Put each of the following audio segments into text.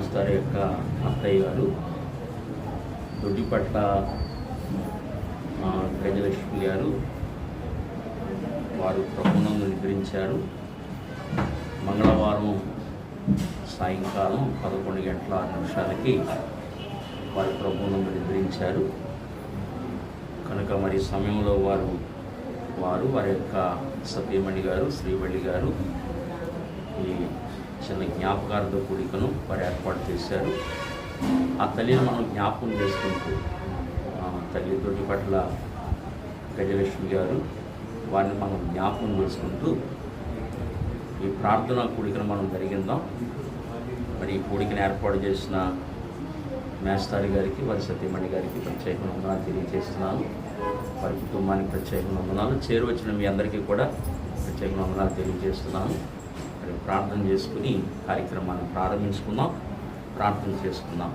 Master యొక్క అత్తయ్య గారు దొడ్డిపట్ల గజలక్ష్మి గారు వారు ప్రభునందు నిద్రించారు. మంగళవారం సాయంకాలం 11:06 వారి ప్రభునందు నిద్రించారు. కనుక మరి సమయంలో వారి యొక్క సతీమణి గారు శ్రీవల్లి గారు ఈ చిన్న జ్ఞాపకార్థ కూడికను వారు ఏర్పాటు చేశారు. ఆ తల్లిని మనం జ్ఞాపకం చేసుకుంటూ తల్లి దొడ్డిపట్ల గజలక్ష్మి గారు వారిని మనం జ్ఞాపకం చేసుకుంటూ ఈ ప్రార్థనా కూడికను మనం జరిగిందాం. మరి ఈ కూడికను ఏర్పాటు చేసిన మేస్టారి గారికి వారి సతీమణి గారికి ప్రత్యేకమైన వందనాలు తెలియజేస్తున్నాను. వారి కుటుంబానికి ప్రత్యేకమైన వందనాలు, చేరువచ్చిన మీ అందరికీ కూడా ప్రత్యేకమైన వందనాలు తెలియజేస్తున్నాను. మరి ప్రార్థన చేసుకుని కార్యక్రమాన్ని ప్రారంభించుకుందాం. ప్రార్థన చేసుకుందాం.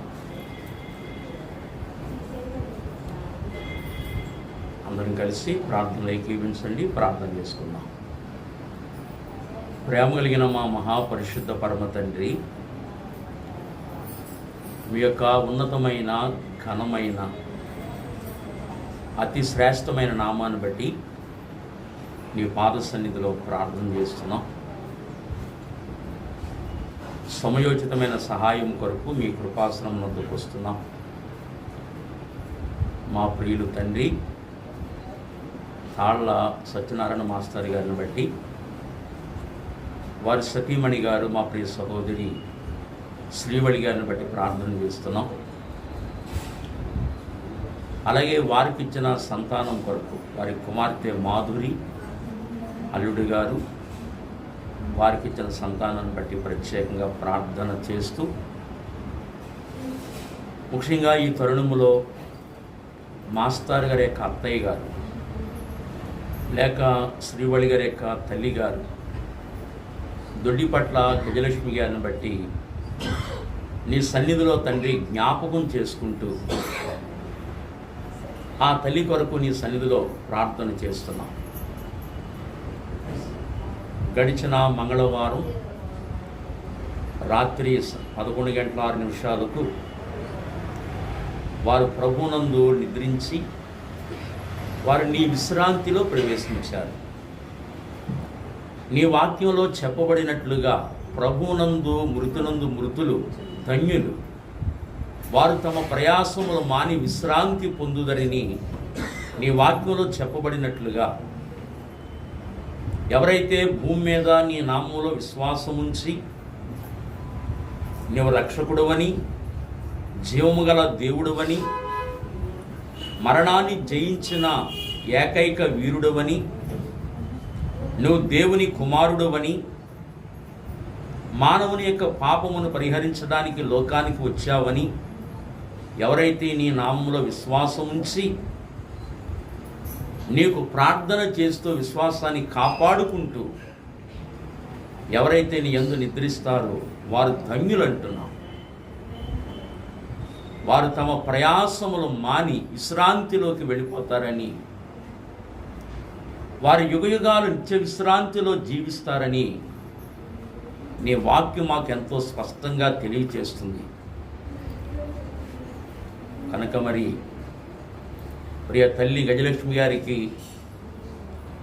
అందరం కలిసి ప్రార్థనలో ఏకీవించండి. ప్రార్థన చేసుకుందాం. ప్రేమ కలిగిన మా మహాపరిశుద్ధ పరమ తండ్రి, మీ యొక్క ఉన్నతమైన ఘనమైన అతి శ్రేష్టమైన నామాన్ని బట్టి నీ పాద సన్నిధిలో ప్రార్థన చేస్తున్నాం. సమయోచితమైన సహాయం కొరకు మీ కృపాసనం వద్దకు వస్తున్నాం. మా ప్రియులు తండ్రి తాళ్ళ సత్యనారాయణ మాస్టర్ గారిని బట్టి, వారి సతీమణి గారు మా ప్రియ సహోదరి శ్రీవళి గారిని బట్టి ప్రార్థన చేస్తున్నాం. అలాగే వారికి ఇచ్చిన సంతానం కొరకు వారి కుమార్తె మాధురి అల్లుడి గారు వారికి ఇచ్చిన సంతానాన్ని బట్టి ప్రత్యేకంగా ప్రార్థన చేస్తూ, ముఖ్యంగా ఈ తరుణములో మాస్టర్ గారి యొక్క అత్తయ్య గారు లేక శ్రీవళి గారి యొక్క తల్లి గారు దొడ్డిపట్ల గజలక్ష్మి గారిని బట్టి నీ సన్నిధిలో తండ్రి జ్ఞాపకం చేసుకుంటూ ఆ తల్లి కొరకు నీ సన్నిధిలో ప్రార్థన చేస్తున్నాం. గడిచిన మంగళవారం రాత్రి 11:06 వారు ప్రభునందు నిద్రించి వారు నీ విశ్రాంతిలో ప్రవేశించారు. నీ వాక్యంలో చెప్పబడినట్లుగా ప్రభునందు మృతులు ధన్యులు, వారు తమ ప్రయాసములు మాని విశ్రాంతి పొందుదరని నీ వాక్యంలో చెప్పబడినట్లుగా ఎవరైతే భూమి మీద నీ నామంలో విశ్వాసముంచి నీవు రక్షకుడవని, జీవము గల దేవుడవని, మరణాన్ని జయించిన ఏకైక వీరుడవని, నువ్వు దేవుని కుమారుడవని, మానవుని యొక్క పాపమును పరిహరించడానికి లోకానికి వచ్చావని ఎవరైతే నీ నామంలో విశ్వాసం ఉంచి నీకు ప్రార్థన చేస్తూ విశ్వాసాన్ని కాపాడుకుంటూ ఎవరైతే నీ యందు నిద్రిస్తారో వారు ధన్యులు అంటున్నావు. వారు తమ ప్రయాసములు మాని విశ్రాంతిలోకి వెళ్ళిపోతారని, వారి యుగయుగాలు నిత్య విశ్రాంతిలో జీవిస్తారని నీ వాక్యం మాకు ఎంతో స్పష్టంగా తెలియచేస్తుంది. కనుక మరి ప్రియ తల్లి గజలక్ష్మి గారికి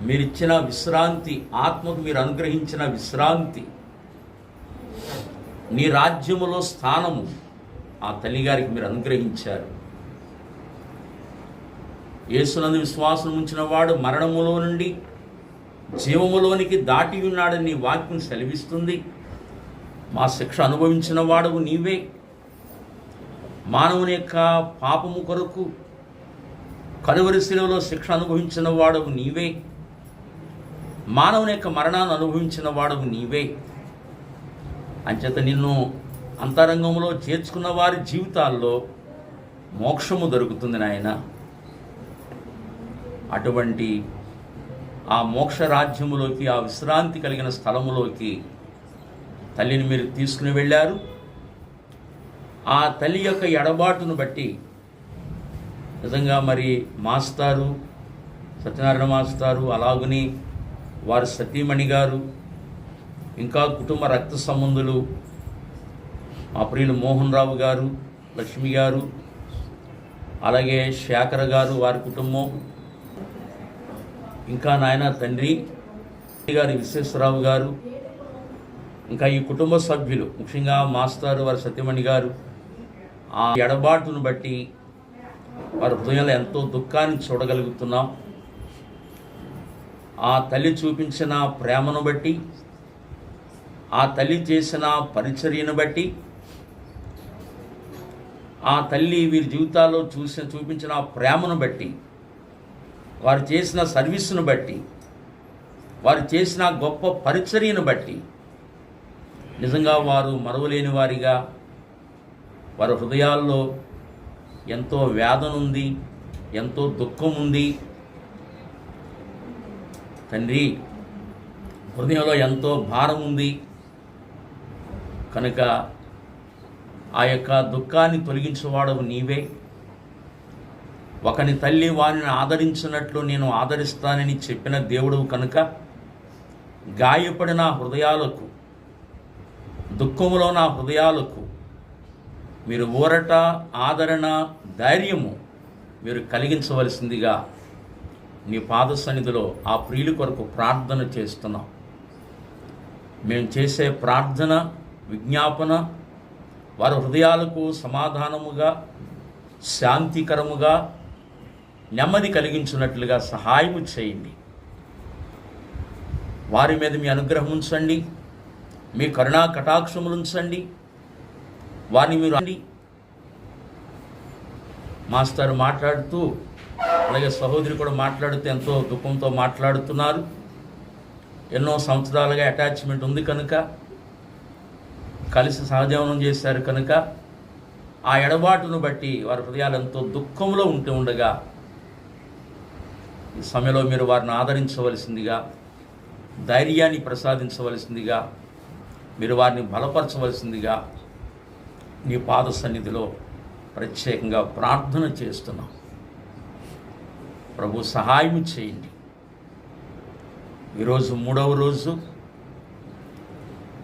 మీరిచ్చిన విశ్రాంతి, ఆత్మకు మీరు అనుగ్రహించిన విశ్రాంతి, నీ రాజ్యములో స్థానము ఆ తల్లిగారికి మీరు అనుగ్రహించారు. యేసునందు విశ్వాసం ఉంచిన వాడు మరణములో నుండి జీవములోనికి దాటి ఉన్నాడని నీ వాక్యం సెలవిస్తుంది. మా శిక్ష అనుభవించిన వాడవు నీవే. మానవుని యొక్క పాపము కొరకు కలువరి శిలువలో శిక్ష అనుభవించిన వాడవు నీవే. మానవుని యొక్క మరణాన్ని అనుభవించిన వాడవు నీవే. అంచేత నిన్ను అంతరంగంలో చేర్చుకున్న వారి జీవితాల్లో మోక్షము దొరుకుతుంది నాయన. అటువంటి ఆ మోక్ష రాజ్యములోకి, ఆ విశ్రాంతి కలిగిన స్థలములోకి తల్లిని మీరు తీసుకుని వెళ్ళారు. ఆ తల్లి యొక్క ఎడబాటును బట్టి నిజంగా మరి మాస్టారు సత్యనారాయణ మాస్టారు, అలాగని వారి సతీమణి గారు, ఇంకా కుటుంబ రక్త సంబంధులు, మా ప్రియులు మోహన్ రావు గారు, లక్ష్మి గారు, అలాగే శేఖర్ గారు, వారి కుటుంబం, ఇంకా నాయన తండ్రి గారు విశ్వేశ్వరరావు గారు, ఇంకా ఈ కుటుంబ సభ్యులు, ముఖ్యంగా మాస్టారు వారి సత్యమణి గారు, ఆ ఎడబాటును బట్టి వారి హృదయంలో ఎంతో దుఃఖాన్ని చూడగలుగుతున్నాం. ఆ తల్లి చూపించిన ప్రేమను బట్టి, ఆ తల్లి చేసిన పరిచర్యను బట్టి, ఆ తల్లి వీరి జీవితాల్లో చూపించిన ప్రేమను బట్టి, వారు చేసిన సర్వీసును బట్టి, వారు చేసిన గొప్ప పరిచర్యను బట్టి నిజంగా వారు మరువలేని వారిగా, వారి హృదయాల్లో ఎంతో వేదన ఉంది, ఎంతో దుఃఖం ఉంది. తండ్రి, హృదయంలో ఎంతో భారం ఉంది కనుక ఆ యొక్క దుఃఖాన్ని తొలగించేవాడవు నీవే. ఒకని తల్లి వారిని ఆదరించినట్లు నేను ఆదరిస్తానని చెప్పిన దేవుడు కనుక గాయపడిన హృదయాలకు, దుఃఖములో నా హృదయాలకు మీరు ఊరట, ఆదరణ, ధైర్యము మీరు కలిగించవలసిందిగా నీ పాద సన్నిధిలో ఆ ప్రియుల కొరకు ప్రార్థన చేస్తున్నాం. మేము చేసే ప్రార్థన, విజ్ఞాపన వారి హృదయాలకు సమాధానముగా, శాంతికరముగా, నెమ్మది కలిగించినట్లుగా సహాయము చేయండి. వారి మీద మీ అనుగ్రహం ఉంచండి, మీ కరుణా కటాక్షములు ఉంచండి. వారిని మీరు అండి. మాస్టర్ మాట్లాడుతూ, అలాగే సహోదరి కూడా మాట్లాడుతూ ఎంతో దుఃఖంతో మాట్లాడుతున్నారు. ఎన్నో సంవత్సరాలుగా అటాచ్మెంట్ ఉంది కనుక, కలిసి సహజీవనం చేశారు కనుక ఆ ఎడబాటును బట్టి వారి హృదయాలు ఎంతో దుఃఖంలో ఉంటూ ఉండగా ఈ సమయంలో మీరు వారిని ఆదరించవలసిందిగా, ధైర్యాన్ని ప్రసాదించవలసిందిగా, మీరు వారిని బలపరచవలసిందిగా నీ పాద సన్నిధిలో ప్రత్యేకంగా ప్రార్థన చేస్తున్నాం. ప్రభు సహాయం చేయండి. ఈరోజు 3వ రోజు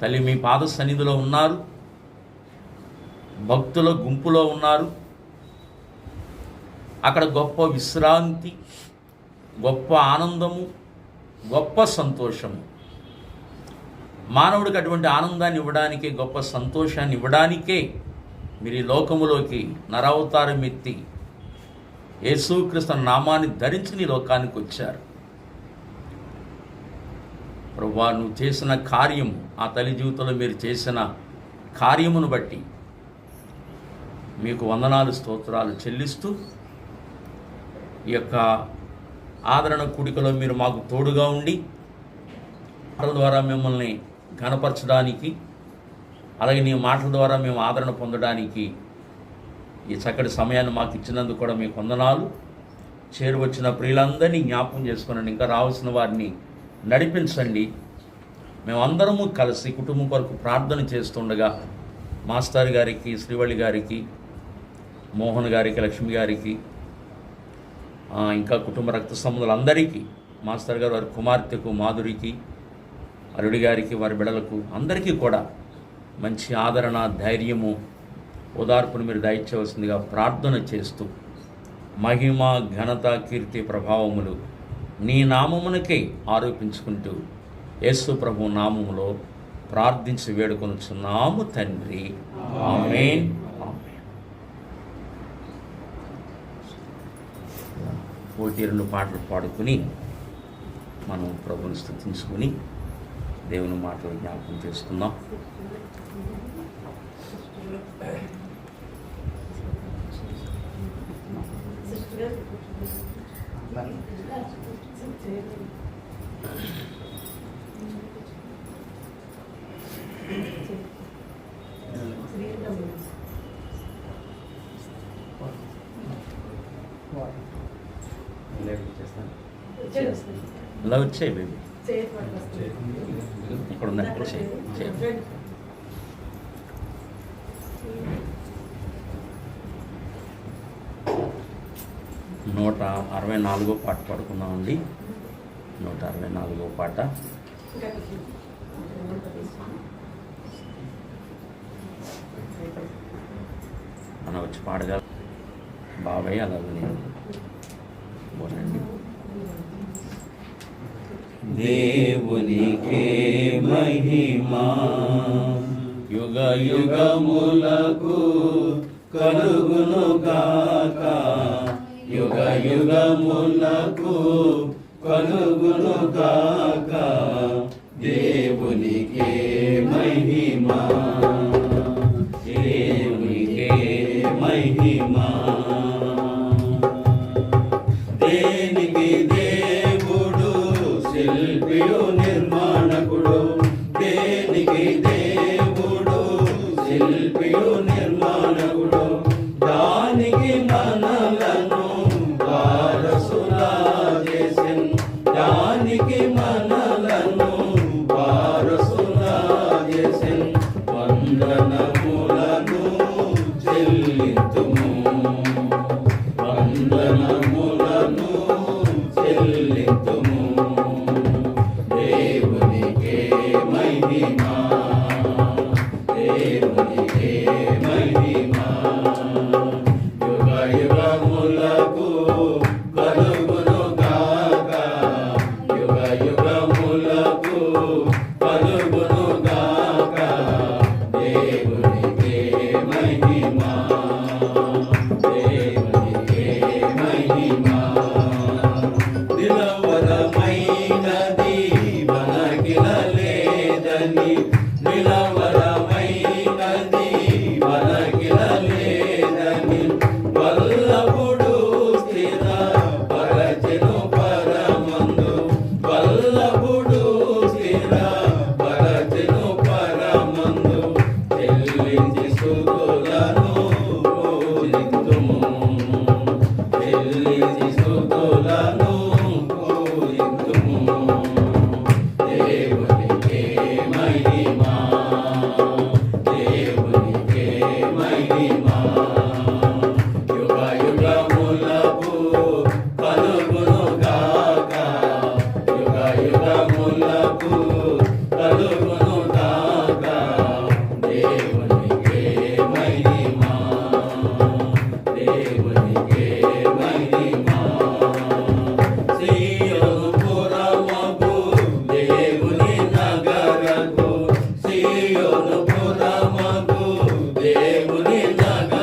తల్లి మీ పాద సన్నిధిలో ఉన్నారు, భక్తుల గుంపులో ఉన్నారు. అక్కడ గొప్ప విశ్రాంతి, గొప్ప ఆనందము, గొప్ప సంతోషము. మానవుడికి అటువంటి ఆనందాన్ని ఇవ్వడానికే, గొప్ప సంతోషాన్ని ఇవ్వడానికే మీరు ఈ లోకములోకి నరావతారం ఎత్తి యేసుక్రీస్తు నామాన్ని ధరించి నీ లోకానికి వచ్చారు. ప్రభువా, నువ్వు చేసిన కార్యము, ఆ తల్లి జీవితంలో మీరు చేసిన కార్యమును బట్టి మీకు వందనాలు, స్తోత్రాలు చెల్లిస్తూ ఈ యొక్క ఆదరణ కూడికలో మీరు మాకు తోడుగా ఉండి మాటల ద్వారా మిమ్మల్ని ఘనపరచడానికి, అలాగే నీ మాటల ద్వారా మేము ఆదరణ పొందడానికి ఈ చక్కటి సమయాన్ని మాకు ఇచ్చినందుకు కూడా మీకు వందనాలు. చేరువచ్చిన ప్రియులందరినీ జ్ఞాపకం చేసుకునండి, ఇంకా రావాల్సిన వారిని నడిపించండి. మేమందరము కలిసి కుటుంబం కొరకు ప్రార్థన చేస్తుండగా మాస్టర్ గారికి, శ్రీవళి గారికి, మోహన్ గారికి, లక్ష్మి గారికి, ఇంకా కుటుంబ రక్త సంబంధులందరికీ, మాస్టర్ గారు వారి కుమార్తెకు మాధురికి, అల్లుడి గారికి, వారి బిడలకు అందరికీ కూడా మంచి ఆదరణ, ధైర్యము, ఓదార్పును మీరు దయచేయవలసిందిగా ప్రార్థన చేస్తూ మహిమ, ఘనత, కీర్తి, ప్రభావములు నీ నామమునకే ఆరోపించుకుంటూ యేసు ప్రభు నామములో ప్రార్థించి వేడుకొనుచున్నాము తండ్రి. ఆమేన్. ఒకటి రెండు పాటలు పాడుకుని మనం ప్రభుని స్తుతించుకుని దేవుని మాటలు జ్ఞాపకం చేసుకుందాం. ఇలా వచ్చాయి బేబీ, ఇక్కడ ఉందంటే వచ్చాయి. 164 పాట పాడుకున్నామండి. 164 పాట. కీర్తన వచ్చి పాడగల బాబాయ్ అలాగే నేను పోనండి. దేవునికే మహిమా యుగ యుగములకు కలుగును గాక, యుగ యుగములకు కలుగును గాక. దేవునికే మహిమా, దేవునికే మహిమా. దేనికి దేవుడు శిల్పియు నిర్మాణకుడు, దేనికి దేవుడు శిల్పియు నిర్మాణకుడు. దానికి మనలను వారసులా చేసెన్, దానికి మనలను వారసులా చేసెన్. వందనములను చెల్లింతుము, వందనములను చెల్లింతుము. దేవునికే మహిమా, దేవునికే మహిమా. యుగ యుగములకు కలుగును గాక, యుగ యుగములకు కలుగును గాక. దేవునికే మహిమా, దేవునికే మహిమా. నిలవరమైనది మనకిల లేదని, నిలవరమైనది మనకిల లేదని. వల్లభుడు స్థిర పరచెను పరమందు, వల్లభుడు స్థిర పరచెను పరమందు. చెల్లించి స్తుతులను పూజింతుము, చెల్లించి స్తుతులను పూజింతుము. దేవునికే మహిమా, దేవునికే మహిమా. యుగ యుగములకు కలుగును గాక, యుగ యుగములకు కలుగును గాక. దేవునికే మహిమా, దేవునికే మహిమా. సీయోను పురముకు దేవుని నగరకు, సీయోను పురముకు దేవుని నగరకు.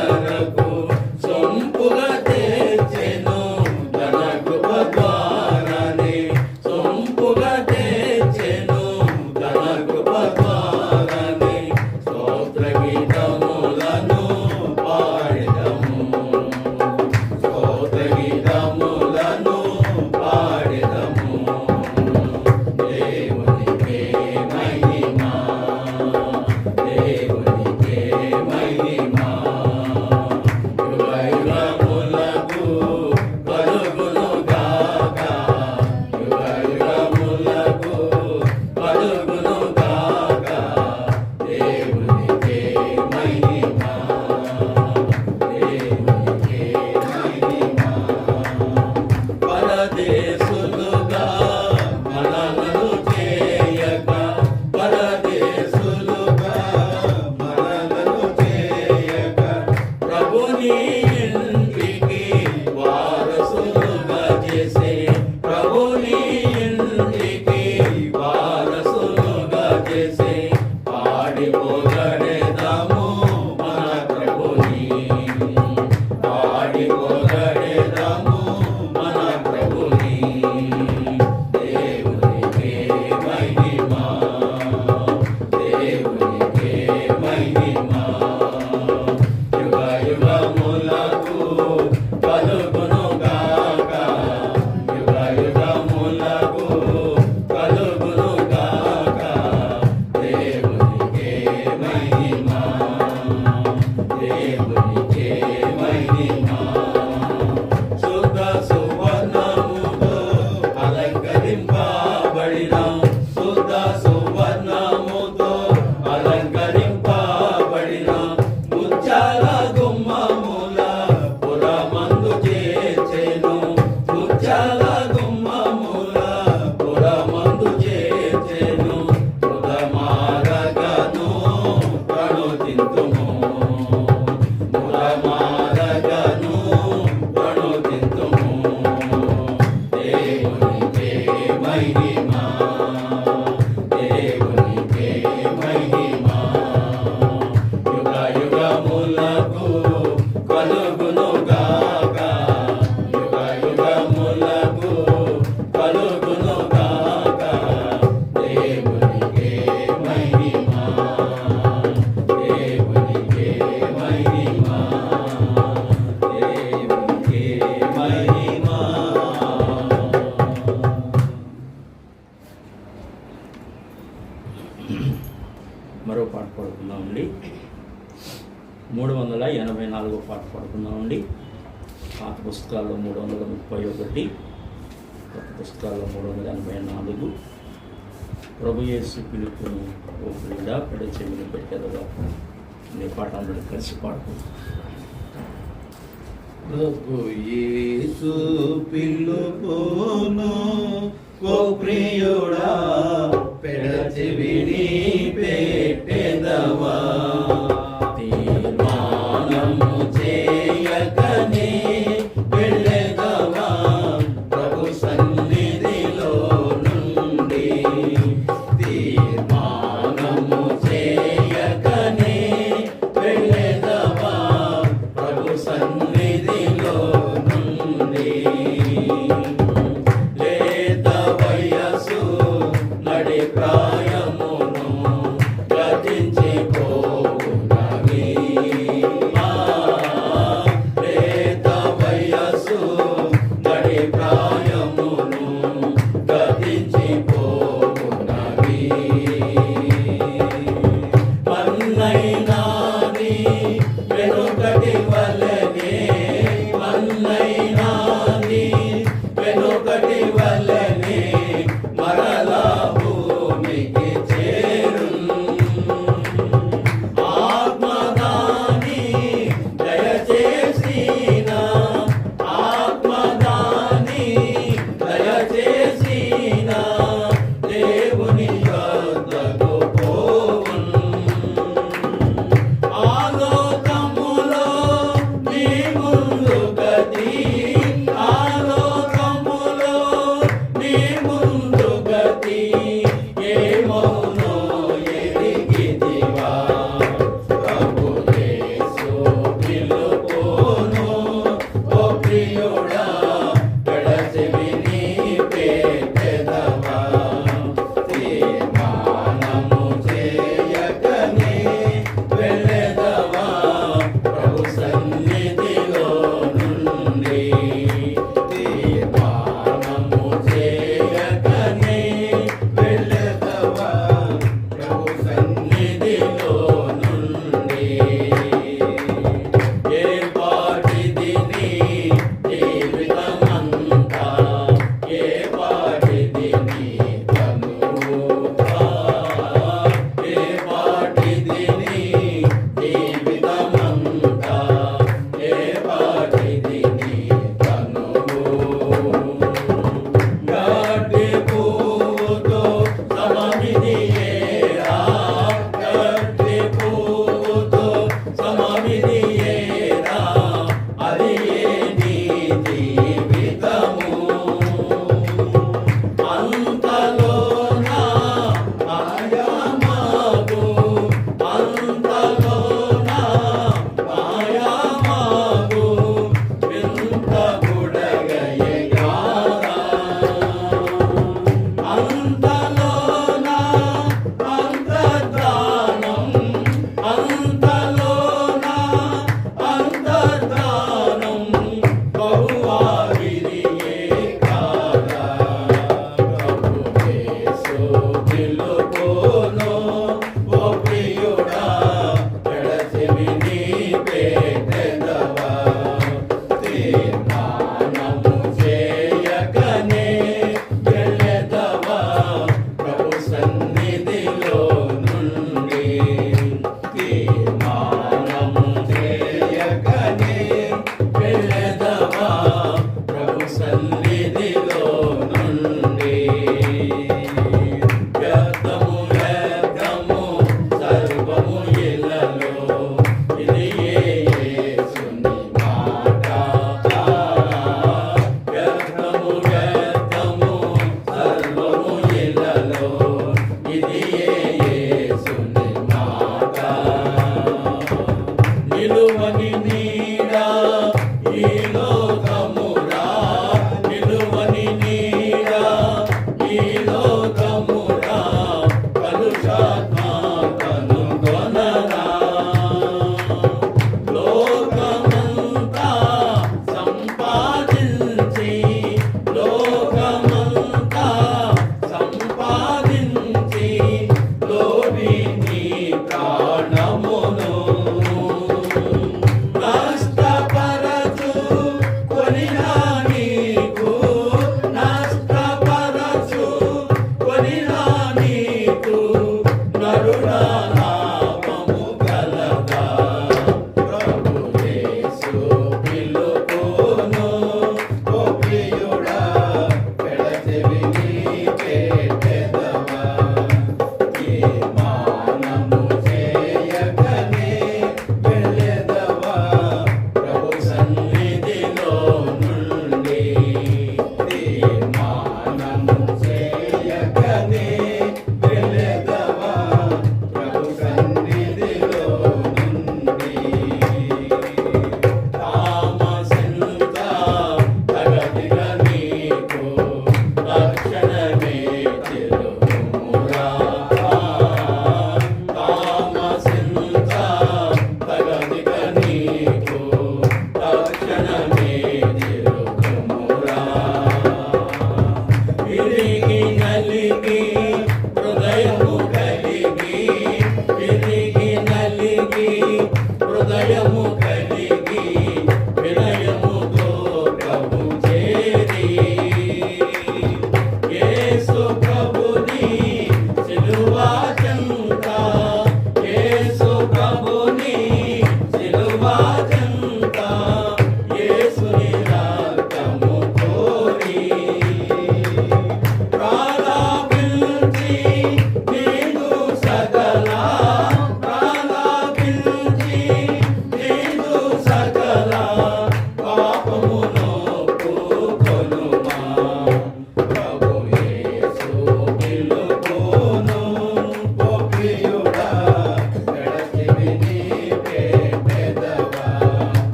384 పాట పడుకున్నామండి. పాత పుస్తకాల్లో 331, కొత్త పుస్తకాల్లో 384. ప్రభు యేసు పిలుపును ఓ క్రీడ పెడ చెవిని పెట్టెదగా అనే పాట అందరూ కలిసి పాడుకుంటాం. ప్రభు యేసు పిలుపును ఓ ప్రియుడా పెడచెవిని పెట్టెదవా, తీర్మానము చేయకనే వెళ్ళెదవా ప్రభు సన్నిధిలో నుండి, తీర్మానము చేయకనే వెళ్ళెదవా ప్రభు సన్నిధిలో నుండి. లేత వయసు నడి ప్రాయమును గతించిపోవునవి, లేత వయసు నడి ప్రాయమును గతించిపోవునవి. మన్నైనాని వెనుకటి వలనే, మన్నైనాని వెనుకటి వలనే మరలా భూమికి చేరును. ఆత్మదాని దయచేసిన, ఆత్మదాని దయచేసిన దేవుని యొద్దకు పోవును. ఆలోకములో నీ ముందు గతి, ఆలోకములో నీ ముందు గతి ఏమౌనో ఎరిగితివా. ప్రభు యేసు పిలుపును ఓ ప్రియుడా పెడచెవిని పెట్టెదవా, తీర్మానము చేయకనే వెళ్ళెదవా ప్రభు సన్నిధిలో నుండి, తీర్మానము చేయకనే వెళ్ళెదవా ప్రభు సన్నిధిలో నుండి. ఏపాటిది నీ జీవితమంతా, ఏపాటిది నీ కనుతా, ఏపాటిది నీ జీవితమంతా, ఏపాటిది నీ కనువు. గడ్డి పువ్వుతో సమమిది ఏరా, గడ్డి పువ్వుతో సమమిది ఏరా, అది ఏ నీ జీవితము. అంతలోన మాయమాగు, అంతలోన మాయమాగు, వింత బుడగయగారా. అంతలోన అంతర్ధానం, అంతలోన అంతర్ధానం బహువారిదియే కాదా. ప్రభు యేసు పిలుపును ఓ ప్రియుడా పెడచెవిని పెట్టెదవా, తీర్మానము చేయకనే వెళ్ళెదవా ప్రభు సన్నిధిలో నుండి, తీర్మానము చేయకనే వెళ్ళెదవా ప్రభు సన్నిధిలో నుండి. వ్యర్థము వ్యర్థము సర్వము ఇళ్ళలో, ఇది యేసుని మాట. వ్యర్థము వ్యర్థము సర్వము ఇళ్ళలో, ఇది యేసుని మాట. నిలువని నీడా ఈ లోకమురా, నిలువని నీడా ఈ లోకమురా, కలుషాత్మ కనుగొనరా. లోకమంతా సంపాదించి, లోకమంతా సంపాదించి లోని నీ ప్రాణమును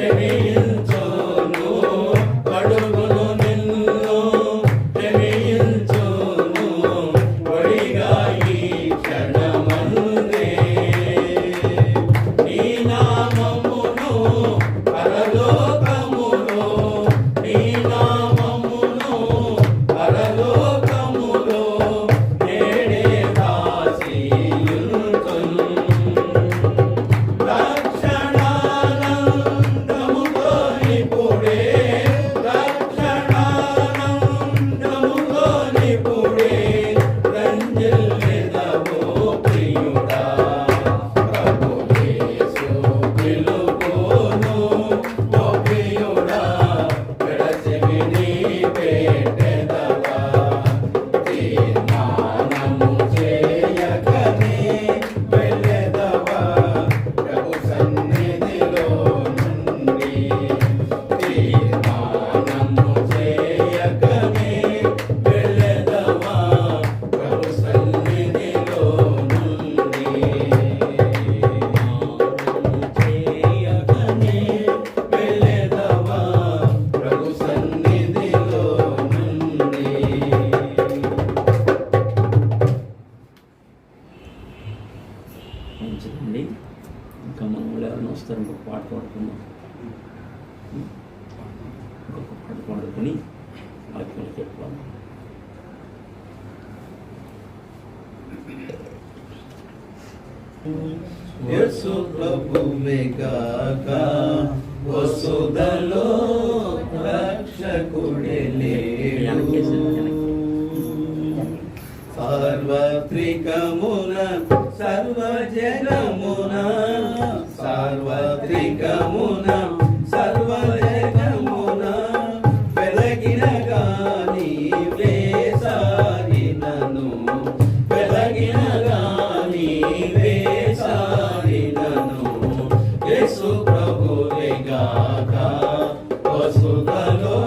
క్షమించును కడుగును నిన్ను క్షమించును ఒడిగా ఈ క్షణమందే నీ నామమును పరలోకములో నీ నామమును పరలోకములో నేడే రాసియుంతును రక్షణానందముతో నిపుడే రక్షణానందముతో నిపుడే రంజిల్లెదవో ప్రియుడా ప్రభు యేసు పిలుపును ఓ ప్రియుడా విడచివి నీ పెట్టెదవా తీర్మానము చేయకనే వెళ్ళెదవా ప్రభు సన్నిధిలో నుండి తీర్మానము చేయకనే వెళ్ళెదవా ప్రభు సన్నిధిలో నుండి చేయకనే వెళ్ళెదవా ప్రభు సన్నిధిలో నుండి మంచిదండి. ఇంకా మనం ఎవరైనా వస్తారు ఇంకొక పాట పాడుకుందాం. ఇంకొక పాట పాడుకొని వాక్యం చెప్పాలి. యేసు ప్రభువే గాక వసుధలో రక్షకుడే లేడు సార్వత్రికమున సర్వజనమున సార్వత్రికమున సర్వజనమున వెలగిన గాని వేసారినను వెలగిన గాని వేసారినను యేసు ప్రభువే గాక వసుధలో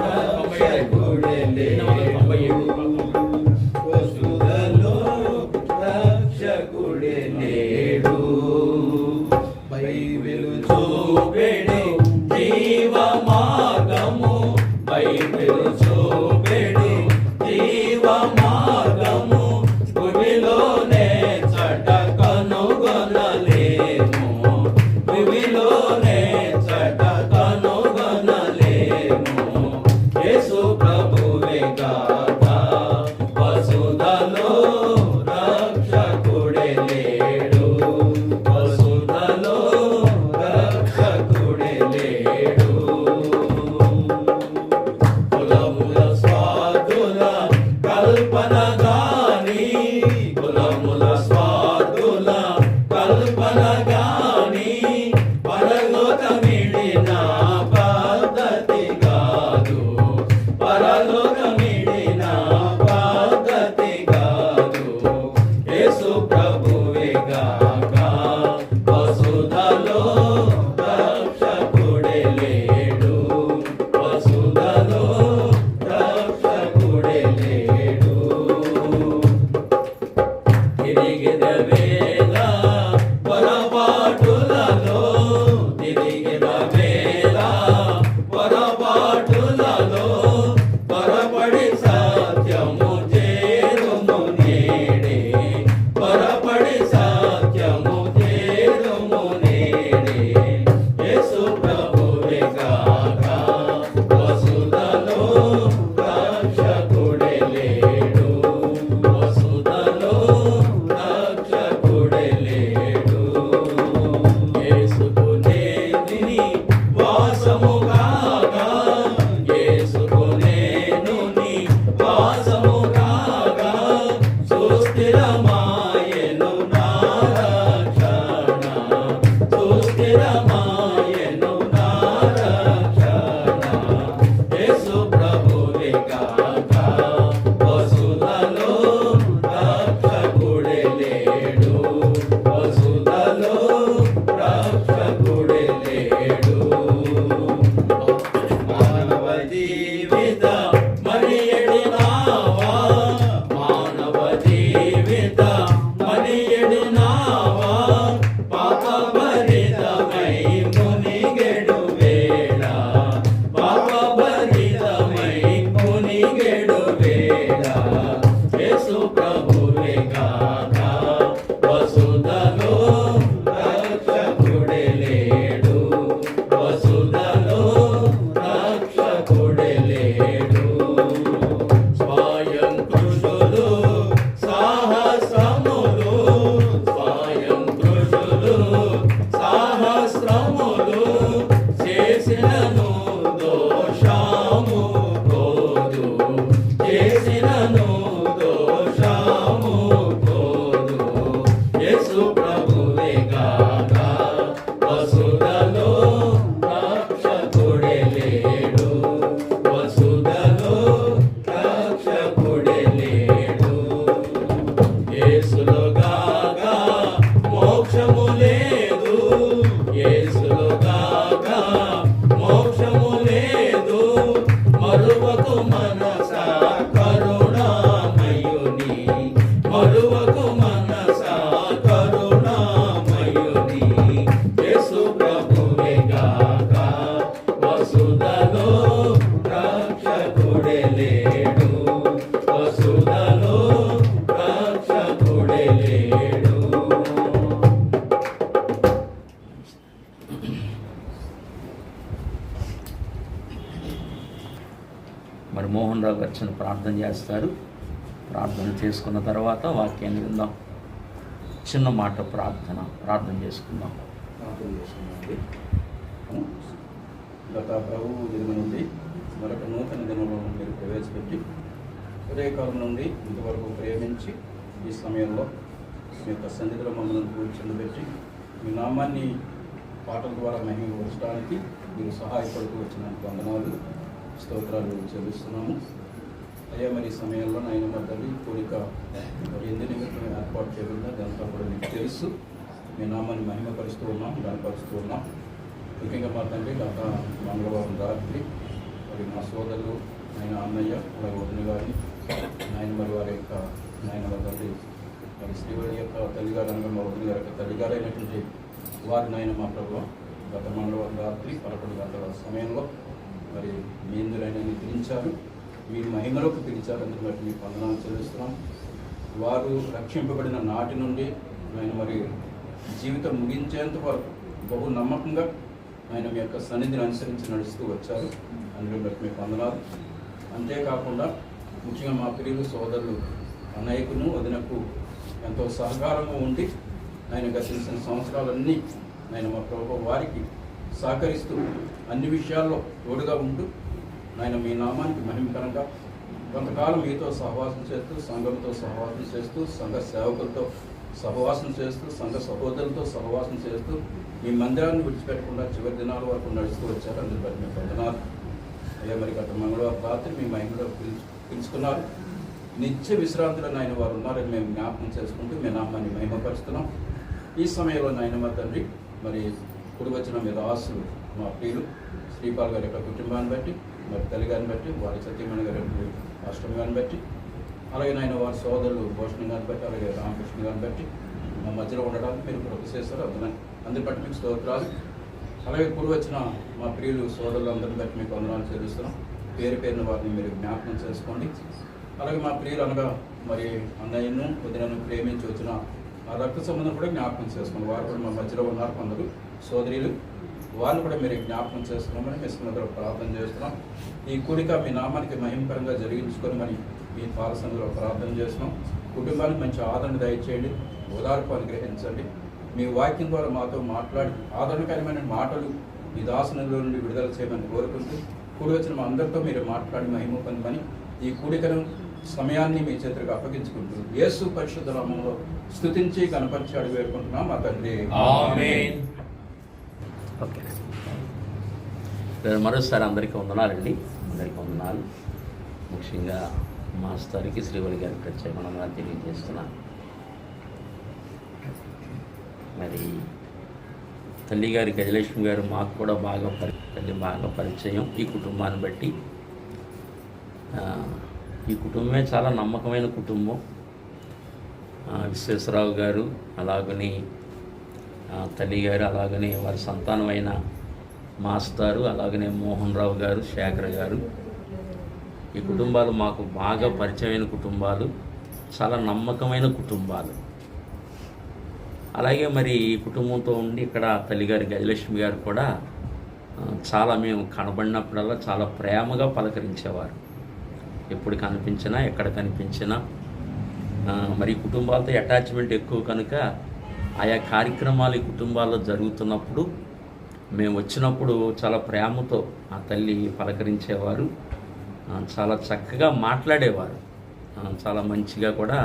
రక్షకుడే లేడు వసుధలో రక్షకుడే లేడు బైబిలు చూపెడు జీవ మార్గము బైబిలు చూపెడు జీవ మార్గము భూమిలోనే చట కనుగొనలేము భూమిలోనే చట కనుగొనలేము చేసినను దోషము పోదు, చేసినను దోషము పోదు. యేసు ప్రభువే గాక వసుధలో రక్షకుడే లేడు, వసుధలో రక్షకుడే లేడు. యేసులో గాక మోక్షము లేదు, యేసులో గాక మోక్షము లేదు. మరువకు మనస కరుణామయుని, మరువకు మనస కరుణామయుని. యేసు ప్రభువే గాక వసుధలో రక్షకుడే లేడు, వసుధలో రక్షకుడే లేడు. మరి మోహన్ రావు గారు చిన్న ప్రార్థన చేస్తారు. ప్రార్థన చేసుకున్న తర్వాత వాక్యాన్ని విందాం. చిన్న మాట ప్రార్థన చేసుకుందాం. ప్రార్థన చేసుకున్నామండి. గత ప్రభు దినం నుండి మరొక నూతన దినంలో మీరు ప్రవేశపెట్టి ఉదయకాలం నుండి ఇంతవరకు ప్రేమించి ఈ సమయంలో మీ యొక్క సన్నిధిలో మమ్మల్ని కూర్చొనిపెట్టి మీ నామాన్ని పాటల ద్వారా మహిమపరచడానికి మీరు సహాయపడుతూ వచ్చినందుకు వందనాలు, స్తోత్రాలు చెల్లిస్తున్నాము. అయ్యా మరి ఈ సమయంలో నాయన మా తల్లి కోరిక మరి ఎందు నిమిత్తం ఏర్పాటు చేయకుండా దాంతో కూడా మీకు తెలుసు. మీ నామాన్ని మహిమపరుస్తూ ఉన్నాం, గణపరుస్తూ ఉన్నాం. ముఖ్యంగా మా తండ్రి గత మంగళవారం రాత్రి మరి మా సోదరులు ఆయన అన్నయ్య అలాగే వదిన గారిని నాయన మరి వారి యొక్క నాయన మా తండ్రి మరి శ్రీవారి యొక్క తల్లిగారు అనగా మా వదిన గారి యొక్క తల్లిగారైనటువంటి వారి నాయన మా ప్రభు గత మంగళవారం రాత్రి 11 గంటల సమయంలో మరి మీ ఇందులైనా పిలిచారు, మీరు మహిమలోకి పిలిచారు. అందుకు బట్టి మీకు వందనాలు చెల్లిస్తున్నాం. వారు రక్షింపబడిన నాటి నుండి ఆయన మరి జీవితం ముగించేంత వరకు బహు నమ్మకంగా ఆయన మీ యొక్క సన్నిధిని అనుసరించి నడుస్తూ వచ్చారు. అందులో బట్టి మీకు వందనాలు. అంతేకాకుండా ముఖ్యంగా మా ప్రియులు సోదరులు అన్నయ్యకును వదినకు ఎంతో సహకారంగా ఉండి ఆయన గతించిన సంవత్సరాలన్నీ ఆయన మా ప్రభు వారికి సహకరిస్తూ అన్ని విషయాల్లో తోడుగా ఉంటూ ఆయన మీ నామానికి మహిమకరంగా కొంతకాలం మీతో సహవాసం చేస్తూ, సంఘంతో సహవాసం చేస్తూ, సంఘ సేవకులతో సహవాసం చేస్తూ, సంఘ సహోదరులతో సహవాసం చేస్తూ మీ మందిరాన్ని విడిచిపెట్టకుండా చివరి దినాల వరకు నడుస్తూ వచ్చారు. అందుకు బట్టి మీకు వందనాలు. అయ్యా మరి గత మంగళవారం రాత్రి మీ మహిమలో పిలుచుకున్నారు. నిత్య విశ్రాంతిలో నాయన వారు ఉన్నారని మేము జ్ఞాపకం చేసుకుంటూ మీ నామాన్ని మహిమపరుస్తున్నాం. ఈ సమయంలో నాయన మా తండ్రి మరి కుడి వచ్చిన మీ దాసులు మా ప్రియులు శ్రీపాల్ గారి యొక్క కుటుంబాన్ని బట్టి, మరి తల్లి గారిని బట్టి, వారి సత్యమణి గారి అష్టమి గారిని బట్టి, అలాగే నాయన వారి సోదరులు భూషణ్ గారిని బట్టి, అలాగే రామకృష్ణ గారిని బట్టి మా మధ్యలో ఉండడానికి మీరు కృప చేస్తారు. అందరి బట్టి మీకు స్తోత్రాలు. అలాగే కుడి వచ్చిన మా ప్రియులు సోదరులు అందరిని బట్టి మీకు వందనాలు చెల్లిస్తున్నాం. పేరు పేరున వారిని మీరు జ్ఞాపకం చేసుకోండి. అలాగే మా ప్రియులు అనగా మరి అన్నయ్యను వదినను ప్రేమించి వచ్చిన ఆ రక్త సంబంధం కూడా జ్ఞాపకం చేసుకోండి. వారు కూడా మా మధ్యలో ఉన్నారు కొందరు సోదరులు, వారిని కూడా మీరు జ్ఞాపకం చేసుకోమని మీ సందరూ ప్రార్థన చేస్తున్నాం. ఈ కూడిక మీ నామానికి మహిమకరంగా జరిగించుకొని మరి మీ పాలసంలో ప్రార్థన చేస్తున్నాం. కుటుంబానికి మంచి ఆదరణ దయచేయండి, ఓదార్పు అనుగ్రహించండి. మీ వాక్యం ద్వారా మాతో మాట్లాడి ఆదరణకరమైన మాటలు ఈ దాసునిలో నుండి విడుదల చేయమని కోరుకుంటూ కూడి వచ్చిన మా అందరితో మీరు మాట్లాడి మహిమ పొందమని ఈ కూడికను సమయాన్ని మీ చేతులకు అప్పగించుకుంటూ యేసు పరిశుద్ధ నామములో స్తుతించి కనపరిచి అడిగి వేడుకుంటున్నాం మా తండ్రి. ఆమేన్. ఓకే, మరోసారి అందరికీ వందనాలండి. అందరికీ వందనాలు. ముఖ్యంగా మాస్టర్కి శ్రీవల్లి గారికి ప్రత్యేకంగా తెలియజేస్తున్నాను. మరి తల్లిగారి గజలక్ష్మి గారు మాకు కూడా బాగా పరిచయం. ఈ కుటుంబాన్ని బట్టి ఈ కుటుంబమే చాలా నమ్మకమైన కుటుంబం. విశ్వేశ్వరరావు గారు, అలాగని తల్లిగారు, అలాగనే వారి సంతానమైన మాస్టారు, అలాగనే మోహన్ రావు గారు, శేఖర్ గారు, ఈ కుటుంబాలు మాకు బాగా పరిచయమైన కుటుంబాలు, చాలా నమ్మకమైన కుటుంబాలు. అలాగే మరి ఈ కుటుంబంతో ఉండి ఇక్కడ తల్లిగారి గజలక్ష్మి గారు కూడా చాలా మేము కనబడినప్పుడల్లా చాలా ప్రేమగా పలకరించేవారు. ఎప్పుడు కనిపించినా, ఎక్కడ కనిపించినా మరి కుటుంబాలతో అటాచ్మెంట్ ఎక్కువ కనుక ఆయా కార్యక్రమాలు ఈ కుటుంబాల్లో జరుగుతున్నప్పుడు మేము వచ్చినప్పుడు చాలా ప్రేమతో ఆ తల్లి పలకరించేవారు, చాలా చక్కగా మాట్లాడేవారు, చాలా మంచిగా కూడా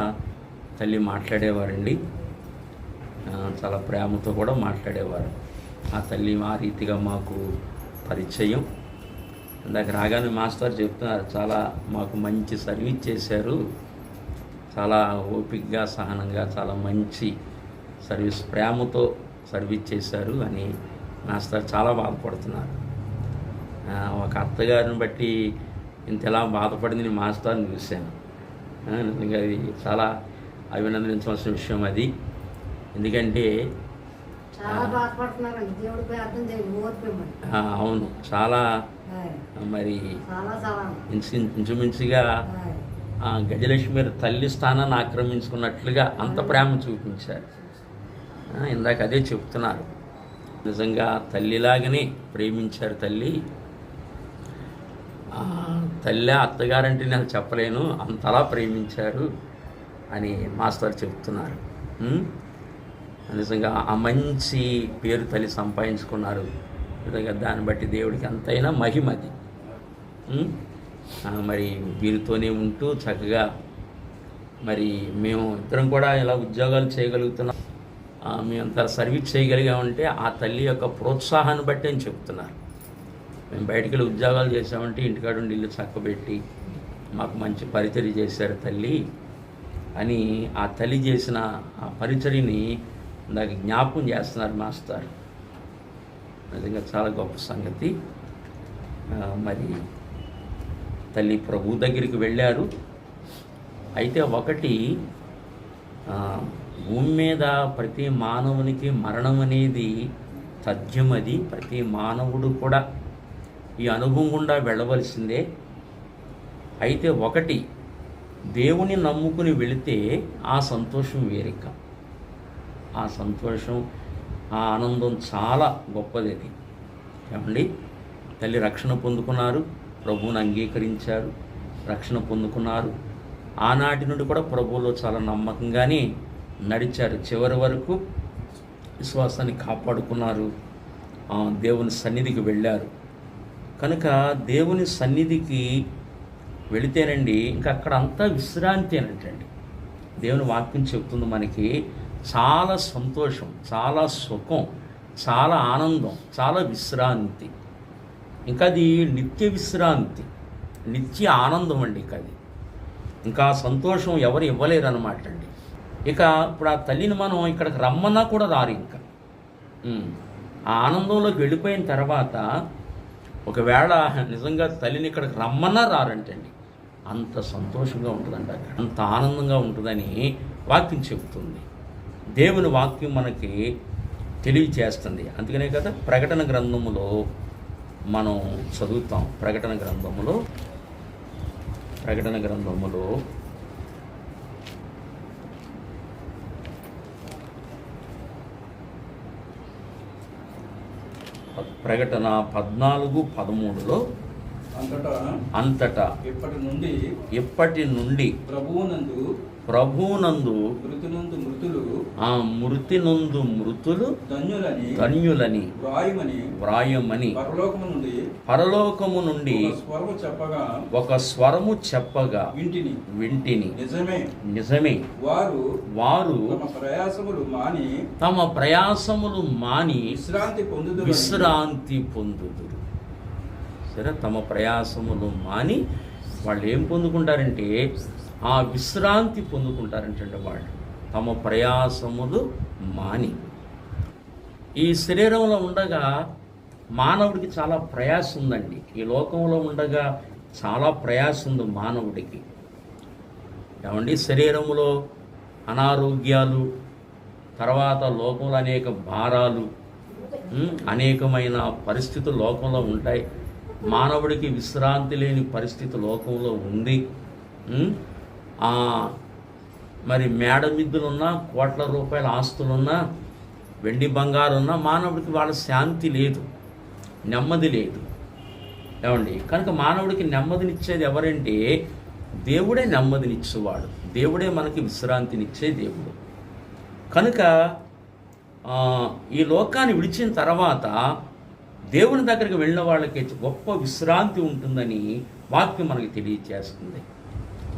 తల్లి మాట్లాడేవారండి. చాలా ప్రేమతో కూడా మాట్లాడేవారు. ఆ తల్లి ఆ రీతిగా మాకు పరిచయం. ఇందాక రాగానే మాస్టర్ చెప్తున్నారు, చాలా మాకు మంచి సర్వీస్ చేశారు, చాలా ఓపికగా సహనంగా చాలా మంచి సర్వీస్, ప్రేమతో సర్వీస్ చేశారు అని మాస్టర్ చాలా బాధపడుతున్నారు. ఒక అత్తగారిని బట్టి ఇంతలా బాధపడింది నేను మాస్టర్ని చూశాను. నిజంగా అది చాలా అభినందించవలసిన విషయం అది. ఎందుకంటే అవును, చాలా మరి ఇంచుమించుగా గజలక్ష్మి తల్లి స్థానాన్ని ఆక్రమించుకున్నట్లుగా అంత ప్రేమ చూపించారు. ఇందాక అదే చెప్తున్నారు, నిజంగా తల్లిలాగానే ప్రేమించారు తల్లి. తల్లి అత్తగారంటే నేను చెప్పలేను, అంతలా ప్రేమించారు అని మాస్టర్ చెప్తున్నారు. నిజంగా ఆ మంచి పేరు తల్లి సంపాదించుకున్నారు. నిజంగా దాన్ని బట్టి దేవుడికి ఎంతైనా మహిమది. మరి వీరితోనే ఉంటూ చక్కగా మరి మేము ఇద్దరం కూడా ఇలా ఉద్యోగాలు చేయగలుగుతున్నాం, మేమంతా సర్వీస్ చేయగలిగామంటే ఆ తల్లి యొక్క ప్రోత్సాహాన్ని బట్టి అని చెప్తున్నారు. మేము బయటికి వెళ్ళి ఉద్యోగాలు చేసామంటే ఇంటికాడ ఉండి ఇల్లు చక్కబెట్టి మాకు మంచి పరిచర్య చేశారు తల్లి అని ఆ తల్లి చేసిన ఆ పరిచర్యని నాకు జ్ఞాపకం చేస్తున్నారు మాస్టర్. నిజంగా చాలా గొప్ప సంగతి. మరి తల్లి ప్రభు దగ్గరికి వెళ్ళారు. అయితే ఒకటి, భూమి మీద ప్రతి మానవునికి మరణం అనేది తథ్యమది. ప్రతి మానవుడు కూడా ఈ అనుభవం గుండా వెళ్ళవలసిందే. అయితే ఒకటి, దేవుని నమ్ముకుని వెళితే ఆ సంతోషం వేరిక, ఆ సంతోషం, ఆ ఆనందం చాలా గొప్పది. అది ఏమండి, తల్లి రక్షణ పొందుకున్నారు, ప్రభువుని అంగీకరించారు, రక్షణ పొందుకున్నారు. ఆనాటి నుండి కూడా ప్రభువులో చాలా నమ్మకంగానే నడిచారు. చివరి వరకు విశ్వాసాన్ని కాపాడుకున్నారు, దేవుని సన్నిధికి వెళ్ళారు. కనుక దేవుని సన్నిధికి వెళితేనండి ఇంకా అక్కడ అంతా విశ్రాంతి అనంటండి. దేవుని వాక్యం చెప్తుంది మనకి, చాలా సంతోషం, చాలా సుఖం, చాలా ఆనందం, చాలా విశ్రాంతి. ఇంకా అది నిత్య విశ్రాంతి, నిత్య ఆనందం అండి. ఇక అది ఇంకా సంతోషం ఎవరు ఇవ్వలేరు అన్నమాట అండి. ఇక ఇప్పుడు ఆ తల్లిని మనం ఇక్కడికి రమ్మన్నా కూడా రారు. ఇంకా ఆ ఆనందంలోకి వెళ్ళిపోయిన తర్వాత ఒకవేళ నిజంగా తల్లిని ఇక్కడికి రమ్మన్నా రారంటండి. అంత సంతోషంగా ఉంటుందంట, అంత ఆనందంగా ఉంటుందని వాక్యం చెబుతుంది. దేవుని వాక్యం మనకి తెలియచేస్తుంది. అందుకనే కదా ప్రకటన గ్రంథములో మనం చదువుతాం. ప్రకటన గ్రంథములో ప్రకటన 14:13లో అంతటా ఇప్పటి నుండి ప్రభువునందు మృతి నందు మృతులు ధన్యులని వ్రాయమని పరలోకము నుండి ఒక స్వరము చెప్పగా వింటిని. నిజమే, వారు తమ ప్రయాసములు మాని విశ్రాంతి పొందుదురు. సరే, తమ ప్రయాసములు మాని వాళ్ళు ఏం పొందుకుంటారంటే ఆ విశ్రాంతి పొందుకుంటారంటే వాళ్ళు తమ ప్రయాసములు మాని. ఈ శరీరంలో ఉండగా మానవుడికి చాలా ప్రయాస ఉందండి. ఈ లోకంలో ఉండగా చాలా ప్రయాస ఉంది మానవుడికి. ఏమండి, శరీరంలో అనారోగ్యాలు, తర్వాత లోకంలో అనేక భారాలు, అనేకమైన పరిస్థితులు లోకంలో ఉంటాయి. మానవుడికి విశ్రాంతి లేని పరిస్థితి లోకంలో ఉంది. మరి మేడ మిద్దులున్నా, కోట్ల రూపాయల ఆస్తులున్నా, వెండి బంగారు ఉన్నా మానవుడికి వాళ్ళ శాంతి లేదు, నెమ్మది లేదు. ఏమండి, కనుక మానవుడికి నెమ్మదినిచ్చేది ఎవరంటే దేవుడే నెమ్మదినిచ్చేవాడు, దేవుడే మనకి విశ్రాంతినిచ్చే దేవుడు. కనుక ఈ లోకాన్ని విడిచిన తర్వాత దేవుని దగ్గరికి వెళ్ళిన వాళ్ళకి గొప్ప విశ్రాంతి ఉంటుందని వాక్యం మనకి తెలియజేస్తుంది.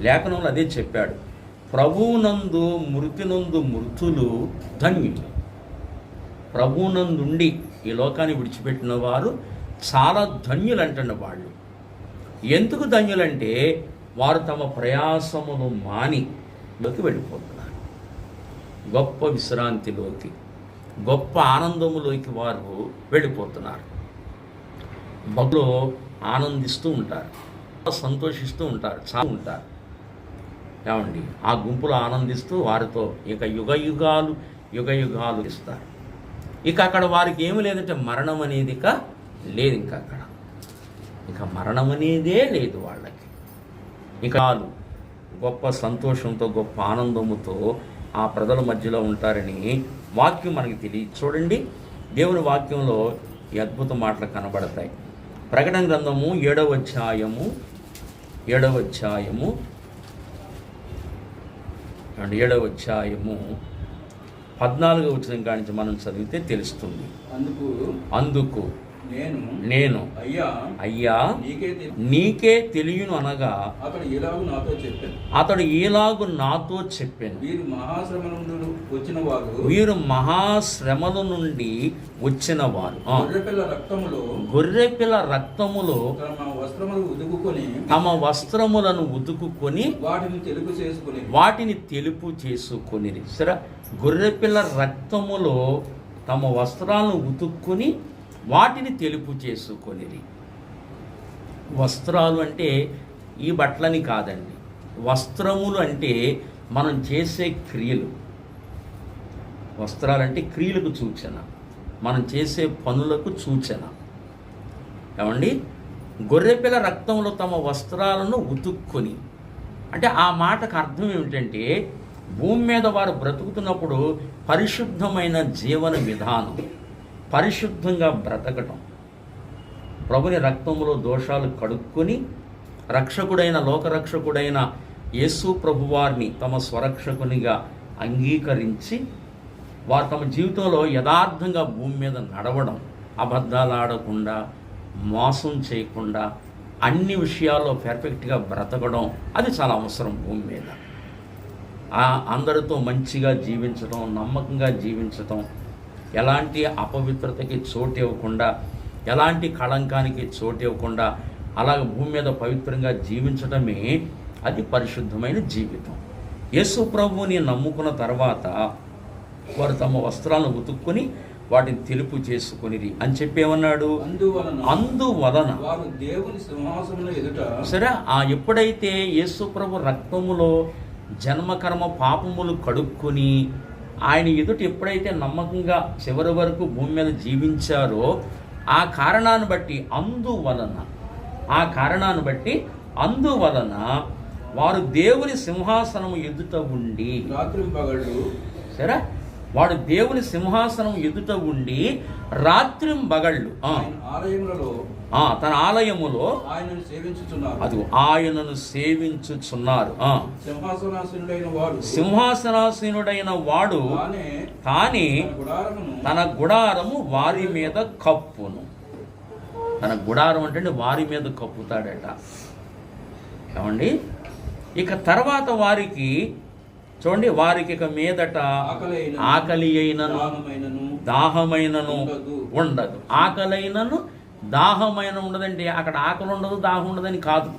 లేఖనంలో అదే చెప్పాడు, ప్రభువునందు మృతినందు మృతులు ధన్యులు. ప్రభువునందుండి ఈ లోకాన్ని విడిచిపెట్టిన వారు చాలా ధన్యులు అంటున్న వాళ్ళు. ఎందుకు ధన్యులంటే వారు తమ ప్రయాసమును మానిలోకి వెళ్ళిపోతున్నారు. గొప్ప విశ్రాంతిలోకి, గొప్ప ఆనందములోకి వారు వెళ్ళిపోతున్నారు. భక్తులు ఆనందిస్తూ ఉంటారు, సంతోషిస్తూ ఉంటారు, చాలా ఉంటారు. ఏమండి, ఆ గుంపులో ఆనందిస్తూ వారితో ఇక యుగ యుగాలు ఇస్తారు. ఇక అక్కడ వారికి ఏమి లేదంటే మరణం అనేది ఇక లేదు. ఇక మరణం అనేదే లేదు వాళ్ళకి. ఇక గొప్ప సంతోషంతో, గొప్ప ఆనందముతో ఆ ప్రజల మధ్యలో ఉంటారని వాక్యం మనకి తెలియదు. చూడండి, దేవుని వాక్యంలో ఈ అద్భుత మాటలు కనబడతాయి. ప్రకటన గ్రంథము 7వ అధ్యాయము 14వ వచనం కానించి మనం చదివితే తెలుస్తుంది. అందుకు నేను అయ్యా నీకే తెలియను అనగా అతడు ఈలాగు నాతో చెప్పాను, వీరు మహాశ్రమల నుండి వచ్చిన వారు గొర్రెపిల్ల రక్తములో తమ వస్త్రములను ఉతుకుకొని వాటిని తెలుపు చేసుకొని. సరే, గొర్రెపిల్ల రక్తములో తమ వస్త్రాలను ఉతుక్కుని వాటిని తెలుపు చేసుకొనిరి. వస్త్రాలు అంటే ఈ బట్టలని కాదండి. వస్త్రములు అంటే మనం చేసే క్రియలు. వస్త్రాలంటే క్రియలకు సూచన, మనం చేసే పనులకు సూచన. ఏమండి, గొర్రెపిల్ల రక్తంలో తమ వస్త్రాలను ఉతుక్కొని అంటే ఆ మాటకు అర్థం ఏమిటంటే భూమి మీద వారు బ్రతుకుతున్నప్పుడు పరిశుద్ధమైన జీవన విధానం, పరిశుద్ధంగా బ్రతకటం, ప్రభుని రక్తములో దోషాలు కడుక్కొని రక్షకుడైన లోకరక్షకుడైన యేసు ప్రభువారిని తమ స్వరక్షకునిగా అంగీకరించి వారు తమ జీవితంలో యథార్థంగా భూమి మీద నడవడం, అబద్ధాలు ఆడకుండా, మోసం చేయకుండా, అన్ని విషయాల్లో పర్ఫెక్ట్గా బ్రతకడం, అది చాలా అవసరం భూమి మీద. అందరితో మంచిగా జీవించడం, నమ్మకంగా జీవించడం, ఎలాంటి అపవిత్రతకి చోటు ఇవ్వకుండా, ఎలాంటి కళంకానికి చోటు ఇవ్వకుండా అలాగ భూమి మీద పవిత్రంగా జీవించడమే అది పరిశుద్ధమైన జీవితం. యేసు ప్రభువుని నమ్ముకున్న తర్వాత వారు తమ వస్త్రాలను ఉతుక్కొని వాటిని తెలుపు చేసుకొని అని చెప్పేమన్నాడు. అందువలన సరే, ఎప్పుడైతే యేసు ప్రభు రక్తములో జన్మకర్మ పాపములు కడుక్కొని ఆయన ఎదుట ఎప్పుడైతే నమ్మకంగా చివరి వరకు భూమి మీద జీవించారో ఆ కారణాన్ని బట్టి అందువలన వారు దేవుని సింహాసనం ఎదుట ఉండి సరే, వాడు దేవుని సింహాసనం ఎదుట ఉండి రాత్రింబగళ్ళు తన ఆలయములో అది ఆయనను సేవించుచున్నారు. సింహాసనాసీనుడైన వాడు తానే తన గుడారము వారి మీద కప్పును. తన గుడారం అంటే వారి మీద కప్పుతాడట. ఏమండి, ఇక తర్వాత వారికి చూడండి, వారికి ఇక మీదట ఆకలి అయినను దాహమైనను ఉండదు. ఆకలైనను దాహమైన ఉండదండి. అక్కడ ఆకలి ఉండదు, దాహం ఉండదని కాదు.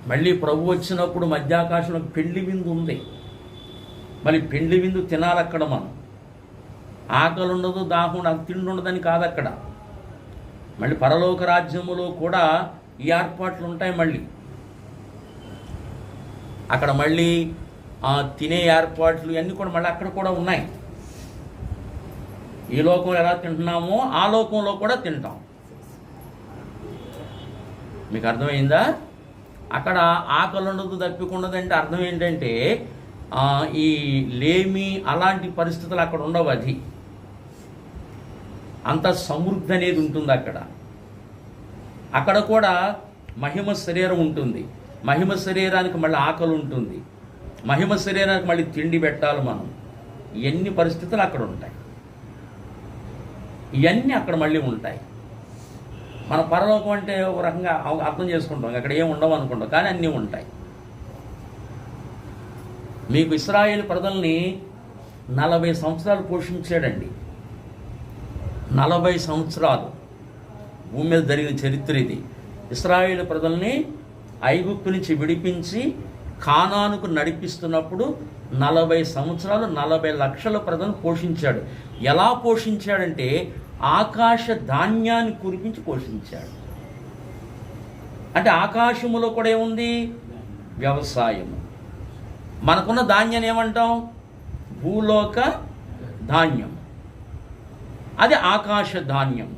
మళ్ళీ ప్రభు వచ్చినప్పుడు మధ్యాకాశంలో పెళ్లి విందు ఉంది. మళ్ళీ పెళ్లి విందు తినాలి అక్కడ. మనం ఆకలి ఉండదు, దాహం ఉండదు, తిండి ఉండదని కాదు అక్కడ. మళ్ళీ పరలోక రాజ్యములో కూడా ఈ ఏర్పాట్లు ఉంటాయి. మళ్ళీ అక్కడ మళ్ళీ తినే ఏర్పాట్లు ఇవన్నీ కూడా మళ్ళీ అక్కడ కూడా ఉన్నాయి. ఈ లోకంలో ఎలా తింటున్నామో ఆ లోకంలో కూడా తింటాం. మీకు అర్థమైందా? అక్కడ ఆకలి ఉండదు, దప్పికుండదంటే అర్థం ఏంటంటే ఈ లేమి అలాంటి పరిస్థితులు అక్కడ ఉండవు. అది అంత సమృద్ధి అనేది ఉంటుంది అక్కడ. అక్కడ కూడా మహిమ శరీరం ఉంటుంది. మహిమ శరీరానికి మళ్ళీ ఆకలి ఉంటుంది. మహిమ శరీరానికి మళ్ళీ తిండి పెట్టాలి మనం. ఎన్ని పరిస్థితులు అక్కడ ఉంటాయి. ఇవన్నీ అక్కడ మళ్ళీ ఉంటాయి. మన పరలోకం అంటే ఒక రకంగా అర్థం చేసుకుంటాం, అక్కడ ఏం ఉండవు అనుకుంటాం, కానీ అన్నీ ఉంటాయి. మీకు ఇశ్రాయేలు ప్రజల్ని 40 సంవత్సరాలు పోషించాడండి. 40 సంవత్సరాలు భూమి మీద జరిగిన చరిత్ర ఇది. ఇశ్రాయేలు ప్రజల్ని ఐగుప్తు నుంచి విడిపించి కానానుకు నడిపిస్తున్నప్పుడు 40 సంవత్సరాలు 40 లక్షల ప్రజలను పోషించాడు. ఎలా పోషించాడంటే ఆకాశ ధాన్యాన్ని కురిపించి పోషించాడు. అంటే ఆకాశములో కూడా ఏముంది? వ్యవసాయము. మనకున్న ధాన్యాన్ని ఏమంటాం? భూలోక ధాన్యం. అది ఆకాశ ధాన్యం.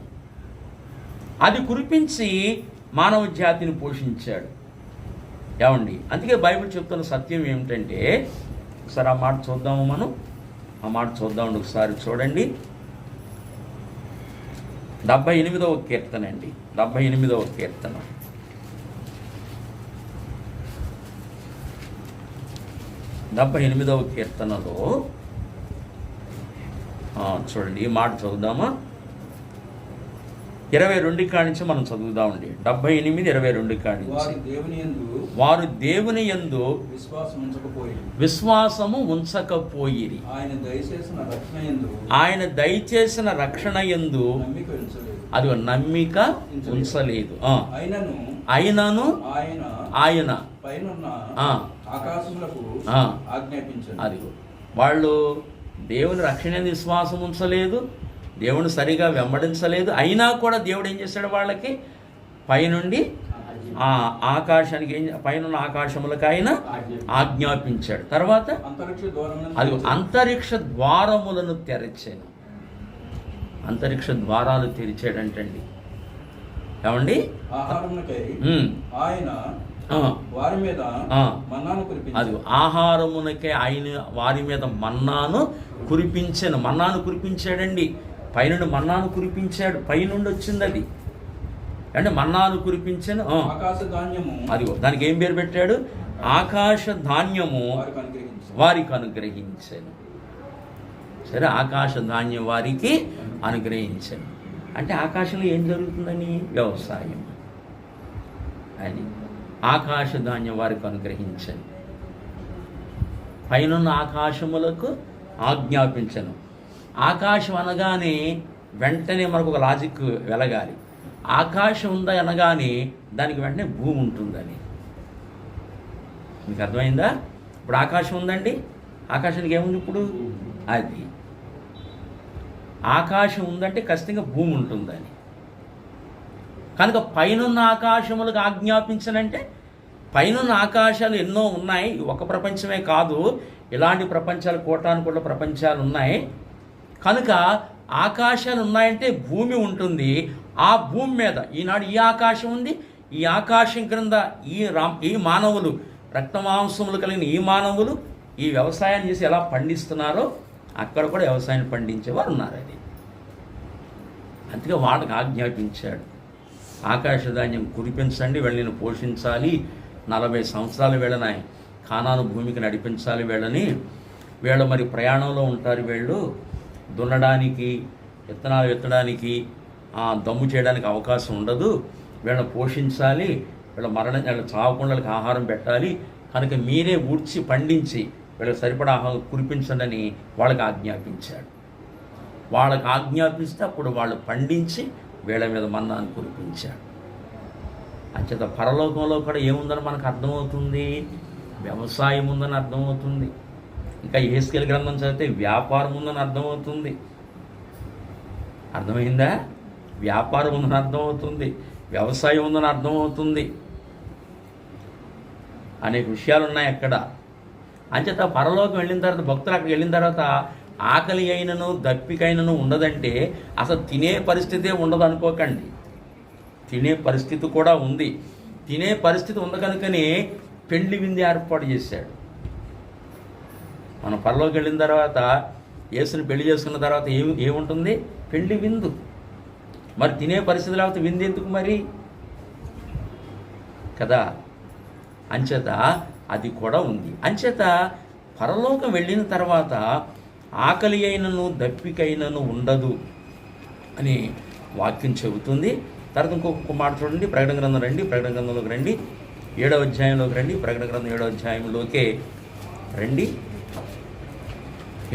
అది కురిపించి మానవ జాతిని పోషించాడు. ఏమండి? అందుకే బైబిల్ చెప్తున్న సత్యం ఏమిటంటే, ఒకసారి ఆ మాట చూద్దాము. మనం ఆ మాట చూద్దామండి. ఒకసారి చూడండి. 78వ కీర్తన అండి. 78వ కీర్తన. 78వ కీర్తనలో చూడండి, ఈ మాట చదువుదామా? 22 కాడి నుంచి మనం చదువుదామండి. 78, 22 కాడి నుంచి. వారు దేవుని యందు విశ్వాసము ఉంచకపోయిరి. ఆయన దయచేసిన రక్షణ యందు అది నమ్మిక ఉంచలేదు. అయినను ఆయన అది వాళ్ళు దేవుని రక్షణ విశ్వాసం ఉంచలేదు, దేవుని సరిగా వెంబడించలేదు. అయినా కూడా దేవుడు ఏం చేశాడు? వాళ్ళకి పైనుండి ఆకాశానికి పైన ఆకాశములకు ఆయన ఆజ్ఞాపించాడు. తర్వాత అది అంతరిక్ష ద్వారములను తెరచాను. అంతరిక్ష ద్వారాలు తెరిచాడంటండి. ఏమండి? అది ఆహారమునకే ఆయన వారి మీద మన్నాను కురిపించాను. మన్నాను కురిపించాడండి. పైనుండి మన్నాను కురిపించాడు. పైనుండి వచ్చింది అది. అంటే మన్నాను కురిపించాను. అదిగో దానికి ఏం పేరు పెట్టాడు? ఆకాశ ధాన్యము వారికి అనుగ్రహించాను. సరే, ఆకాశ ధాన్యం వారికి అనుగ్రహించాను. అంటే ఆకాశంలో ఏం జరుగుతుందని? వ్యవసాయం అని. ఆకాశ ధాన్యం వారికి అనుగ్రహించాను. పైనున్న ఆకాశములకు ఆజ్ఞాపించను. ఆకాశం అనగానే వెంటనే మనకు ఒక లాజిక్ వెలగాలి. ఆకాశం ఉందా అనగానే దానికి వెంటనే భూమి ఉంటుందని. మీకు అర్థమైందా? ఇప్పుడు ఆకాశం ఉందండి, ఆకాశానికి ఏముంది ఇప్పుడు? అది ఆకాశం ఉందంటే ఖచ్చితంగా భూమి ఉంటుందని. కనుక పైనున్న ఆకాశములకు ఆజ్ఞాపించనంటే పైనున్న ఆకాశాలు ఎన్నో ఉన్నాయి. ఒక ప్రపంచమే కాదు, ఇలాంటి ప్రపంచాలు కోటానుకోట్ల ప్రపంచాలు ఉన్నాయి. కనుక ఆకాశాలు ఉన్నాయంటే భూమి ఉంటుంది. ఆ భూమి మీద ఈనాడు ఈ ఆకాశం ఉంది. ఈ ఆకాశం క్రింద ఈ మానవులు, రక్తమాంసములు కలిగిన ఈ మానవులు ఈ వ్యవసాయాన్ని చేసి ఎలా పండిస్తున్నారో అక్కడ కూడా వ్యవసాయాన్ని పండించేవారు ఉన్నారు. అది అందుకే వాళ్ళకి ఆజ్ఞాపించాడు, ఆకాశ ధాన్యం కురిపించండి, వీళ్ళని పోషించాలి, 40 సంవత్సరాలు వీళ్ళని కానాను భూమికి నడిపించాలి. వీళ్ళని వీళ్ళు మరి ప్రయాణంలో ఉంటారు. వీళ్ళు దున్నడానికి, విత్తనాలు విత్తడానికి, దమ్ము చేయడానికి అవకాశం ఉండదు. వీళ్ళని పోషించాలి, వీళ్ళ చావకుండా ఆహారం పెట్టాలి. కనుక మీరే ఊడ్చి పండించి వీళ్ళకి సరిపడా ఆహారం కురిపించండి అని వాళ్ళకి ఆజ్ఞాపించాడు. వాళ్ళకి ఆజ్ఞాపిస్తే అప్పుడు వాళ్ళు పండించి వీళ్ళ మీద మన్నాను కురిపించాడు. అంచేత పరలోకంలో కూడా ఏముందని మనకు అర్థమవుతుంది? వ్యవసాయం ఉందని అర్థమవుతుంది. ఇంకా యెహెజ్కేలు గ్రంథం చదివితే వ్యాపారం ఉందని అర్థమవుతుంది. అర్థమైందా? వ్యాపారం ఉందని అర్థమవుతుంది, వ్యవసాయం ఉందని అర్థమవుతుంది. అనేక విషయాలు ఉన్నాయి అక్కడ. అంచేత పరలోకం వెళ్ళిన తర్వాత, భక్తులు అక్కడికి వెళ్ళిన తర్వాత ఆకలి అయినను దప్పికైనను ఉండదంటే అసలు తినే పరిస్థితే ఉండదు అనుకోకండి. తినే పరిస్థితి కూడా ఉంది. తినే పరిస్థితి ఉంది కనుకనే పెళ్లి విందు ఏర్పాటు చేశాడు. మనం పరలోకి వెళ్ళిన తర్వాత, యేసుని పెళ్లి చేసుకున్న తర్వాత ఏముంటుంది? పెళ్లి విందు. మరి తినే పరిస్థితి లేకపోతే విందు ఎందుకు మరి? కదా. అంచేత అది కూడా ఉంది. అంచేత పరలోకం వెళ్ళిన తర్వాత ఆకలి అయినను దప్పికైనను ఉండదు. అని వాక్యం చెబుతుంది. తర్వాత ఇంకొక మాట చూడండి, ప్రకటన గ్రంథం రండి, ప్రకటన గ్రంథంలోకి రండి, 7వ అధ్యాయంలోకి రండి. ప్రకటన గ్రంథం 7వ అధ్యాయంలోకే రండి.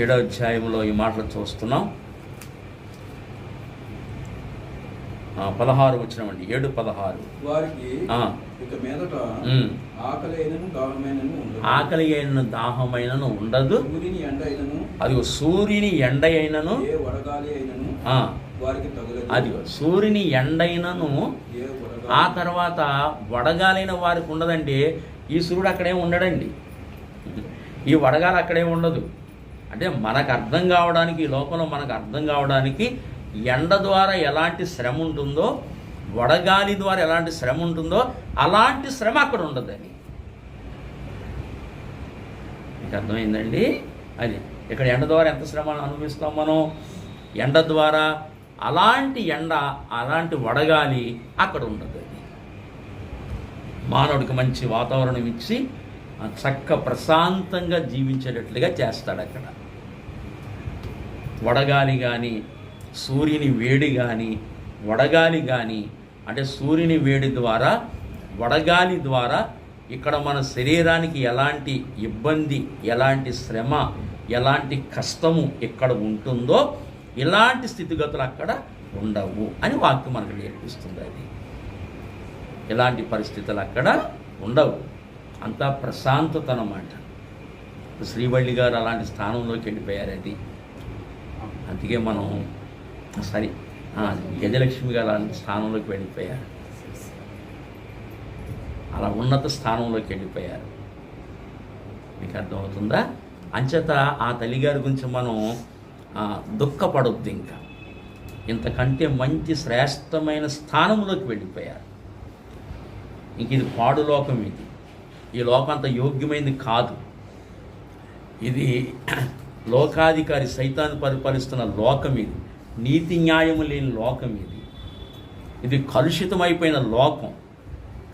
7వ అధ్యాయంలో ఈ మాటలు చూస్తున్నాం. 16 వచ్చినామండి, 7:16. వారికి ఇక మీదట ఆకలి అయినను దాహమైనను ఉండదు. ఆకలి అయిన దాహమైనను ఉండదు. సూర్యుని ఎండ అయినను, అదిగో సూర్యుని ఎండ అయినను, ఏ వడగాలి అయినను వారికి తగులదు. అదిగో సూర్యుని ఎండైనను, ఏ వడగాలి. ఆ తర్వాత వడగాలైన వారికి ఉండదండి. ఈ సూర్యుడు అక్కడే ఉండడండి, ఈ వడగాలి అక్కడే ఉండదు. అంటే మనకు అర్థం కావడానికి, ఈ లోకంలో మనకు అర్థం కావడానికి ఎండ ద్వారా ఎలాంటి శ్రమ ఉంటుందో, వడగాలి ద్వారా ఎలాంటి శ్రమ ఉంటుందో అలాంటి శ్రమ అక్కడ ఉండదని. మీకు అర్థమైందండి? అది ఇక్కడ ఎండ ద్వారా ఎంత శ్రమ అనుభవిస్తాం మనం, ఎండ ద్వారా అలాంటి ఎండ, అలాంటి వడగాలి అక్కడ ఉండదు. అది మానవుడికి మంచి వాతావరణం ఇచ్చి చక్క ప్రశాంతంగా జీవించేటట్లుగా చేస్తాడు. అక్కడ వడగాలి కానీ, సూర్యుని వేడి కానీ, వడగాలి కానీ, అంటే సూర్యుని వేడి ద్వారా, వడగాలి ద్వారా ఇక్కడ మన శరీరానికి ఎలాంటి ఇబ్బంది, ఎలాంటి శ్రమ, ఎలాంటి కష్టము ఎక్కడ ఉంటుందో ఇలాంటి స్థితిగతులు అక్కడ ఉండవు అని వాక్యం మనకు నేర్పిస్తుంది. అది ఇలాంటి పరిస్థితులు అక్కడ ఉండవు, అంతా ప్రశాంతత అన్నమాట. శ్రీవల్లి గారు అలాంటి స్థానంలోకి వెళ్ళిపోయారు. అది అందుకే మనం సరే గజలక్ష్మి గారు అలాంటి స్థానంలోకి వెళ్ళిపోయారు, అలా ఉన్నత స్థానంలోకి వెళ్ళిపోయారు. మీకు అర్థమవుతుందా? అంచేత ఆ తల్లిగారి గురించి మనం దుఃఖపడొద్దు. ఇంకా ఇంతకంటే మంచి శ్రేష్టమైన స్థానంలోకి వెళ్ళిపోయారు. ఇంక ఇది పాడు లోకం, ఇది ఈ లోకం అంత యోగ్యమైనది కాదు. ఇది లోకాధికారి సైతాన్ని పరిపాలిస్తున్న లోకం, ఇది నీతి న్యాయము లేని లోకం, ఇది కలుషితమైపోయిన లోకం.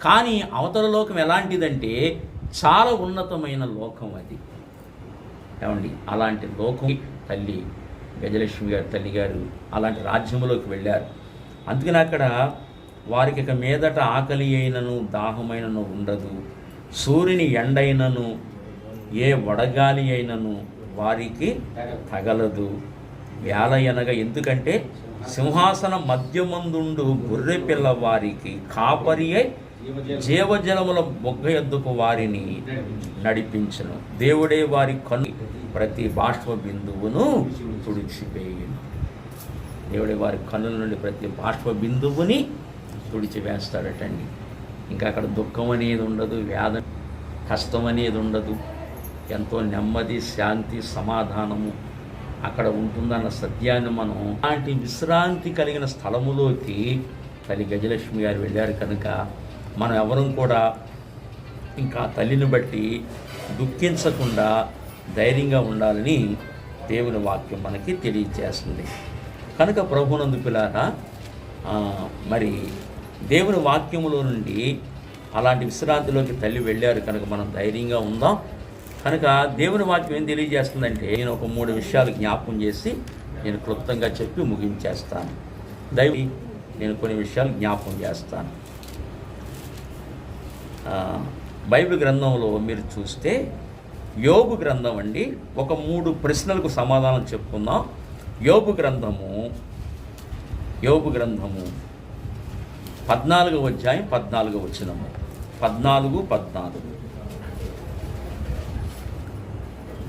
కానీ అవతల లోకం ఎలాంటిదంటే చాలా ఉన్నతమైన లోకం అది. ఏమండి, అలాంటి లోకం తల్లి గజలక్ష్మి గారు, తల్లి గారు అలాంటి రాజ్యంలోకి వెళ్ళారు. అందుకని అక్కడ వారికి ఇక మీదట ఆకలి అయినను దాహమైనను ఉండదు, సూర్యుని ఎండైనను ఏ వడగాలి అయినను వారికి తగలదు. వేల అనగా ఎందుకంటే సింహాసన మధ్యమందుండు గొర్రె పిల్ల వారికి కాపరి అయి జీవజలముల మొగ్గ ఎద్దుకు వారిని నడిపించను. దేవుడే వారి కన్ను ప్రతి బాష్ప బిందువును తుడిచివేయును. దేవుడే వారి కన్నుల నుండి ప్రతి బాష్ప బిందువుని తుడిచివేస్తాడటండి. ఇంకా అక్కడ దుఃఖం అనేది ఉండదు, వ్యాధి కష్టం అనేది ఉండదు. ఎంతో నెమ్మది, శాంతి, సమాధానము అక్కడ ఉంటుందన్న సత్యాన్ని మనం అలాంటి విశ్రాంతి కలిగిన స్థలములోకి తల్లి గజలక్ష్మి గారు వెళ్ళారు. కనుక మనం ఎవరం కూడా ఇంకా తల్లిని బట్టి దుఃఖించకుండా ధైర్యంగా ఉండాలని దేవుని వాక్యం మనకి తెలియజేస్తుంది. కనుక ప్రభునందు పిల్లారా, మరి దేవుని వాక్యములో నుండి అలాంటి విశ్రాంతిలోకి తల్లి వెళ్ళారు. కనుక మనం ధైర్యంగా ఉందాం. కనుక దేవుని వాక్యం ఏం తెలియజేస్తుందంటే, నేను ఒక 3 విషయాలు జ్ఞాపకం చేసి నేను క్లుప్తంగా చెప్పి ముగించేస్తాను. నేను కొన్ని విషయాలు జ్ఞాపకం చేస్తాను. బైబిల్ గ్రంథంలో మీరు చూస్తే యోబు గ్రంథం అండి, ఒక 3 ప్రశ్నలకు సమాధానం చెప్పుకుందాం. యోబు గ్రంథము 14వ అధ్యాయం 14వ వచనము, 14.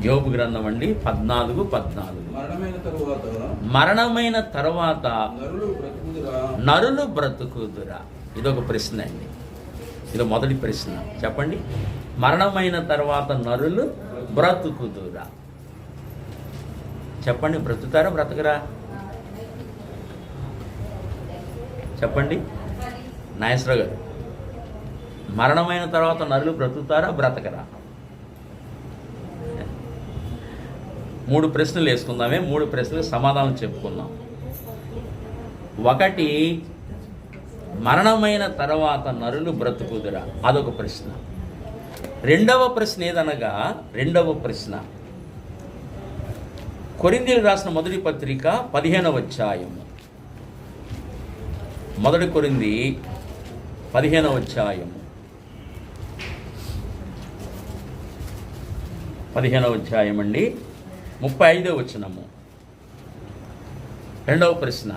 యోబు గ్రంథం అండి 14. మరణమైన తరువాత నరులు బ్రతుకుదురా? ఇదొక ప్రశ్న అండి, ఇది మొదటి ప్రశ్న. చెప్పండి, మరణమైన తర్వాత నరులు బ్రతుకుదురా? చెప్పండి, బ్రతుకుతారా బ్రతకరా? చెప్పండి నాగేశ్వరరావు గారు, మరణమైన తర్వాత నరులు బ్రతుకుతారా బ్రతకరా? 3 ప్రశ్నలు వేసుకుందామే. 3 ప్రశ్నలకు సమాధానం చెప్పుకుందాం. 1, మరణమైన తర్వాత నరులు బ్రతుకుదురా? అదొక ప్రశ్న. 2వ ప్రశ్న ఏదనగా, 2వ ప్రశ్న కొరింథీయులకు రాసిన మొదటి పత్రిక 15వ అధ్యాయము మొదటి కొరింథీ 15వ అధ్యాయము 15వ అధ్యాయం అండి 35వ వచనము. రెండవ ప్రశ్న.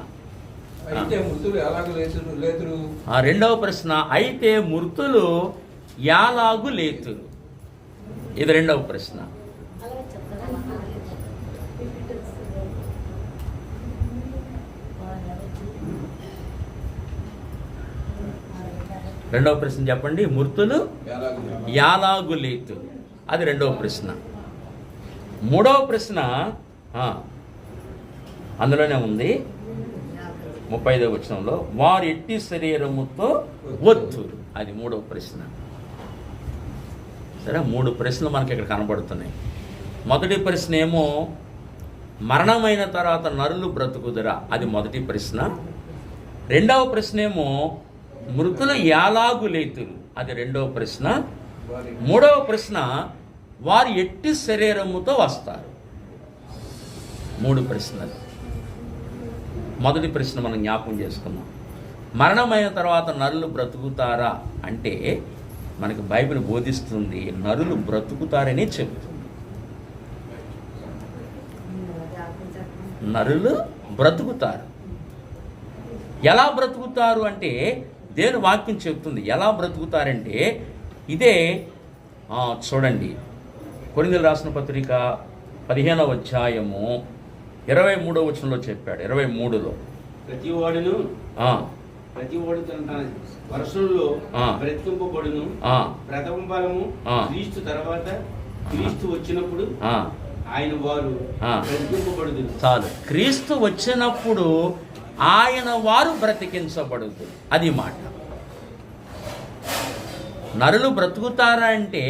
అయితే మృతులు ఎలాగూ లేతురు? రెండవ ప్రశ్న, అయితే మృతులు యాలాగు లేతురు. ఇది రెండవ ప్రశ్న. రెండవ ప్రశ్న చెప్పండి. మృతులు యాలాగు లేతురు, అది రెండవ ప్రశ్న. మూడవ ప్రశ్న అందులోనే ఉంది 35వ వచనంలో, వారు ఎట్టి శరీరముతో ఒత్తురు, అది మూడవ ప్రశ్న. సరే, 3 ప్రశ్నలు మనకి ఇక్కడ కనబడుతున్నాయి. మొదటి ప్రశ్న ఏమో మరణమైన తర్వాత నరులు బ్రతుకుదురా, అది మొదటి ప్రశ్న. రెండవ ప్రశ్న ఏమో మృతులు యాలాగు లేతురు, అది రెండవ ప్రశ్న. మూడవ ప్రశ్న, వారు ఎట్టి శరీరముతో వస్తారు. 3 ప్రశ్నలు. మొదటి ప్రశ్న మనం జ్ఞాపకం చేసుకున్నాం. మరణమైన తర్వాత నరులు బ్రతుకుతారా అంటే మనకి బైబిల్ బోధిస్తుంది నరులు బ్రతుకుతారని చెబుతుంది. నరులు బ్రతుకుతారు. ఎలా బ్రతుకుతారు అంటే దేవుని వాక్యం చెబుతుంది. ఎలా బ్రతుకుతారంటే ఇదే చూడండి, కొరింథీయులకు రాసిన పత్రిక 15వ అధ్యాయము 23వ వచనంలో చెప్పాడు. 23లో ప్రతివాడు తన వర్షంలో బ్రతికింపబడును. ప్రథమ ఫలము క్రీస్తు, తర్వాత క్రీస్తు వచ్చినప్పుడు ఆయన వారు బ్రతికింపబడుదు. చాలు, క్రీస్తు వచ్చినప్పుడు ఆయన వారు బ్రతికించబడుదు, అది మాట. నరులు బ్రతుకుతారా అంటే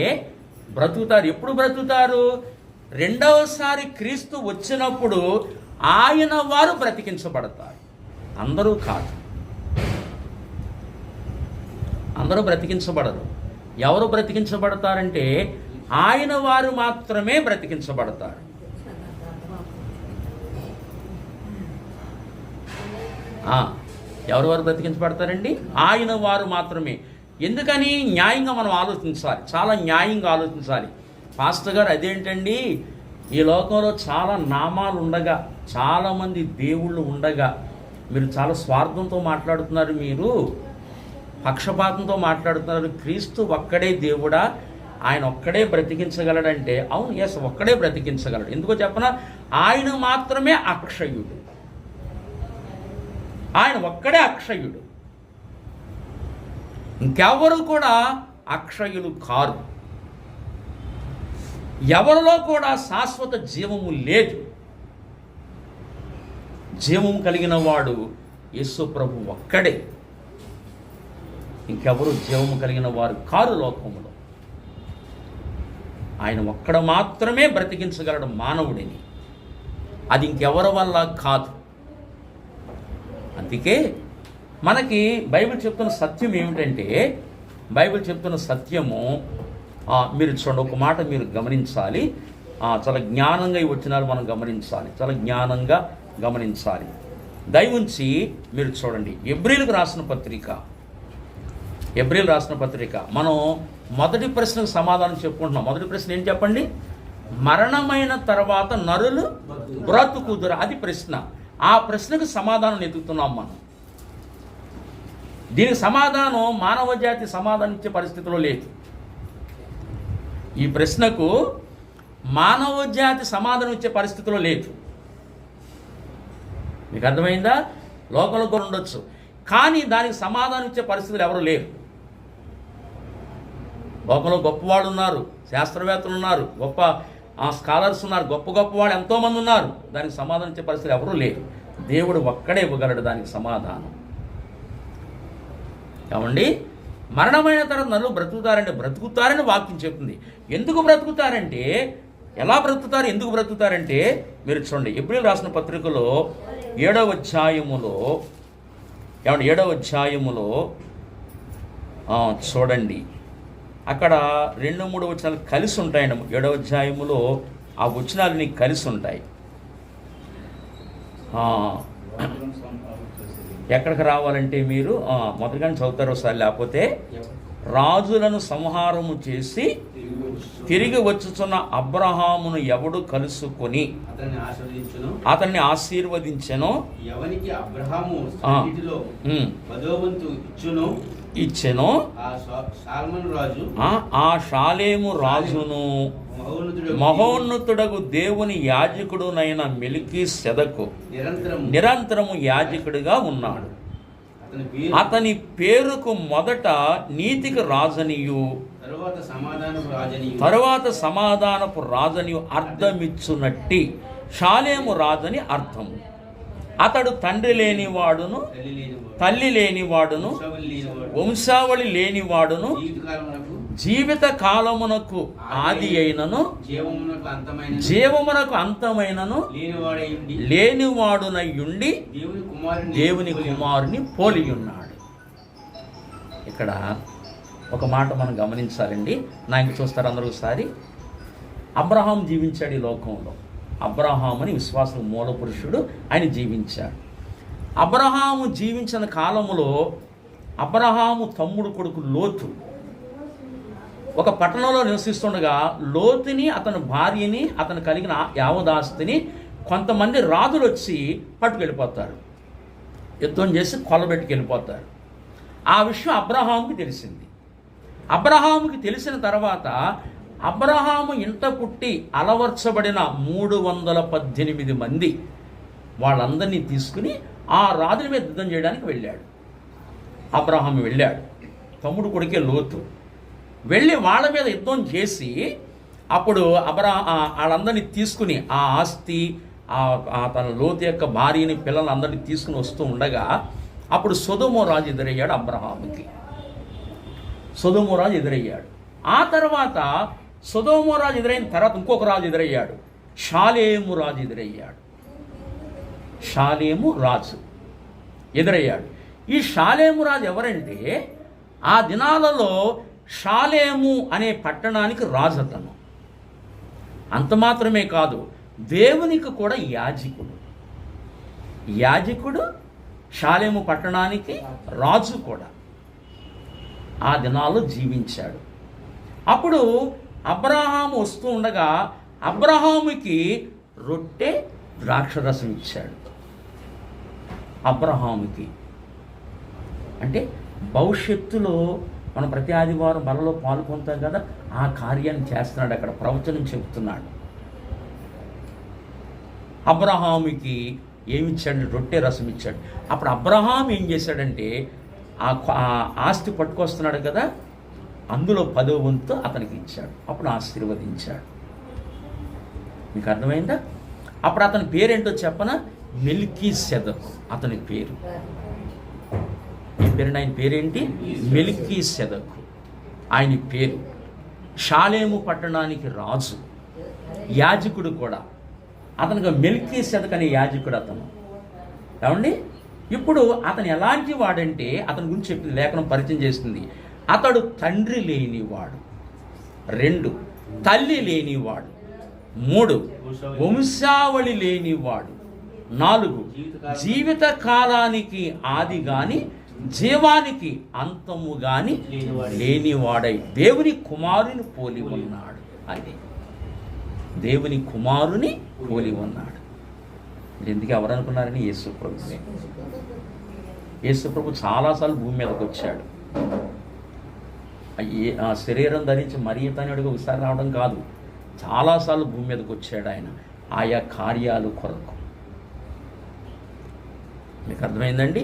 బ్రతుకుతారు. ఎప్పుడు బ్రతుకుతారు? రెండవసారి క్రీస్తు వచ్చినప్పుడు ఆయన వారు బ్రతికించబడతారు. అందరూ కాదు, అందరూ బ్రతికించబడరు. ఎవరు బ్రతికించబడతారంటే ఆయన వారు మాత్రమే బ్రతికించబడతారు. ఎవరెవరు బ్రతికించబడతారండి? ఆయన వారు మాత్రమే. ఎందుకని? న్యాయంగా మనం ఆలోచించాలి, చాలా న్యాయంగా ఆలోచించాలి. పాస్టర్ గారు అదేంటండి, ఈ లోకంలో చాలా నామాలు ఉండగా, చాలామంది దేవుళ్ళు ఉండగా మీరు చాలా స్వార్థంతో మాట్లాడుతున్నారు, మీరు పక్షపాతంతో మాట్లాడుతున్నారు. క్రీస్తు ఒక్కడే దేవుడా, ఆయన ఒక్కడే బ్రతికించగలడంటే అవును, ఎస్, ఒక్కడే బ్రతికించగలడు. ఎందుకో చెప్పనా? ఆయన మాత్రమే అక్షయుడు. ఆయన ఒక్కడే అక్షయుడు, ఇంకెవరు కూడా అక్షయులు కారు. ఎవరిలో కూడా శాశ్వత జీవము లేదు. జీవము కలిగిన వాడు యేసు ప్రభు ఒక్కడే, ఇంకెవరు జీవము కలిగిన వారు కారు లోకములో. ఆయన ఒక్కడ మాత్రమే బ్రతికించగలడు మానవుడిని, అది ఇంకెవరి వల్ల కాదు. అందుకే మనకి బైబిల్ చెప్తున్న సత్యం ఏమిటంటే, బైబిల్ చెప్తున్న సత్యము మీరు చూడండి, ఒక మాట మీరు గమనించాలి. చాలా జ్ఞానంగా ఈ వచనాలు మనం గమనించాలి, చాలా జ్ఞానంగా గమనించాలి. దయవుంచి మీరు చూడండి, ఎబ్రీయులకు రాసిన పత్రిక మనం మొదటి ప్రశ్నకు సమాధానం చెప్పుకుంటున్నాం. మొదటి ప్రశ్న ఏంటి చెప్పండి? మరణమైన తర్వాత నరులు బ్రతుకుదురా, అది ప్రశ్న. ఆ ప్రశ్నకు సమాధానం ఎదుగుతున్నాం మనం. దీనికి సమాధానం మానవ జాతి సమాధానం ఇచ్చే పరిస్థితిలో లేదు. ఈ ప్రశ్నకు మానవ జాతి సమాధానం ఇచ్చే పరిస్థితిలో లేదు. మీకు అర్థమైందా? లోకంలో కూడా ఉండొచ్చు, కానీ దానికి సమాధానం ఇచ్చే పరిస్థితులు ఎవరు లేరు. లోకంలో గొప్పవాళ్ళు ఉన్నారు, శాస్త్రవేత్తలు ఉన్నారు, గొప్ప స్కాలర్స్ ఉన్నారు, గొప్ప వాళ్ళు ఎంతోమంది ఉన్నారు. దానికి సమాధానం ఇచ్చే పరిస్థితులు ఎవరూ లేరు. దేవుడు ఒక్కడే ఇవ్వగలడు దానికి సమాధానం. కాబట్టి మరణమైన తర్వాత నరులు బ్రతుకుతారని వాక్యం చెప్తుంది. ఎందుకు బ్రతుకుతారంటే, ఎలా బ్రతుకుతారు, ఎందుకు బ్రతుకుతారంటే మీరు చూడండి, ఎబ్రీయులకు రాసిన పత్రికలో 7వ అధ్యాయములో చూడండి, అక్కడ 2-3 వచనాలు కలిసి ఉంటాయండి. 7వ అధ్యాయములో ఆ వచనాలని కలిసి ఉంటాయి. ఎక్కడికి రావాలంటే మీరు మొదటిగానే చదువుతారు ఒకసారి, లేకపోతే రాజులను సంహారము చేసి తిరిగి వచ్చుచున్న అబ్రహామును ఎవడు కలుసుకొని అతన్ని ఆశీర్వదించెనో ఎవనికి అబ్రహాము ఆ. వీటిలో 10వ వంతు ఇచ్చెనో సాల్మను రాజు ఆ షాలేము రాజును మహోన్నతుడగు దేవుని యాజకుడునైన మెల్కీసెదెకు నిరంతరము యాజకుడిగా ఉన్నాడు. అతని పేరుకు మొదట నీతికి రాజనియు తరువాత సమాధానపు రాజనియు అర్థమిచ్చునట్టి షాలేము రాజని అర్థము. అతడు తండ్రి లేనివాడును తల్లి లేనివాడును వంశావళి లేనివాడును జీవిత కాలమునకు ఆది అయినను జీవమునకు అంతమైనను లేనివాడునయుండి దేవుని కుమారుని పోలి ఉన్నాడు. ఇక్కడ ఒక మాట మనం గమనించాలండి. నాకు చూస్తారు అందరూ ఒకసారి. అబ్రహాం జీవించాడు ఈ లోకంలో. అబ్రహాం అని విశ్వాసం మూల పురుషుడు, ఆయన జీవించాడు. అబ్రహాము జీవించిన కాలములో అబ్రహాము తమ్ముడు కొడుకు లోతు ఒక పట్టణంలో నివసిస్తుండగా లోతుని, అతని భార్యని, అతను కలిగిన యావదాస్తిని కొంతమంది రాజులు వచ్చి పట్టుకెళ్ళిపోతారు. యుద్ధం చేసి కొలబెట్టుకెళ్ళిపోతారు. ఆ విషయం అబ్రహాముకి తెలిసింది. అబ్రహాముకి తెలిసిన తర్వాత అబ్రహాము ఇంట పుట్టి అలవర్చబడిన 318 మంది వాళ్ళందరినీ తీసుకుని ఆ రాజుల మీద యుద్ధం చేయడానికి వెళ్ళాడు. అబ్రహాము వెళ్ళాడు, తమ్ముడు కొడుకే లోతు వెళ్ళి వాళ్ళ మీద యుద్ధం చేసి అప్పుడు వాళ్ళందరినీ తీసుకుని ఆ ఆస్తి తన లోతు యొక్క భార్యని పిల్లలందరినీ తీసుకుని వస్తూ ఉండగా అప్పుడు సొదొమ రాజు ఎదురయ్యాడు అబ్రహాముకి. సొదొమ రాజు ఎదురయ్యాడు. ఆ తర్వాత సొదొమ రాజు ఎదురైన తర్వాత ఇంకొక రాజు ఎదురయ్యాడు, షాలేము రాజు ఎదురయ్యాడు. షాలేము రాజు ఎదురయ్యాడు. ఈ షాలేము రాజు ఎవరంటే ఆ దినాలలో షాలేము అనే పట్టణానికి రాజు అతను. అంత మాత్రమే కాదు, దేవునికి కూడా యాజకుడు. యాజకుడు షాలేము పట్టణానికి రాజు కూడా ఆ దినాల్లో జీవించాడు. అప్పుడు అబ్రహాము వస్తూ ఉండగా అబ్రహాముకి రొట్టె ద్రాక్షరసం ఇచ్చాడు. అబ్రహాముకి అంటే భవిష్యత్తులో మనం ప్రతి ఆదివారం బలలో పాల్గొంటాం కదా, ఆ కార్యాన్ని చేస్తున్నాడు. అక్కడ ప్రవచనం చెబుతున్నాడు. అబ్రహాముకి ఏమిచ్చాడు? రొట్టె రసం ఇచ్చాడు. అప్పుడు అబ్రహాం ఏం చేశాడంటే ఆ ఆస్తి పట్టుకొస్తున్నాడు కదా, అందులో 10వ వంతు అతనికి ఇచ్చాడు. అప్పుడు ఆశీర్వదించాడు. మీకు అర్థమైందా? అప్పుడు అతని పేరేంటో చెప్పనా? మెల్కీసెదెకు అతని పేరు. ఈ పేరు ఆయన పేరేంటి? మెల్కీసెదెకు ఆయన పేరు. షాలేము పట్టణానికి రాజు, యాజకుడు కూడా. అతనికి మెల్కీసెదెకు అనే యాజకుడు అతను. ఏమండి, ఇప్పుడు అతను ఎలాంటి వాడంటే అతని గురించి చెప్పింది లేఖనం పరిచయం చేస్తుంది. అతడు తండ్రి లేనివాడు, 2 తల్లి లేనివాడు, 3 వంశావళి లేనివాడు, 4 జీవిత కాలానికి ఆది గాని జీవానికి అంతము గాని లేనివాడై దేవుని కుమారుని పోలి ఉన్నాడు. అదే దేవుని కుమారుని పోలి ఉన్నాడు. ఎందుకు ఎవరు అనుకున్నారని? యేసుప్రభువే. యేసుప్రభు చాలాసార్లు భూమి మీదకి వచ్చాడు. ఆ శరీరం ధరించి మరీ తనుడిగా ఒకసారి రావడం కాదు, చాలాసార్లు భూమి మీదకి వచ్చాడు ఆయన ఆయా కార్యాలు కొరకు. మీకు అర్థమైందండి?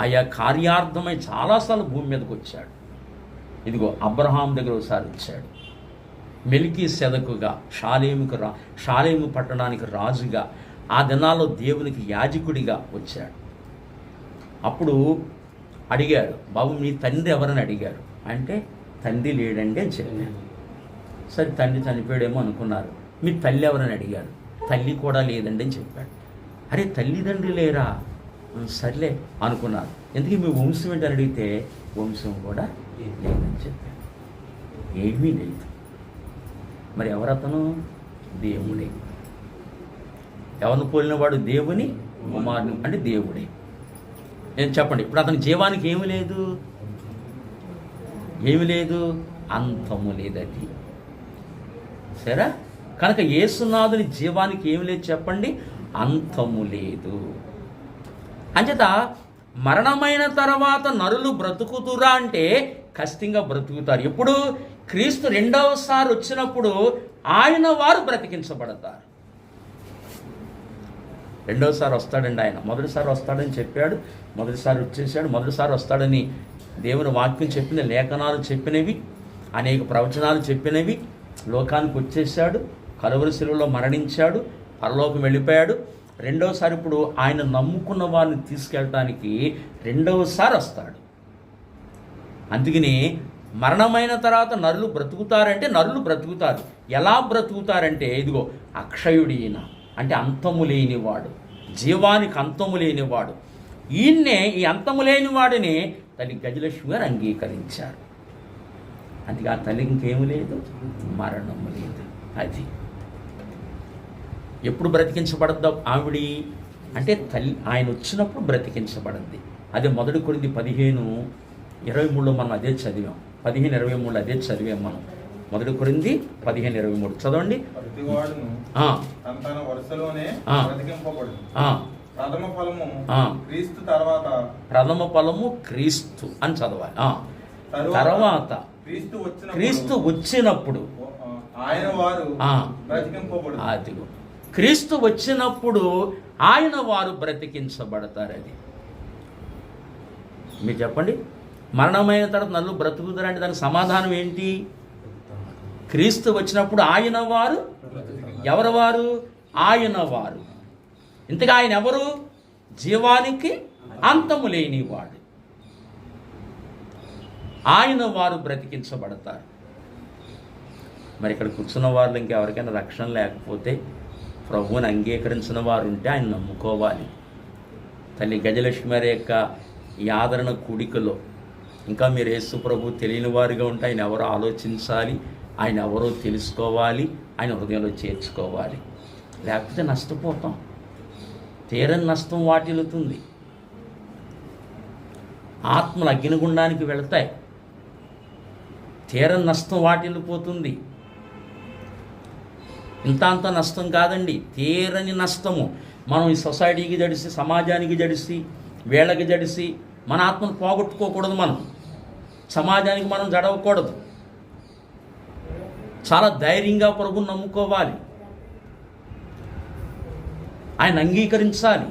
ఆయా కార్యార్థమై చాలాసార్లు భూమి మీదకి వచ్చాడు. ఇదిగో అబ్రహాం దగ్గర ఒకసారి వచ్చాడు, మెల్కీసెదెకుగా, షాలేము పట్టణానికి రాజుగా, ఆ దినాల్లో దేవునికి యాజకుడిగా వచ్చాడు. అప్పుడు అడిగాడు, బాబు మీ తండ్రి ఎవరని అడిగారు. అంటే తండ్రి లేడండి అని చెప్పాను. సరే తండ్రి చనిపోయాడేమో అనుకున్నారు. మీ తల్లి ఎవరని అడిగారు. తల్లి కూడా లేదండి అని చెప్పాడు. అరే తల్లిదండ్రి లేరా? సర్లే అనుకున్నారు. ఎందుకు మీ వంశం ఏంటని అడిగితే వంశం కూడా లేదని చెప్పాడు. ఏమీ లేదు. మరి ఎవరతను? దేవుడే. ఎవరిని పోలినవాడు? దేవుని కుమారుడు అంటే దేవుడే. నేను చెప్పండి, ఇప్పుడు అతని జీవానికి ఏమి లేదు, ఏమి లేదు, అంతము లేదది. సరే, కనుక యేసునాథుని జీవానికి ఏమి లేదు చెప్పండి, అంతము లేదు. అంచేత మరణమైన తర్వాత నరులు బ్రతుకుతురా అంటే ఖచ్చితంగా బ్రతుకుతారు. ఎప్పుడు? క్రీస్తు రెండవసారి వచ్చినప్పుడు ఆయన వారు బ్రతికించబడతారు. రెండవసారి వస్తాడండి ఆయన. మొదటిసారి వస్తాడని చెప్పాడు, మొదటిసారి వచ్చేసాడు, మొదటిసారి వస్తాడని దేవుని వాక్యం చెప్పింది, లేఖనాలు చెప్పినవి, అనేక ప్రవచనాలు చెప్పినవి. లోకానికి వచ్చేసాడు, కలువరి శిలువలో మరణించాడు, పరలోకం వెళ్ళిపోయాడు. రెండవసారి ఇప్పుడు ఆయన నమ్ముకున్న వారిని తీసుకెళ్ళటానికి రెండవసారి వస్తాడు. అందుకని మరణమైన తర్వాత నరులు బ్రతుకుతారంటే నరులు బ్రతుకుతారు. ఎలా బ్రతుకుతారంటే ఇదిగో అక్షయుడు ఈయన, అంటే అంతము లేనివాడు, జీవానికి అంతము లేనివాడు. ఈయన్నే, ఈ అంతము లేనివాడిని తల్లి గజలక్ష్మి గారు అంగీకరించారు. అందుకే ఆ తల్లికి ఇంకేమీ లేదు, మరణము లేదు. అది ఎప్పుడు బ్రతికించబడద్దు ఆవిడి అంటే తల్లి ఆయన వచ్చినప్పుడు బ్రతికించబడింది. అదే 1 కొరింథీ 15:23 మనం అదే చదివాం. 15:23 అదే చదివాం మనం. 1 కొరింథీ 15:23 చదవండి. ప్రతివాడును తన వరుసలోనే బ్రతికింపబడును. ప్రథమ ఫలము క్రీస్తు, తర్వాత ప్రథమ ఫలము క్రీస్తు అని చదవాలి. తర్వాత క్రీస్తు వచ్చినప్పుడు ఆయన వారు బ్రతికింపబడును. అదిగో క్రీస్తు వచ్చినప్పుడు ఆయన వారు బ్రతికించబడతారు. అది మీరు చెప్పండి, మరణమైన తర్వాత నన్ను బ్రతుకుతారంటే దానికి సమాధానం ఏంటి? క్రీస్తు వచ్చినప్పుడు ఆయన వారు, ఎవరు వారు? ఆయన వారు. ఇంతగా ఆయన ఎవరు? జీవానికి అంతము లేనివాడు. ఆయన వారు బ్రతికించబడతారు. మరి ఇక్కడ కూర్చున్న వాళ్ళు ఇంకెవరికైనా రక్షణ లేకపోతే, ప్రభువుని అంగీకరించిన వారు ఉంటే ఆయన నమ్ముకోవాలి. తల్లి గజలక్ష్మి గారి యొక్క ఈ ఆదరణ కూడికలో ఇంకా మీరు యేసు ప్రభు తెలియని వారిగా ఉంటే ఆయన ఎవరో ఆలోచించాలి, ఆయన ఎవరో తెలుసుకోవాలి, ఆయన హృదయంలో చేర్చుకోవాలి. లేకపోతే నష్టపోతాం, తీరని నష్టం వాటిల్లుతుంది. ఆత్మలు అగ్నిగుండానికి వెళతాయి, తీరని నష్టం వాటిల్లిపోతుంది. ఇంత అంత నష్టం కాదండి, తీరని నష్టము. మనం ఈ సొసైటీకి జడిసి, సమాజానికి జడిసి, వేళకి జడిసి మన ఆత్మను పోగొట్టుకోకూడదు. మనం సమాజానికి మనం జడవకూడదు. చాలా ధైర్యంగా ప్రభువుని నమ్ముకోవాలి, ఆయన అంగీకరించాలి.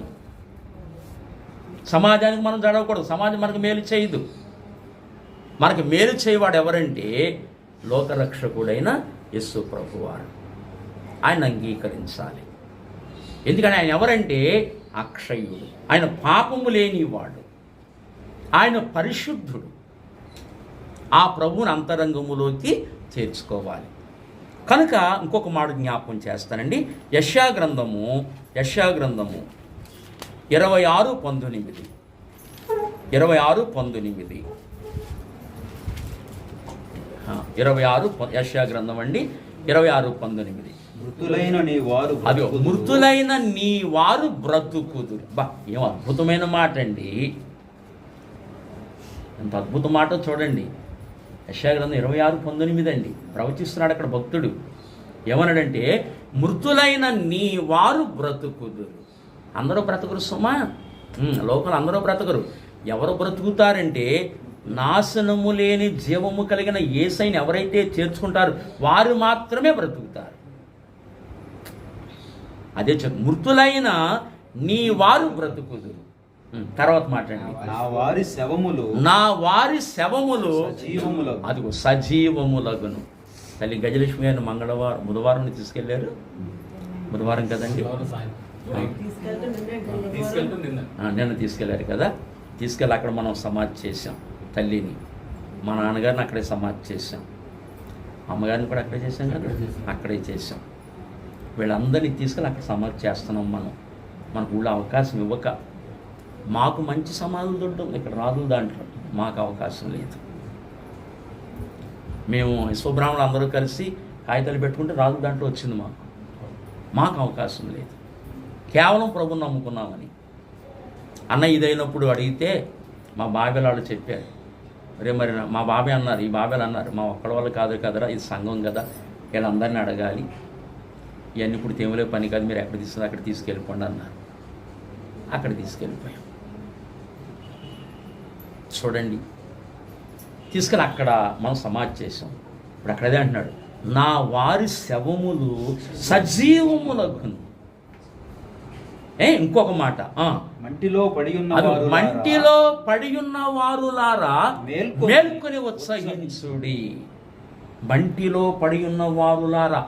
సమాజానికి మనం జడవకూడదు. సమాజం మనకు మేలు చేయదు. మనకు మేలు చేయవాడు ఎవరంటే లోకరక్షకుడైన యేసు ప్రభువారు. ఆయన అంగీకరించాలి. ఎందుకంటే ఆయన ఎవరంటే అక్షయుడు, ఆయన పాపము లేనివాడు, ఆయన పరిశుద్ధుడు. ఆ ప్రభువుని అంతరంగములోకి చేర్చుకోవాలి. కనుక ఇంకొక మాట జ్ఞాపకం చేస్తానండి. యెషయా గ్రంథము 26:19 యెషయా గ్రంథం అండి 26:19. మృతులైన నీ వారు అది మృతులైన నీ వారు బ్రతుకుదురు. బా, ఏం అద్భుతమైన మాట అండి, ఎంత అద్భుత మాట చూడండి. యెషయా గ్రంథం 26:19 అండి. ప్రవచిస్తున్నాడు అక్కడ భక్తుడు. ఏమన్నాడంటే మృతులైన నీ వారు బ్రతుకుదురు. అందరూ బ్రతకరు సుమా, లోకలు అందరూ బ్రతకరు. ఎవరు బ్రతుకుతారంటే నాశనము లేని జీవము కలిగిన యేసయ్యని ఎవరైతే చేర్చుకుంటారో వారు మాత్రమే బ్రతుకుతారు. అదే మృతులైన నీ వారు బ్రతుకుదురు. తర్వాత మాట్లాడండి. నా వారి శవములు అదిగో సజీవములగును. తల్లి గజలక్ష్మి గారిని బుధవారం తీసుకెళ్లారు. బుధవారం కదండి, నిన్న తీసుకెళ్లారు కదా. తీసుకెళ్ళి అక్కడ మనం సమాధి చేసాం తల్లిని. మా నాన్నగారిని అక్కడే సమాధి చేసాం, అమ్మగారిని కూడా అక్కడే చేసాం కదా, అక్కడే చేసాం. వీళ్ళందరినీ తీసుకెళ్ళి అక్కడ సమాధి చేస్తున్నాం మనం. మనకు ఊళ్ళో అవకాశం ఇవ్వక, మాకు మంచి సమాధులు దొరుకుతుంది ఇక్కడ, రాదుల దాంట్లో మాకు అవకాశం లేదు. మేము యశోబ్రాహ్మణులు అందరూ కలిసి కాగితాలు పెట్టుకుంటే రాదుల దాంట్లో వచ్చింది. మాకు అవకాశం లేదు, కేవలం ప్రభువుని నమ్ముకున్నామని. అన్న ఇదైనప్పుడు అడిగితే మా బాబాయ్ వాళ్ళు చెప్పారు, అరే మరి మా బాబాయ్ అన్నారు, ఈ బాబాయ్లు అన్నారు, మా ఒక్కడి వాళ్ళు కాదు కదరా, ఇది సంఘం కదా, వీళ్ళందరినీ అడగాలి, ఇవన్నీ ఇప్పుడు తేమలే పని కాదు, మీరు ఎక్కడ తీసుకుని అక్కడ తీసుకెళ్ళిపోండి అన్నారు. అక్కడ తీసుకెళ్ళిపోయాం. చూడండి, తీసుకెళ్ళి అక్కడ మనం సమాధి చేసాం. ఇప్పుడు అక్కడదే అంటున్నాడు, నా వారి శవములు సజీవములగును. ఇంకొక మాట, మంటిలో పడి ఉన్న మంటిలో పడి ఉన్న వారులారా మేల్కొని ఉత్సహించుడి. మంటిలో పడి ఉన్న వారులారా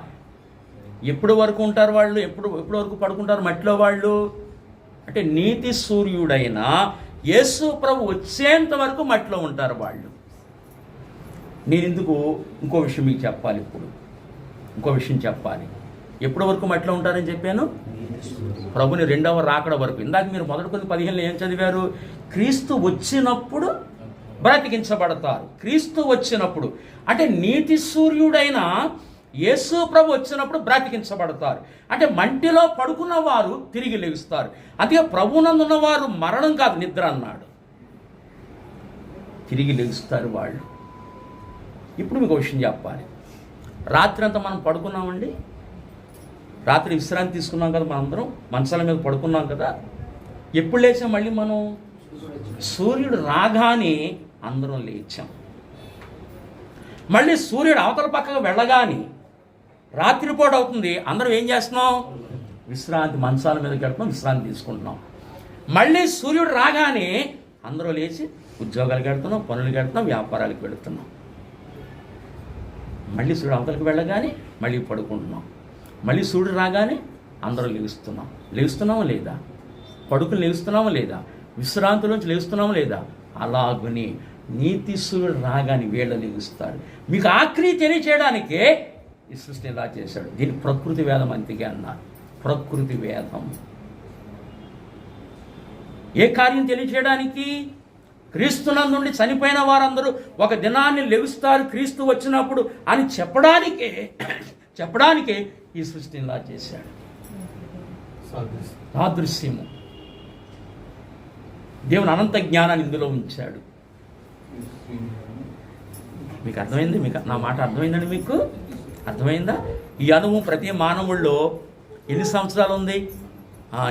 ఎప్పుడు వరకు ఉంటారు వాళ్ళు? ఎప్పుడు వరకు పడుకుంటారు మట్టిలో వాళ్ళు? అంటే నీతి సూర్యుడైన యేసు ప్రభు వచ్చేంత వరకు మట్టిలో ఉంటారు వాళ్ళు. నేను ఎందుకు ఇంకో విషయం మీకు చెప్పాలి. ఇప్పుడు ఇంకో విషయం చెప్పాలి. ఎప్పటి వరకు మట్టిలో ఉంటారని చెప్పాను? ప్రభుని రెండవ రాకడ వరకు. ఇందాక మీరు మొదటి 15 ఏం చదివారు? క్రీస్తు వచ్చినప్పుడు బ్రతికించబడతారు. క్రీస్తు వచ్చినప్పుడు అంటే నీతి సూర్యుడైన యేసు ప్రభు వచ్చినప్పుడు బ్రతికించబడతారు. అంటే మంటిలో పడుకున్న వారు తిరిగి లేస్తారు. అదే ప్రభునందున్న వారు మరణం కాదు, నిద్ర అన్నాడు. తిరిగి లేస్తారు వాళ్ళు. ఇప్పుడు మీకు విషయం చెప్పాలి. రాత్రి అంతా మనం పడుకున్నామండి, రాత్రి విశ్రాంతి తీసుకున్నాం కదా, మనందరం మంచాల మీద పడుకున్నాం కదా. ఎప్పుడు లేచాం? మళ్ళీ మనం సూర్యుడు రాగానే అందరం లేచాం. మళ్ళీ సూర్యుడు అవతల పక్కకు వెళ్ళగానే రాత్రిపూట అవుతుంది, అందరం ఏం చేస్తున్నాం? విశ్రాంతి, మంచాల మీదకి వెళ్తున్నాం, విశ్రాంతి తీసుకుంటున్నాం. మళ్ళీ సూర్యుడు రాగానే అందరూ లేచి ఉద్యోగాలకు వెళ్తున్నాం, పనులకు వెళ్తున్నాం, వ్యాపారాలకు వెళుతున్నాం. మళ్ళీ సూర్యుడు అవతలకి వెళ్ళగానే మళ్ళీ పడుకుంటున్నాం. మళ్ళీ సూర్యుడు రాగానే అందరూ లేస్తున్నామా లేదా? పడుకుని లేస్తున్నామా లేదా? విశ్రాంతిలోంచి లేస్తున్నామా లేదా? అలాగని నీతి సూర్యుడు రాగానే వీళ్ళు లేస్తారు. మీకు ఆఖరి తెలియచేయడానికే ఈ సృష్టిని ఇలా చేశాడు. దీన్ని ప్రకృతి వేదం అంతగా అన్నారు. ప్రకృతి వేదం ఏ కార్యం తెలియచేయడానికి? క్రీస్తునందుండి చనిపోయిన వారందరూ ఒక దినాన్ని లెగుస్తారు క్రీస్తు వచ్చినప్పుడు అని చెప్పడానికే ఈ సృష్టిని ఇలా చేశాడు. సాదృశ్యము. దేవుని అనంత జ్ఞానాన్ని ఇందులో ఉంచాడు. మీకు అర్థమైంది? నా మాట అర్థమైందండి? మీకు అర్థమైందా? ఈ అనుభవం ప్రతి మానవుల్లో ఎన్ని సంవత్సరాలు ఉంది?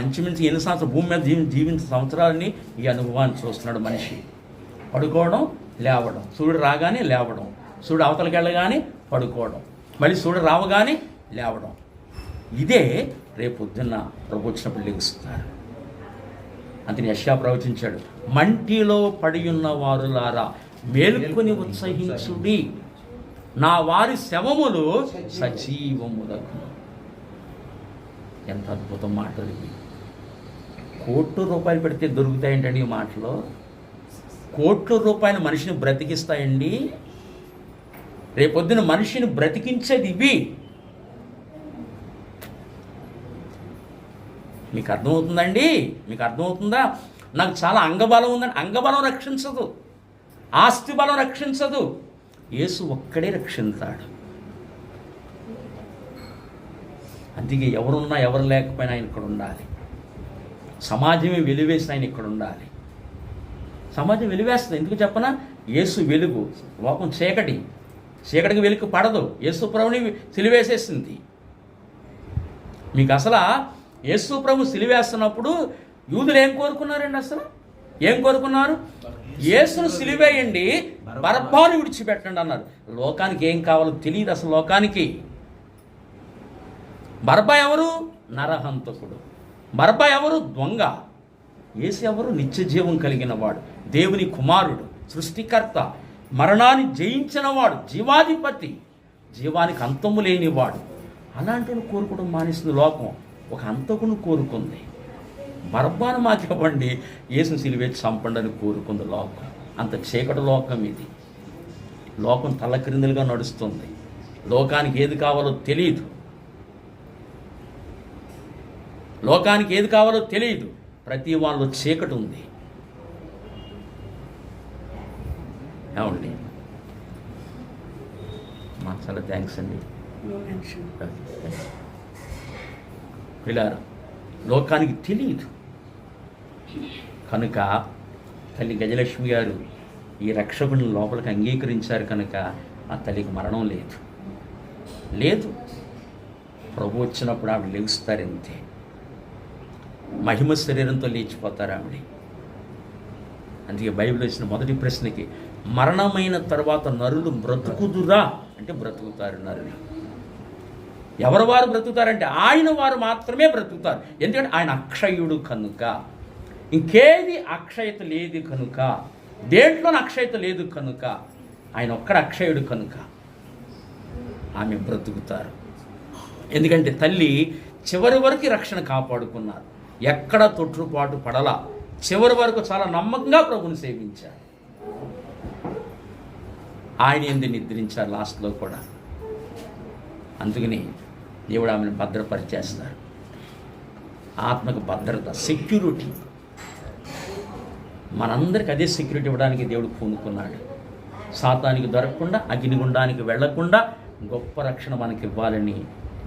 ఇంచుమించు ఎన్ని సంవత్సరాలు భూమి మీద జీవించిన సంవత్సరాలని ఈ అనుభవాన్ని చూస్తున్నాడు మనిషి. పడుకోవడం, లేవడం, సూర్యుడు రాగానే లేవడం, సూర్యుడు అవతలకి వెళ్ళగానే పడుకోవడం, మళ్ళీ సూర్యుడు రావగానే లేవడం. ఇదే రేపొద్దున్న ప్రభు వచ్చినప్పుడు లెగుస్తారు. అందుని యెషయా ప్రవచించాడు, మంటిలో పడి ఉన్న వారులారా మేలుకొని ఉత్సహించుడి, నా వారి శవములు సజీవములకు. ఎంత అద్భుతం మాటలు ఇవి. ₹1,00,00,000 పెడితే దొరుకుతాయంటండి ఈ మాటలో. ₹1,00,00,000 మనిషిని బ్రతికిస్తాయండి. రేపొద్దున మనిషిని బ్రతికించేది ఇవి. మీకు అర్థమవుతుందండి? మీకు అర్థమవుతుందా? నాకు చాలా అంగబలం ఉందండి. అంగబలం రక్షించదు, ఆస్తి బలం రక్షించదు. యేసు ఒక్కడే రక్షిస్తాడు. అందుకే ఎవరున్నా ఎవరు లేకపోయినా ఆయన ఇక్కడ ఉండాలి. సమాజమే వెలివేసిన ఆయన ఇక్కడ ఉండాలి. సమాజం వెలివేస్తుంది. ఎందుకు చెప్పనా? యేసు వెలుగు, లోకం చీకటికి వెలుగు పడదు. యేసు ప్రభుని సిలివేసేసింది. మీకు అసలు యేసు ప్రభు సిలివేస్తున్నప్పుడు యూదులు ఏం కోరుకున్నారండి? అసలు ఏం కోరుకున్నారు? యేసును సిలివేయండి, బరబ్బాను విడిచిపెట్టండి అన్నారు. లోకానికి ఏం కావాలో తెలియదు అసలు లోకానికి. బరబ్బా ఎవరు? నరహంతకుడు. బరబ్బా ఎవరు? దొంగ. యేసు ఎవరు? నిత్య జీవం కలిగిన వాడు, దేవుని కుమారుడు, సృష్టికర్త, మరణాన్ని జయించినవాడు, జీవాధిపతి, జీవానికి అంతము లేనివాడు. అలాంటి కోరుకోవడం మానేసింది లోకం. ఒక అంతకుని కోరుకుంది. బరబ్బాను మాకివ్వండి, యేసుని సిలువేసి చంపండి అని కోరుకుంది లోకం. అంత చీకటి లోకం ఇది. లోకం తలక్రిందులుగా నడుస్తుంది. లోకానికి ఏది కావాలో తెలియదు. లోకానికి ఏది కావాలో తెలియదు. ప్రతి వాళ్ళు చీకటి ఉంది. ఏమండి? చాలా థ్యాంక్స్ అండి. పిల్లారా, లోకానికి తెలియదు కనుక తల్లి గజలక్ష్మి గారు ఈ రక్షకుని లోపలికి అంగీకరించారు కనుక ఆ తల్లికి మరణం లేదు. ప్రభు వచ్చినప్పుడు ఆవిడ లేస్తారు, అంతే. మహిమ శరీరంతో లేచిపోతారు ఆవిడ. అందుకే బైబిల్ వచ్చిన మొదటి ప్రశ్నకి మరణమైన తర్వాత నరులు బ్రతుకుదురా అంటే బ్రతుకుతారు నరులు. ఎవరు వారు బ్రతుకుతారంటే ఆయన వారు మాత్రమే బ్రతుకుతారు. ఎందుకంటే ఆయన అక్షయుడు కనుక, ఇంకేది అక్షయత లేదు కనుక, దేంట్లోనూ అక్షయత లేదు కనుక, ఆయన ఒక్కడ అక్షయుడు కనుక ఆమె బ్రతుకుతారు. ఎందుకంటే తల్లి చివరి వరకు రక్షణ కాపాడుకున్నారు, ఎక్కడ తొట్టుపాటు పడలా, చివరి వరకు చాలా నమ్మకంగా ప్రభుని సేవించారు. ఆయన ఎందు నిద్రించారు లాస్ట్లో కూడా. అందుకని దేవుడు ఆమెను భద్రపరిచేస్తారు. ఆత్మకు భద్రత, సెక్యూరిటీ. మనందరికి అదే సెక్యూరిటీ ఇవ్వడానికి దేవుడు పూనుకున్నాడు. సాతానికి దొరకకుండా, అగ్నిగుండానికి వెళ్లకుండా గొప్ప రక్షణ మనకి ఇవ్వాలని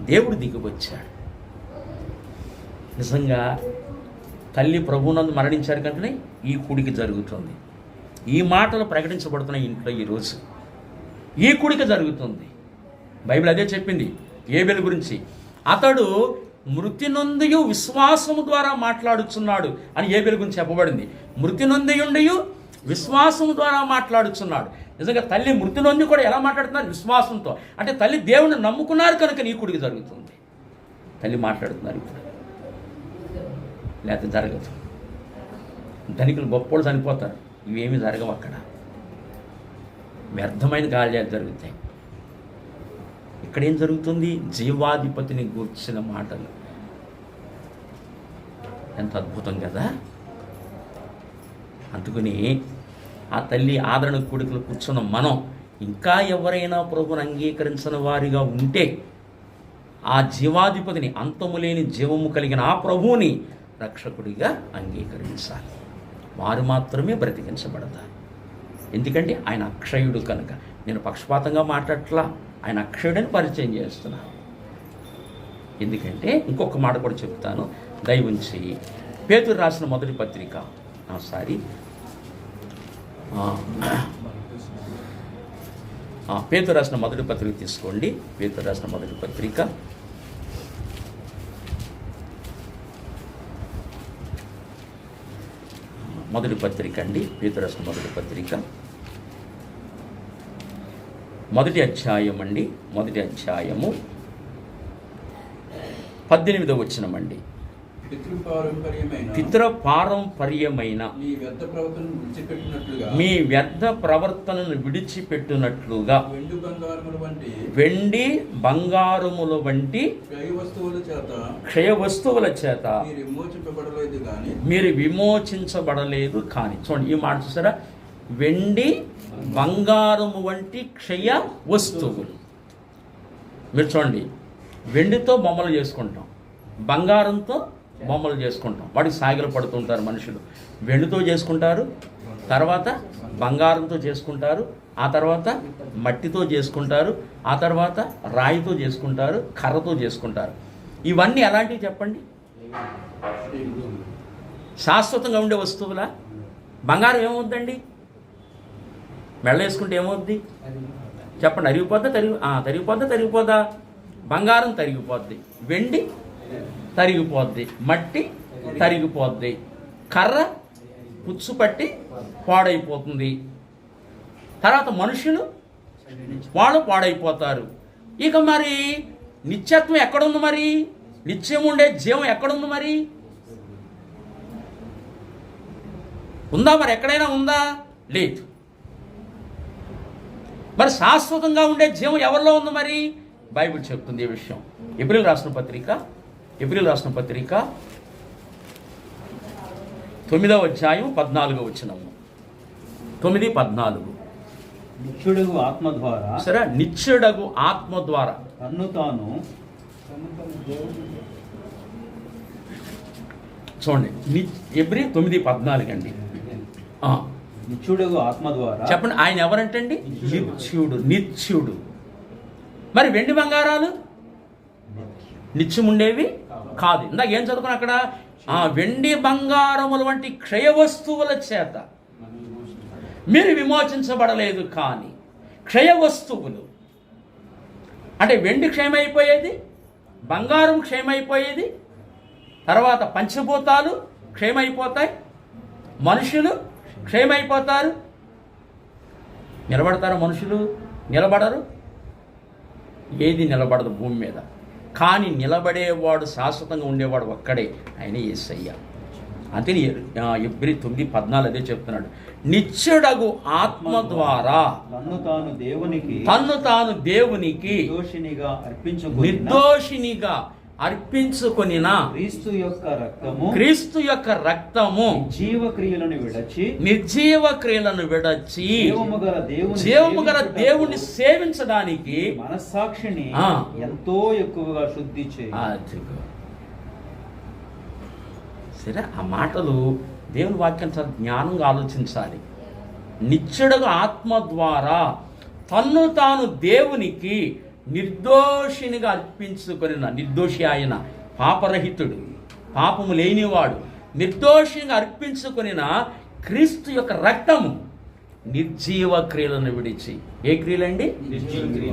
దేవుడు దిగివచ్చాడు. నిజంగా తల్లి ప్రభువునందు మరణించారు కనుకనే ఈ కూడిక జరుగుతుంది. ఈ మాటలు ప్రకటించబడుతున్నాయి ఇంట్లో ఈరోజు. ఈ కూడిక జరుగుతుంది. బైబిల్ అదే చెప్పింది ఏబేలు గురించి. అతడు మృతి నొందియు విశ్వాసము ద్వారా మాట్లాడుచున్నాడు అని ఏబేలు గురించి చెప్పబడింది. మృతి నొందియుండియు విశ్వాసము ద్వారా మాట్లాడుచున్నాడు. నిజంగా తల్లి మృతి నొంది కూడా ఎలా మాట్లాడుతున్నారు? విశ్వాసంతో. అంటే తల్లి దేవుని నమ్ముకున్నారు కనుక నీ కూడిక జరుగుతుంది. తల్లి మాట్లాడుతున్నారు ఇప్పుడు, లేకపోతే జరగదు. ధనికులు గొప్పోళ్ళు చనిపోతారు, ఇవేమీ జరగవు. అక్కడ వ్యర్థమైన కార్యాలు జరుగుతాయి. ఇక్కడేం జరుగుతుంది? జీవాధిపతిని గూర్చిన మాటలు. ఎంత అద్భుతం కదా! అందుకని ఆ తల్లి ఆదరణ కూడికలు కూర్చున్న మనం ఇంకా ఎవరైనా ప్రభువుని అంగీకరించిన వారిగా ఉంటే ఆ జీవాధిపతిని, అంతములేని జీవము కలిగిన ఆ ప్రభువుని రక్షకుడిగా అంగీకరించాలి. వారు మాత్రమే బ్రతికించబడతారు. ఎందుకంటే ఆయన అక్షయుడు కనుక. నేను పక్షపాతంగా మాట్లాడట్లా, ఆయన అక్షయుడని పరిచయం చేస్తున్నాను. ఎందుకంటే ఇంకొక మాట కూడా చెప్తాను దయవుంచి. పేతురు రాసిన మొదటి పత్రిక, పేతురు రాసిన మొదటి పత్రిక తీసుకోండి. పేతురు రాసిన మొదటి పత్రిక అండి. పేతురు రాసిన మొదటి పత్రిక మొదటి అధ్యాయం అండి. మొదటి అధ్యాయము 18వ వచనమండి. పితృపారంపర్యమైన మీ వ్యర్థ ప్రవర్తనను విడిచిపెట్టినట్లుగా వెండి బంగారముల వంటి క్షయ వస్తువుల చేత మీరు విమోచించబడలేదు కానీ. చూడండి ఈ మాట చూసారా? వెండి బంగారము వంటి క్షయ వస్తువులు. మీరు చూడండి, వెండితో బొమ్మలు చేసుకుంటాం, బంగారంతో బొమ్మలు చేసుకుంటాం. వాటికి సాగిలు పడుతుంటారు మనుషులు. వెండితో చేసుకుంటారు, తర్వాత బంగారంతో చేసుకుంటారు, ఆ తర్వాత మట్టితో చేసుకుంటారు, ఆ తర్వాత రాయితో చేసుకుంటారు, కర్రతో చేసుకుంటారు. ఇవన్నీ ఎలాంటివి చెప్పండి? శాశ్వతంగా ఉండే వస్తువులా? బంగారం ఏమవుద్దండి? మెళ్ళ వేసుకుంటే ఏమవుద్ది చెప్పండి? తరిగిపోద్దా? బంగారం తరిగిపోద్ది, వెండి తరిగిపోద్ది, మట్టి తరిగిపోద్ది, కర్ర పుచ్చు పట్టి పాడైపోతుంది, తర్వాత మనుషులు వాళ్ళు పాడైపోతారు. ఇక మరి నిత్యత్వం ఎక్కడుంది? మరి నిత్యం ఉండే జీవం ఎక్కడుంది? మరి ఉందా? మరి ఎక్కడైనా ఉందా? లేదు. మరి శాశ్వతంగా ఉండే జీవం ఎవరిలో ఉంది? మరి బైబిల్ చెప్తుంది ఈ విషయం. ఏప్రిల్ రాసిన పత్రిక 9వ అధ్యాయం 14వ వచనము. 9:14. నిత్యుడగు ఆత్మ ద్వారా, సరే, నిత్యుడగు ఆత్మ ద్వారా తన్ను తాను. చూడండి, ఎబ్రి 9:14 అండి. నిత్యుడగు ఆత్మ ద్వారా చెప్పండి, ఆయన ఎవరంటండి? నిత్యుడు. మరి వెండి బంగారాలు నిత్యం ఉండేవి కాదు. ఇందాక ఏం చదువుకున్నా? అక్కడ వెండి బంగారముల వంటి క్షయ వస్తువుల చేత మీరు విమోచించబడలేదు, కానీ క్షయ వస్తువులు అంటే వెండి క్షయమైపోయేది, బంగారం క్షయమైపోయేది, తర్వాత పంచభూతాలు క్షయమైపోతాయి, మనుషులు క్షయమైపోతారు. నిలబడతారు మనుషులు? నిలబడరు. ఏది నిలబడదు భూమి మీద. కానీ నిలబడేవాడు, శాశ్వతంగా ఉండేవాడు ఒక్కడే, ఆయన యేసయ్య. అందుకని ఎబ్రి 9:14 అదే చెప్తున్నాడు, నిత్యుడగు ఆత్మ ద్వారా తన్ను తాను దేవునికి నిర్దోషినిగా అర్పించుకొనిన క్రీస్తు యొక్క రక్తము నిర్జీవ క్రియలను విడచి జీవము గల దేవుణ్ణి సేవించడానికి మనస్సాక్షిని ఎంతో ఎక్కువగా శుద్ధి చేయాలి. సరే, ఆ మాటలు దేవుని వాక్యం చాలా జ్ఞానంగా ఆలోచించాలి. నిత్యుడగు ఆత్మ ద్వారా తన్ను తాను దేవునికి నిర్దోషినిగా అర్పించుకొనిన, నిర్దోషి ఆయన, పాపరహితుడు, పాపము లేనివాడు, నిర్దోషిగా అర్పించుకొనిన క్రీస్తు యొక్క రక్తము నిర్జీవ క్రియలను విడిచి. ఏ క్రియలండి?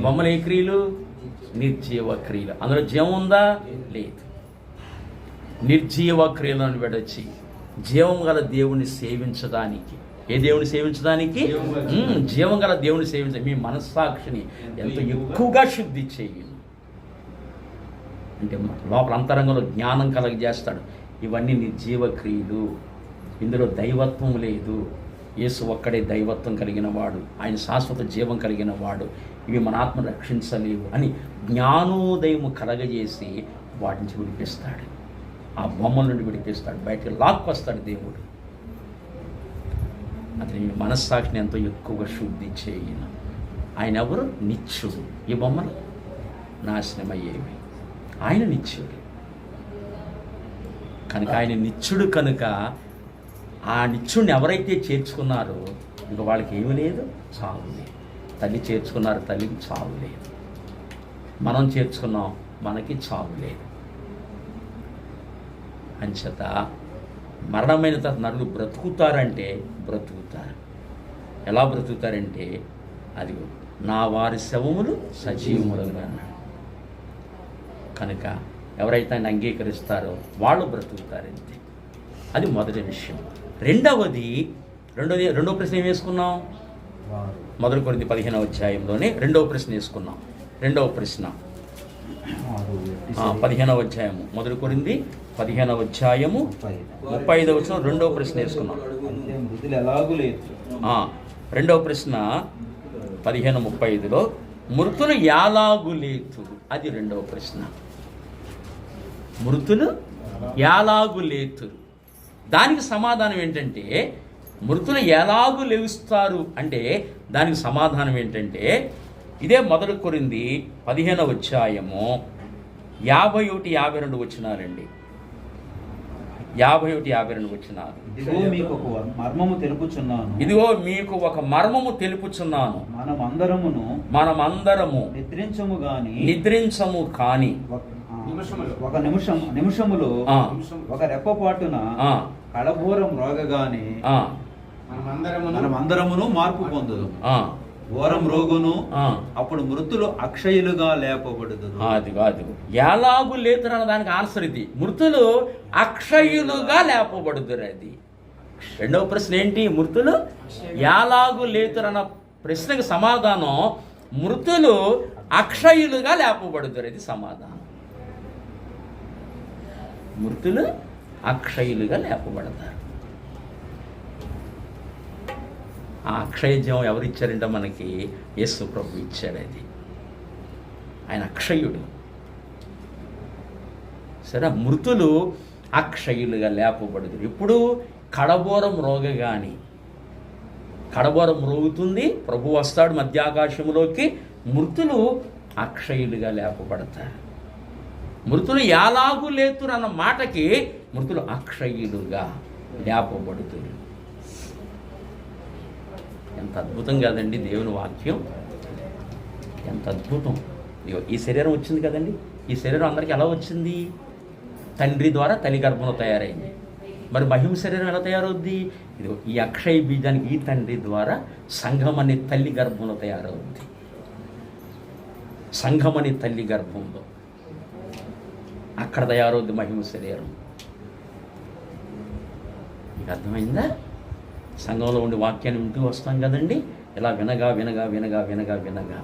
బొమ్మలు ఏ క్రియలు? నిర్జీవ క్రియలు. అందులో జీవం ఉందా? లేదు. నిర్జీవ క్రియలను విడచి జీవం గల దేవుని సేవించడానికి. ఏ దేవుని సేవించడానికి? జీవం గల దేవుని సేవించడానికి. మీ మనస్సాక్షిని ఎంతో ఎక్కువగా శుద్ధి చేయండి. అంటే లోపల అంతరంగంలో జ్ఞానం కలగజేస్తాడు. ఇవన్నీ నిర్జీవ క్రియలు, ఇందులో దైవత్వం లేదు. యేసు ఒక్కడే దైవత్వం కలిగిన వాడు, ఆయన శాశ్వత జీవం కలిగిన వాడు. ఇవి మన ఆత్మను రక్షించలేవు అని జ్ఞానోదయము కలగజేసి వాటి నుంచి విడిపిస్తాడు. ఆ బొమ్మల నుండి విడిపిస్తాడు, బయటకు లాక్కొస్తాడు దేవుడు. అతని మనస్సాక్షిని ఎంతో ఎక్కువగా శుద్ధి చేయను. ఆయన ఎవరు? నిత్యుడు. ఈ బొమ్మలు నాశనమయ్యేవి, ఆయన నిత్యుడు కనుక. ఆయన నిత్యుడు కనుక ఆ నిత్యుడిని ఎవరైతే చేర్చుకున్నారో ఇంక వాళ్ళకి ఏమీ లేదు, చావు లేదు. తల్లి చేర్చుకున్నారు, తల్లికి చావు లేదు. మనం చేర్చుకున్నాం, మనకి చావు లేదు. అంచేత మరణమైన తర్వాత నరులు బ్రతుకుతారంటే బ్రతుకుతారు. ఎలా బ్రతుకుతారంటే, అది నా వారి శవములు సజీవములుగా అన్నాడు. కనుక ఎవరైతే ఆయన అంగీకరిస్తారో వాళ్ళు బ్రతుకుతారంతే. అది మొదటి విషయం. రెండో ప్రశ్న ఏం వేసుకున్నాం? 1 కొరింథీ 15వ అధ్యాయంలోనే రెండవ ప్రశ్న వేసుకున్నాం. రెండవ ప్రశ్న 15వ అధ్యాయము, 1 కొరింథీ 15వ అధ్యాయము 35వ వచనం రెండవ ప్రశ్న వేసుకున్నాం. రెండవ ప్రశ్న 15:35లో మృతులు యాలాగు లేతురు, అది రెండవ ప్రశ్న. మృతులు యాలాగు లేతురు, దానికి సమాధానం ఏంటంటే, మృతులు ఎలాగు లేస్తారు అంటే దానికి సమాధానం ఏంటంటే, ఇదే 1 కొరింథీ 15వ అధ్యాయము 51-52 వచనాలండి. 51-52 వచనాలు. ఇదిగో మీకు ఒక మర్మము తెలుపుచున్నాను, మనమందరము నిద్రించము కాని ఒక నిమిషములో ఒక రెప్పపాటున కడబోరం రోగగానే మనమందరమును మార్పు పొందుదు. ఘోరం రోగును అప్పుడు మృతులు అక్షయులుగా లేపబడుదురు. అది కాదు, ఎలాగు లేతురు అన్న దానికి ఆన్సర్ ఇది. మృతులు అక్షయులుగా లేపబడుదురు. అది రెండవ ప్రశ్న ఏంటి? మృతులు ఎలాగు లేతురు అన్న ప్రశ్నకు సమాధానం మృతులు అక్షయులుగా లేపబడుదురు. అది సమాధానం. మృతులు అక్షయులుగా లేపబడతారు. ఆ అక్షయ జీవం ఎవరు ఇచ్చారంటే మనకి యేసు ప్రభు ఇచ్చాడు. అది ఆయన అక్షయుడు. సరే, మృతులు అక్షయులుగా లేపబడుదురు. ఇప్పుడు కడబోరం రోగగాని, కడబోరం రోగుతుంది, ప్రభు వస్తాడు మధ్యాకాశంలోకి, మృతులు అక్షయులుగా లేపబడతారు. మృతులు యాలాగు లేతురు అన్న మాటకి మృతులు అక్షయులుగా లేపబడుతురు. ఎంత అద్భుతం కాదండి దేవుని వాక్యం, ఎంత అద్భుతం. ఈ శరీరం వచ్చింది కదండి, ఈ శరీరం అందరికీ ఎలా వచ్చింది? తండ్రి ద్వారా తల్లి గర్భంలో తయారైంది. మరి మహిమ శరీరం ఎలా తయారవుద్ది? ఇది ఈ అక్షయ బీజానికి ఈ తండ్రి ద్వారా సంఘం అనే తల్లి గర్భంలో తయారవుద్ది. సంఘం అనే తల్లి గర్భంలో అక్కడ తయారవుద్ది మహిమ శరీరం. మీకు అర్థమైందా? సంఘంలో ఉండి వాక్యాన్ని వింటూ వస్తాం కదండి, ఇలా వినగా వినగా వినగా వినగా వినగా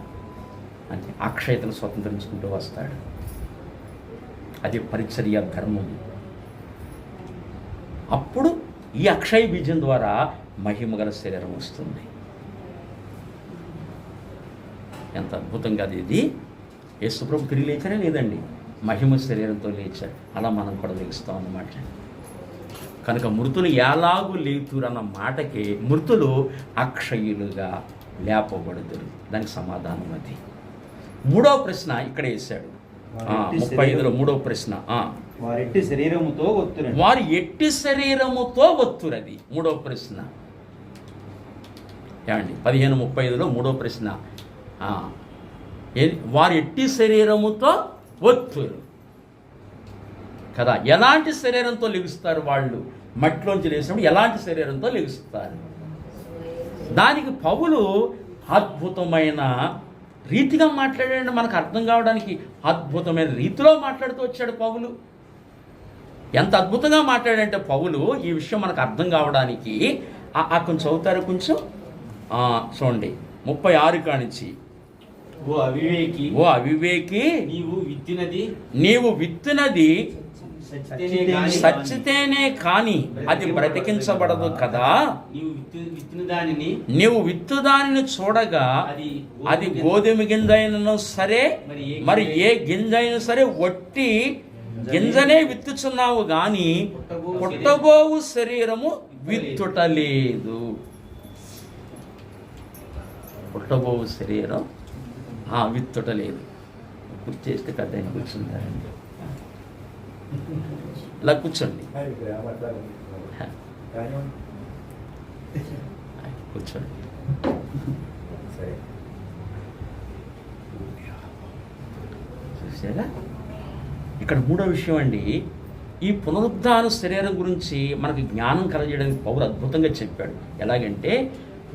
అంటే అక్షయతను స్వతంత్రించుకుంటూ వస్తాడు. అది పరిచర్య ధర్మం. అప్పుడు ఈ అక్షయ బీజం ద్వారా మహిమ గల శరీరం వస్తుంది. ఎంత అద్భుతంగా ఇది! యేసుప్రభు తిరిగి లేచారే లేదండి, మహిమ శరీరంతో లేచాడు. అలా మనం కూడా లేస్తాం అన్నమాట. కనుక మృతులు ఎలాగూ లేతురు అన్న మాటకి మృతులు అక్షయులుగా లేపబడుదురు. దానికి సమాధానం అది. మూడవ ప్రశ్న ఇక్కడ వేశాడు 35లో. మూడవ ప్రశ్న, వారి ఎట్టి శరీరముతో ఒత్తురు. వారి ఎట్టి శరీరముతో ఒత్తురది మూడవ ప్రశ్న. ఏమండి 15:35లో మూడవ ప్రశ్న, వారి ఎట్టి శరీరముతో ఒత్తురు కదా. ఎలాంటి శరీరంతో లెగుస్తారు వాళ్ళు? మట్టిలోంచి లేచినప్పుడు ఎలాంటి శరీరంతో లెగుస్తారు? దానికి పౌలు అద్భుతమైన రీతిగా మాట్లాడాడు. మనకు అర్థం కావడానికి అద్భుతమైన రీతిలో మాట్లాడుతూ వచ్చాడు పౌలు. ఎంత అద్భుతంగా మాట్లాడంటే పౌలు, ఈ విషయం మనకు అర్థం కావడానికి కొంచెం చదువుతారు కొంచెం చూడండి 36 కానించి. ఓ అవివేకి నీవు విత్తినది సచ్చితేనే కాని అది బ్రతికించబడదు కదా. నీవు విత్తు దానిని చూడగా అది గోధుమ గింజ అయినను సరే, మరి ఏ గింజ అయినా సరే వట్టి గింజనే విత్తుచున్నావు గాని పుట్టబోవు శరీరము విత్తుటలేదు. పుట్టబోవు శరీరం విత్తుటలేదు. గుర్తు చేస్తే కథ అయినా కూర్చుంటారండి. ఇలా కూర్చోండి, కూర్చోండి. చూసారా? ఇక్కడ మూడో విషయం అండి, ఈ పునరుద్ధాన శరీరం గురించి మనకి జ్ఞానం కలగజేయడానికి పౌలు అద్భుతంగా చెప్పాడు. ఎలాగంటే,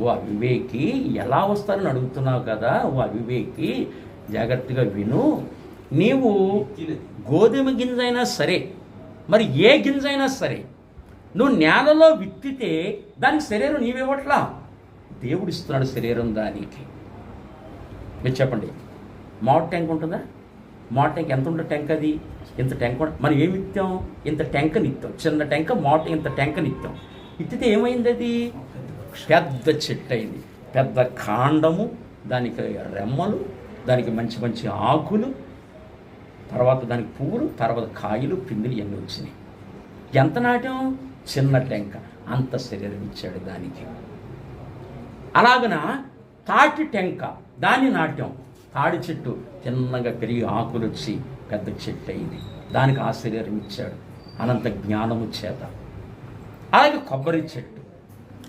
ఓ అవివేకి ఎలా వస్తారని అడుగుతున్నావు కదా, ఓ అవివేకి జాగ్రత్తగా విను. నీవు గోధుమ గింజ అయినా సరే, మరి ఏ గింజ అయినా సరే, నువ్వు నేలలో విత్తితే దానికి శరీరం నీవివ్వట్లా, దేవుడు ఇస్తున్నాడు శరీరం దానికి. మీరు చెప్పండి, మామిడి ట్యాంక్ ఉంటుందా? మామిడి ట్యాంక్ ఎంత ఉంటుంది? ట్యాంక్ అది ఇంత ట్యాంక్. మనం ఏమి ఇత్తాం? ఇంత ట్యాంకని ఇత్తాం. చిన్న ట్యాంక్ మామిడి ఇంత ట్యాంకని ఇత్తాం. ఇత్తితే ఏమైంది? అది పెద్ద చెట్టు అయింది. పెద్ద కాండము, దానికి రెమ్మలు, దానికి మంచి మంచి ఆకులు, తర్వాత దానికి పువ్వులు, తర్వాత కాయలు, పిందులు ఇవన్నీ వచ్చినాయి. ఎంత నాట్యం? చిన్న టెంక అంత శరీరం ఇచ్చాడు దానికి. అలాగన తాటి టెంక దాన్ని నాట్యం, తాడి చెట్టు చిన్నగా పెరిగి ఆకులు వచ్చి పెద్ద చెట్టు అయింది, దానికి ఆ శరీరం ఇచ్చాడు అనంత జ్ఞానము చేత. అలాగే కొబ్బరి చెట్టు,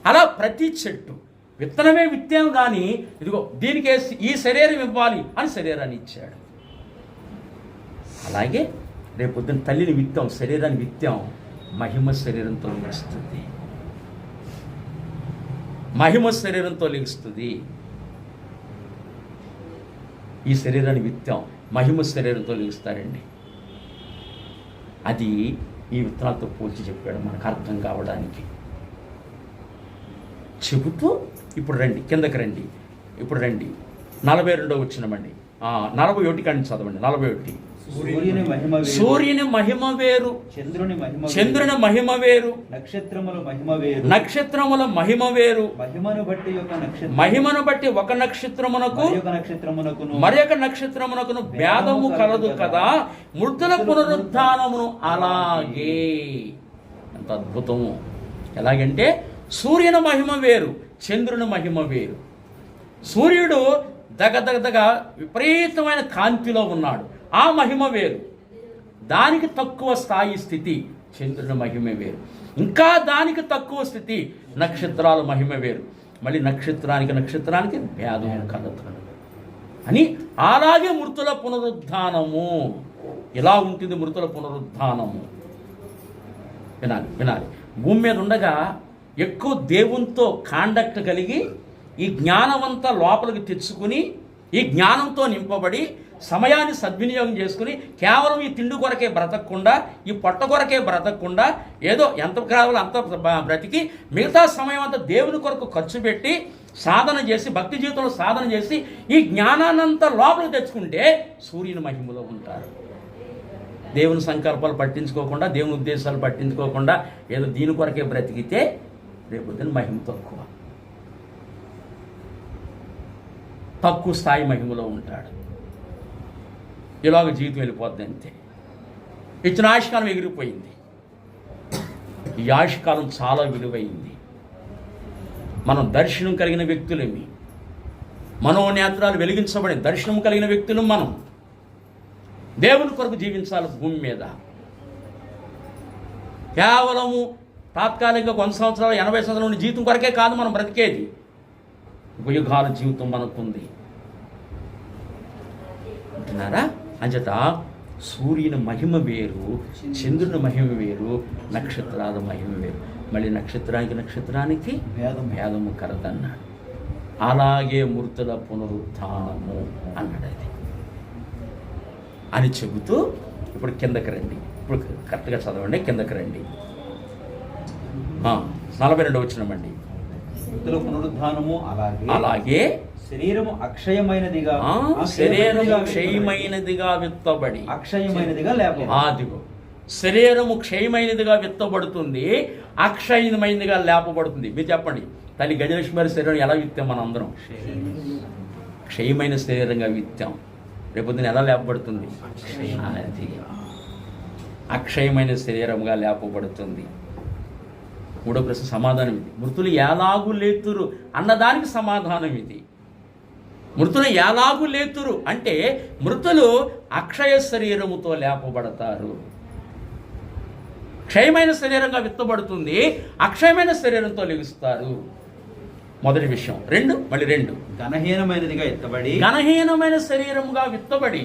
అలా ప్రతి చెట్టు విత్తనమే విత్తాం కానీ ఇదిగో దీనికి ఈ శరీరం ఇవ్వాలి అని శరీరాన్ని ఇచ్చాడు. అలాగే రేపు పొద్దున్న తల్లిని విత్తాం, శరీరాన్ని విత్తాం, మహిమ శరీరంతో లెగుస్తుంది. మహిమ శరీరంతో లెగుస్తుంది. ఈ శరీరాన్ని విత్తాం, మహిమ శరీరంతో లెగుస్తారండి. అది ఈ విత్తనాలతో పోల్చి చెప్పాడు మనకు అర్థం కావడానికి. చెబుతూ ఇప్పుడు రండి, కిందకి రండి. ఇప్పుడు రండి 42వ వచనమండి. 41 కాడి చదవండి. 41. సూర్యుని మహిమ వేరు, చంద్రుని మహిమ వేరు, నక్షత్రముల మహిమ వేరు. మహిమను బట్టి ఒక నక్షత్రమునకు మరి ఒక నక్షత్రమునకును భేదము కలదు కదా. మృతుల పునరుద్ధానమును అలాగే. ఎంత అద్భుతము! ఎలాగంటే సూర్యుని మహిమ వేరు, చంద్రుని మహిమ వేరు. సూర్యుడు దగదగదగ విపరీతమైన కాంతిలో ఉన్నాడు, ఆ మహిమ వేరు. దానికి తక్కువ స్థాయి స్థితి చంద్రుని మహిమ వేరు. ఇంకా దానికి తక్కువ స్థితి నక్షత్రాల మహిమ వేరు. మళ్ళీ నక్షత్రానికి భేదం కలదు అని. అలాగే మృతుల పునరుద్ధానము ఇలా ఉంటుంది. మృతుల పునరుద్ధానము వినాలి. భూమి మీద ఉండగా ఎక్కువ దేవునితో కాండక్ట్ కలిగి ఈ జ్ఞానమంతా లోపలికి తెచ్చుకుని ఈ జ్ఞానంతో నింపబడి సమయాన్ని సద్వినియోగం చేసుకుని కేవలం ఈ తిండి కొరకే బ్రతకకుండా ఈ పొట్ట కొరకే బ్రతకకుండా ఏదో ఎంత కావాలో అంత బ్రతికి మిగతా సమయం అంతా దేవుని కొరకు ఖర్చు పెట్టి సాధన చేసి భక్తి జీవితంలో సాధన చేసి ఈ జ్ఞానాన్నంతా లోపలికి తెచ్చుకుంటే సూర్యుని మహిమలో ఉంటారు. దేవుని సంకల్పాలు పట్టించుకోకుండా దేవుని ఉద్దేశాలు పట్టించుకోకుండా ఏదో దీని కొరకే బ్రతికితే రేపు మహిమ తక్కువ స్థాయి మహిమలో ఉంటాడు. ఇలాగ జీవితం వెళ్ళిపోద్ది అంతే. ఇచ్చిన ఆయుష్కాలం ఎగిరిపోయింది. ఈ ఆయుష్కాలం చాలా విలువైంది. మనం దర్శనం కలిగిన వ్యక్తులేమి, మనోనేత్రాలు వెలిగించబడి దర్శనం కలిగిన వ్యక్తులు మనం. దేవుని కొరకు జీవించాలి భూమి మీద. కేవలము తాత్కాలికంగా 100 సంవత్సరాలు 80 సంవత్సరాల నుండి జీవితం కొరకే కాదు మనం బ్రతికేది. యుగాల జీవితం మనకుంది అంటున్నారా? అంచేత సూర్యుని మహిమ వేరు, చంద్రుని మహిమ వేరు, నక్షత్రాల మహిమ వేరు. మళ్ళీ నక్షత్రానికి భేదము కలదన్నాడు. అలాగే మృతుల పునరుత్థానము అన్నాడు. అది అని చెబుతూ ఇప్పుడు కిందకి రండి. ఇప్పుడు కరెక్ట్గా చదవండి. కిందకి రండి. 42 వచనమండి. మృతుల పునరుద్ధానము అలాగే శరీరము అక్షయమైనదిగా క్షయమైనదిగా విత్తబడి అక్షయమైనదిగా ఆదిగో శరీరము క్షయమైనదిగా విత్తబడుతుంది, అక్షయమైనదిగా లేపబడుతుంది. మీరు చెప్పండి, తల్లి గజలక్ష్మి శరీరం ఎలా విత్తాం? మనం అందరం క్షయమైన శరీరంగా విత్తాం. రేపొద్దున ఎలా లేపబడుతుంది? అక్షయమైన శరీరంగా లేపబడుతుంది. మూడో ప్రశ్న సమాధానం ఇది. మృతులు ఎలాగూ లేతురు అన్నదానికి సమాధానం ఇది. మృతులు ఎలాగూ లేతురు అంటే మృతులు అక్షయ శరీరముతో లేపబడతారు. క్షయమైన శరీరంగా విత్తబడుతుంది, అక్షయమైన శరీరంతో లెగుస్తారు. మొదటి విషయం. రెండు ఘనహీనమైన శరీరముగా విత్తబడి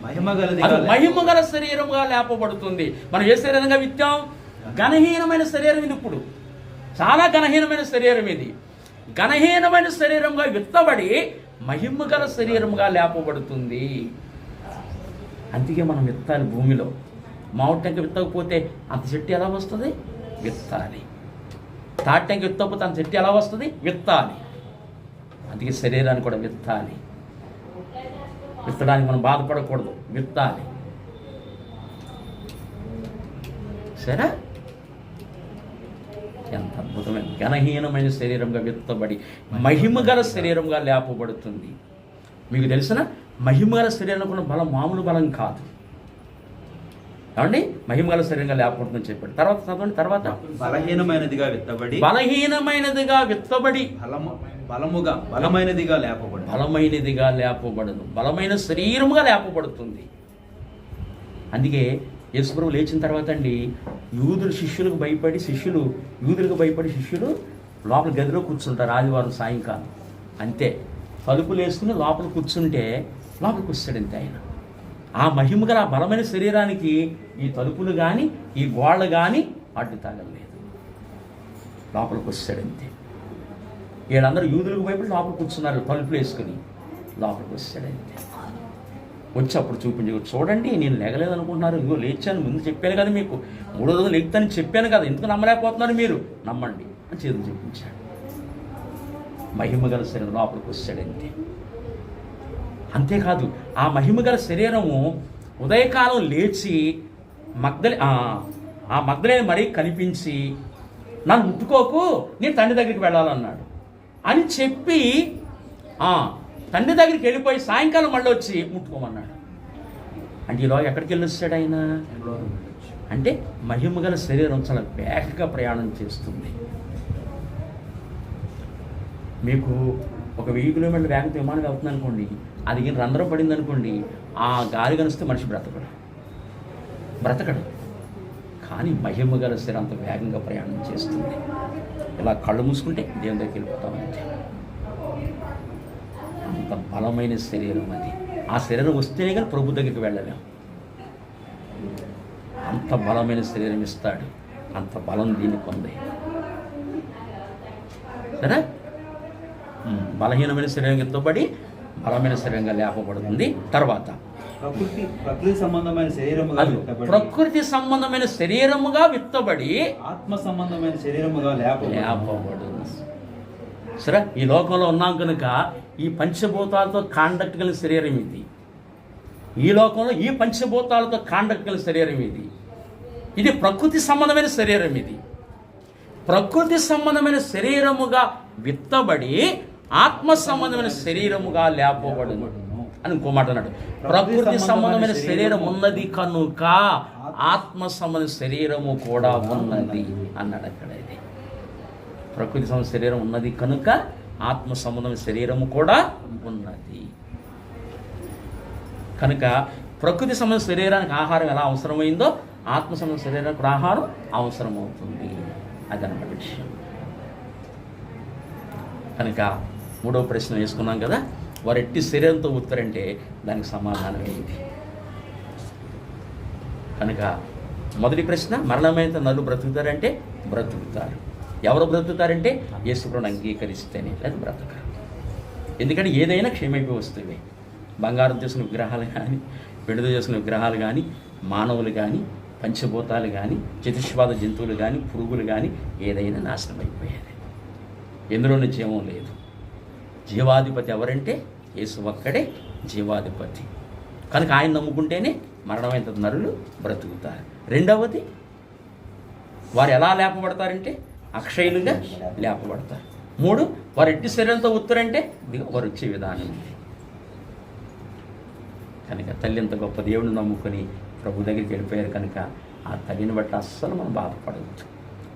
మహిమగల శరీరముగా లేపబడుతుంది. మనం ఏ శరీరంగా విత్తాం? ఘనహీనమైన శరీరం ఇది. ఇప్పుడు చాలా ఘనహీనమైన శరీరం ఇది. ఘనహీనమైన శరీరంగా విత్తబడి మహిమగల శరీరంగా లేపబడుతుంది. అందుకే మనం విత్తాలి భూమిలో. మామిడి టెంక విత్తకపోతే అంత చెట్టు ఎలా వస్తుంది? విత్తాలి. తాటి టెంక విత్తకపోతే అంత చెట్టు ఎలా వస్తుంది? విత్తాలి. అందుకే శరీరాన్ని కూడా విత్తాలి. విత్తడానికి మనం బాధపడకూడదు, విత్తాలి. సరే, ఎంత అద్భుతమైన ఘనహీనమైన శరీరంగా విత్తబడి మహిమగల శరీరంగా లేపబడుతుంది. మీకు తెలిసిన మహిమగల శరీరం కూడా బలం మామూలు బలం కాదు. ఏమండి? మహిమగల శరీరంగా లేపబడుతుందని చెప్పాడు. తర్వాత చదవండి. తర్వాత బలహీనమైనదిగా విత్తబడి బలమైనదిగా లేపబడదు. బలమైన శరీరముగా లేపబడుతుంది. అందుకే యేసుప్రభువు లేచిన తర్వాత అండి, యూదులకు భయపడి శిష్యులు లోపల గదిలో కూర్చుంటారు ఆదివారం సాయంకాలం. అంతే, తలుపులు వేసుకుని లోపల కూర్చుంటే లోపలికి వస్తాడంతే ఆయన. ఆ మహిమగల ఆ బలమైన శరీరానికి ఈ తలుపులు కానీ ఈ గోళ్ళ కానీ అడ్డు తగలలేదు. లోపలికి వస్తాడంతే. వీళ్ళందరూ యూదులకు భయపడి లోపల కూర్చున్నారు, తలుపులు వేసుకుని. లోపలికి వస్తాడంతే. వచ్చి అప్పుడు చూడండి, నేను లేగలేదు అనుకుంటున్నారు, ఇంకో లేచాను, ముందు చెప్పాను కదా మీకు, 3వ రోజు లేపుతానని చెప్పాను కదా, ఎందుకు నమ్మలేకపోతున్నారు మీరు? నమ్మండి అని చేతులు చూపించాడు. మహిమగల శరీరం లోపలికి వస్తాడంతే. అంతేకాదు, ఆ మహిమగల శరీరము ఉదయకాలం లేచి మగ్దలేని మరీ కనిపించి, నన్ను ముట్టుకోకు, నేను తండ్రి దగ్గరికి వెళ్ళాలన్నాడు అని చెప్పి తండ్రి దగ్గరికి వెళ్ళిపోయి సాయంకాలం మళ్ళీ వచ్చి ముట్టుకోమన్నాడు. అంటే ఈలో ఎక్కడికి వెళ్ళొచ్చాడు ఆయన? అంటే మహిమగల శరీరం చాలా వేగంగా ప్రయాణం చేస్తుంది. మీకు ఒక 1000 కిలోమీటర్ల వేగంతో విమానం వెళ్తుంది అనుకోండి, అది రంధ్రం పడింది అనుకోండి, ఆ గాలి కనిస్తే మనిషి బ్రతకడు. కానీ మహిమగల శరీరం అంత వేగంగా ప్రయాణం చేస్తుంది. ఇలా కళ్ళు మూసుకుంటే దేవుని దగ్గరికి వెళ్ళిపోతామంటే అంత బలమైన శరీరం అది. ఆ శరీరం వస్తేనే కానీ ప్రభు దగ్గరికి వెళ్ళలేము. అంత బలమైన శరీరం ఇస్తాడు. అంత బలం దీనికి ఉంది. సరే, బలహీనమైన శరీరం ఎత్తబడి బలమైన శరీరంగా లేపబడుతుంది. తర్వాత ప్రకృతి సంబంధమైన శరీరముగా అది విత్తబడి, ప్రకృతి సంబంధమైన శరీరముగా విత్తబడి ఆత్మ సంబంధమైన శరీరముగా లేపబడు. సరే, ఈ లోకంలో ఉన్నాం కనుక ఈ పంచభూతాలతో కాండక్ట్ కలిగిన శరీరం ఇది. ఈ లోకంలో ఈ పంచభూతాలతో కాండక్ట్ కలిగిన శరీరం ఇది. ఇది ప్రకృతి సంబంధమైన శరీరం. ఇది ప్రకృతి సంబంధమైన శరీరముగా విత్తబడి ఆత్మ సంబంధమైన శరీరముగా లేపబడును అని ఇంకో మాట అన్నాడు. ప్రకృతి సంబంధమైన శరీరం ఉన్నది కనుక ఆత్మ సంబంధ శరీరము కూడా ఉన్నది అన్నాడు అక్కడ. ఇది ప్రకృతి సంబంధ శరీరం ఉన్నది కనుక ఆత్మ సంబంధమైన శరీరము కూడా ఉన్నది కనుక ప్రకృతి సంబంధ శరీరానికి ఆహారం ఎలా అవసరమైందో ఆత్మ సంబంధ శరీరానికి కూడా ఆహారం అవసరమవుతుంది. అదనమాట విషయం. కనుక మూడవ ప్రశ్న వేసుకున్నాం కదా, వారు ఎట్టి శరీరంతో ఉత్తరంటే దానికి సమాధానం ఏంటి? కనుక మొదటి ప్రశ్న, మరణమైన నలుగురు బ్రతుకుతారంటే బ్రతుకుతారు. ఎవరు బ్రతుకుతారంటే యేసుప్రభువుని అంగీకరిస్తేనే, లేదు బ్రతకరు. ఎందుకంటే ఏదైనా క్షేమైపోయి వస్తువే. బంగారం చేసుకున్న విగ్రహాలు కానీ, వెండితో చేసుకున్న విగ్రహాలు కానీ, మానవులు కానీ, పంచభూతాలు కానీ, చతుష్పాద జంతువులు కానీ, పురుగులు కానీ ఏదైనా నాశనం అయిపోయేది. ఎందులోని జీవం లేదు. జీవాధిపతి ఎవరంటే యేసు ఒక్కడే జీవాధిపతి. కనుక ఆయన నమ్ముకుంటేనే మరణమైన నరులు బ్రతుకుతారు. రెండవది, వారు ఎలా లేపబడతారంటే అక్షయులుగా లేపబడతారు. మూడు, వారు ఎట్టి శరీరంతో ఉత్తరంటే వారు వచ్చే విధానం ఉంది. కనుక తల్లి ఎంత గొప్ప దేవుడిని నమ్ముకొని ప్రభు దగ్గరికి వెళ్ళిపోయారు కనుక ఆ తల్లిని బట్టి అస్సలు మనం బాధపడవచ్చు.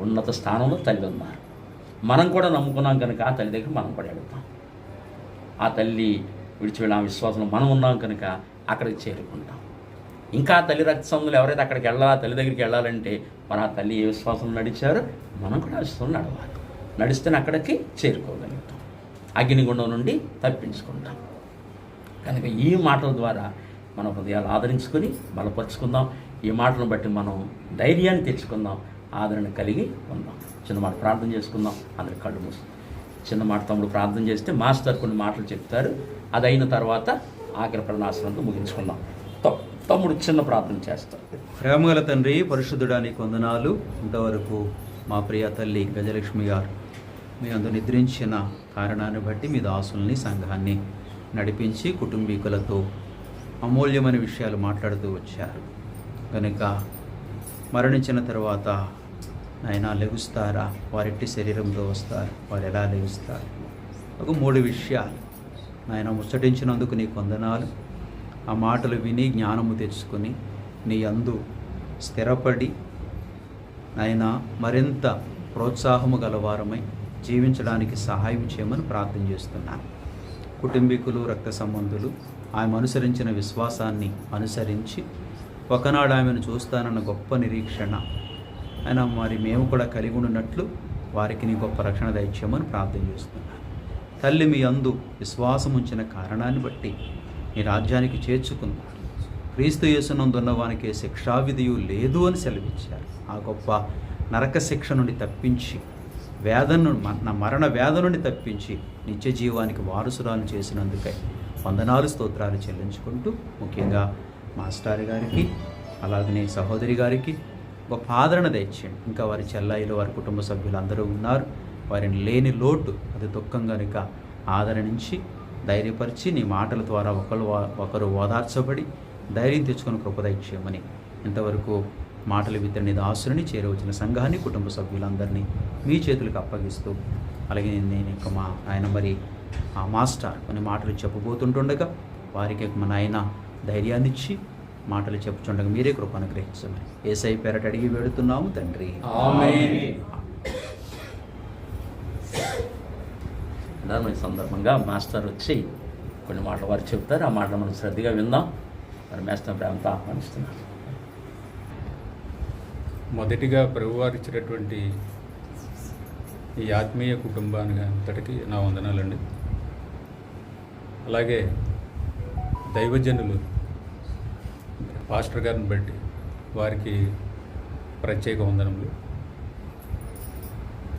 ఉన్నత స్థానంలో తల్లి ఉన్నారు. మనం కూడా నమ్ముకున్నాం కనుక ఆ తల్లి దగ్గర మనం కూడా వెళ్తాం. ఆ తల్లి విడిచిపెళ్ళి ఆ విశ్వాసంలో మనం ఉన్నాం కనుక అక్కడికి చేరుకుంటాం. ఇంకా ఆ తల్లి రక్త సంబంధులు ఎవరైతే అక్కడికి వెళ్ళాలి, ఆ తల్లి దగ్గరికి వెళ్ళాలంటే మన ఆ తల్లి ఏ విశ్వాసంలో నడిచారో మనం కూడా విశ్వాసంలో నడవాలి. నడిస్తేనే అక్కడికి చేరుకోగలుగుతాం. అగ్నిగుండం నుండి తప్పించుకుంటాం. కనుక ఈ మాటల ద్వారా మన హృదయాలు ఆదరించుకొని బలపరుచుకుందాం. ఈ మాటలను బట్టి మనం ధైర్యాన్ని తెచ్చుకుందాం, ఆదరణ కలిగి ఉందాం. చిన్న మాట ప్రార్థన చేసుకుందాం. అందరి కళ్ళు మూసి చిన్న మాట తమ్ముడు ప్రార్థన చేస్తే మాస్టర్ కొన్ని మాటలు చెప్తారు. అది అయిన తర్వాత ఆఖరి ప్రణాశనంతో ముగించుకుందాం. తమ్ముడు చిన్న ప్రార్థన చేస్తారు. ప్రేమగల తండ్రి, పరిశుద్ధుడా నీకు వందనాలు. ఇంతవరకు మా ప్రియ తల్లి గజలక్ష్మి గారు మీ అందు నిద్రించిన కారణాన్ని బట్టి మీ దాసుల్ని, సంఘాన్ని నడిపించి కుటుంబీకులతో అమూల్యమైన విషయాలు మాట్లాడుతూ వచ్చారు. కనుక మరణించిన తర్వాత ఆయన లెగుస్తారా, వారెట్టి శరీరంతో వస్తారు, వారు ఎలా లెగుస్తారు? ఒక 3 విషయాలు ఆయన ముచ్చటించినందుకు నీకు వందనాలు. ఆ మాటలు విని జ్ఞానము తెచ్చుకొని నీ యందు స్థిరపడి ఆయన మరింత ప్రోత్సాహము గలవారమై జీవించడానికి సహాయం చేయమని ప్రార్థన చేస్తున్నాను. కుటుంబీకులు, రక్త సంబంధులు ఆమె అనుసరించిన విశ్వాసాన్ని అనుసరించి ఒకనాడు ఆమెను చూస్తానన్న గొప్ప నిరీక్షణ ఆయన మరి మేము కూడా కలిగి ఉన్నట్లు వారికి నీ గొప్ప రక్షణ దయచేయమని ప్రార్థన చేస్తున్నాను. తల్లి మీ యందు విశ్వాసం ఉంచిన కారణాన్ని బట్టి నీ రాజ్యానికి చేర్చుకున్నారు. క్రీస్తు యేసునందున్న వానికి శిక్షావిధియు లేదు అని సెలవిచ్చారు. ఆ గొప్ప నరక శిక్ష నుండి తప్పించి మరణ వేద నుండి తప్పించి నిత్య జీవానికి వారసురాలు చేసినందుకై వందనాలు, స్తోత్రాలు చెల్లించుకుంటూ ముఖ్యంగా మాస్టర్ గారికి అలాగనే సహోదరి గారికి గొప్ప ఆదరణ తెచ్చేయండి. ఇంకా వారి చెల్లాయిలు, వారి కుటుంబ సభ్యులు అందరూ ఉన్నారు. వారిని లేని లోటు అది దుఃఖం కనుక ఆదరణించి ధైర్యపరిచి నీ మాటల ద్వారా ఒకరు ఓదార్చబడి ధైర్యం తెచ్చుకొని కృప దయచేయమని ఇంతవరకు మాటలు విత్తని దాసులని చేరవచ్చిన సంఘాన్ని, కుటుంబ సభ్యులందరినీ మీ చేతులకు అప్పగిస్తూ అలాగే నేను ఇంకా మా ఆయన మరి ఆ మాస్టర్ కొన్ని మాటలు చెప్పబోతుంటుండగా వారికి మన ఆయన ధైర్యాన్ని ఇచ్చి మాటలు చెప్పుచుండగా మీరే కృప అనుగ్రహించమని యేసయ్య పేరట అడిగి వేడుతున్నాము తండ్రి. ఆమేన్. ఈ సందర్భంగా మాస్టర్ వచ్చి కొన్ని మాటలు వారు చెప్తారు. ఆ మాటలు మనం శ్రద్ధగా విందాం. మరి మాస్టర్ ప్రేమతో ఆహ్వానిస్తున్నాను. మొదటిగా ప్రభువారు ఇచ్చినటువంటి ఈ ఆత్మీయ కుటుంబానికి అంతటికీ నా వందనాలండి. అలాగే దైవజనులు పాస్టర్ గారిని బట్టి వారికి ప్రత్యేక వందనములు.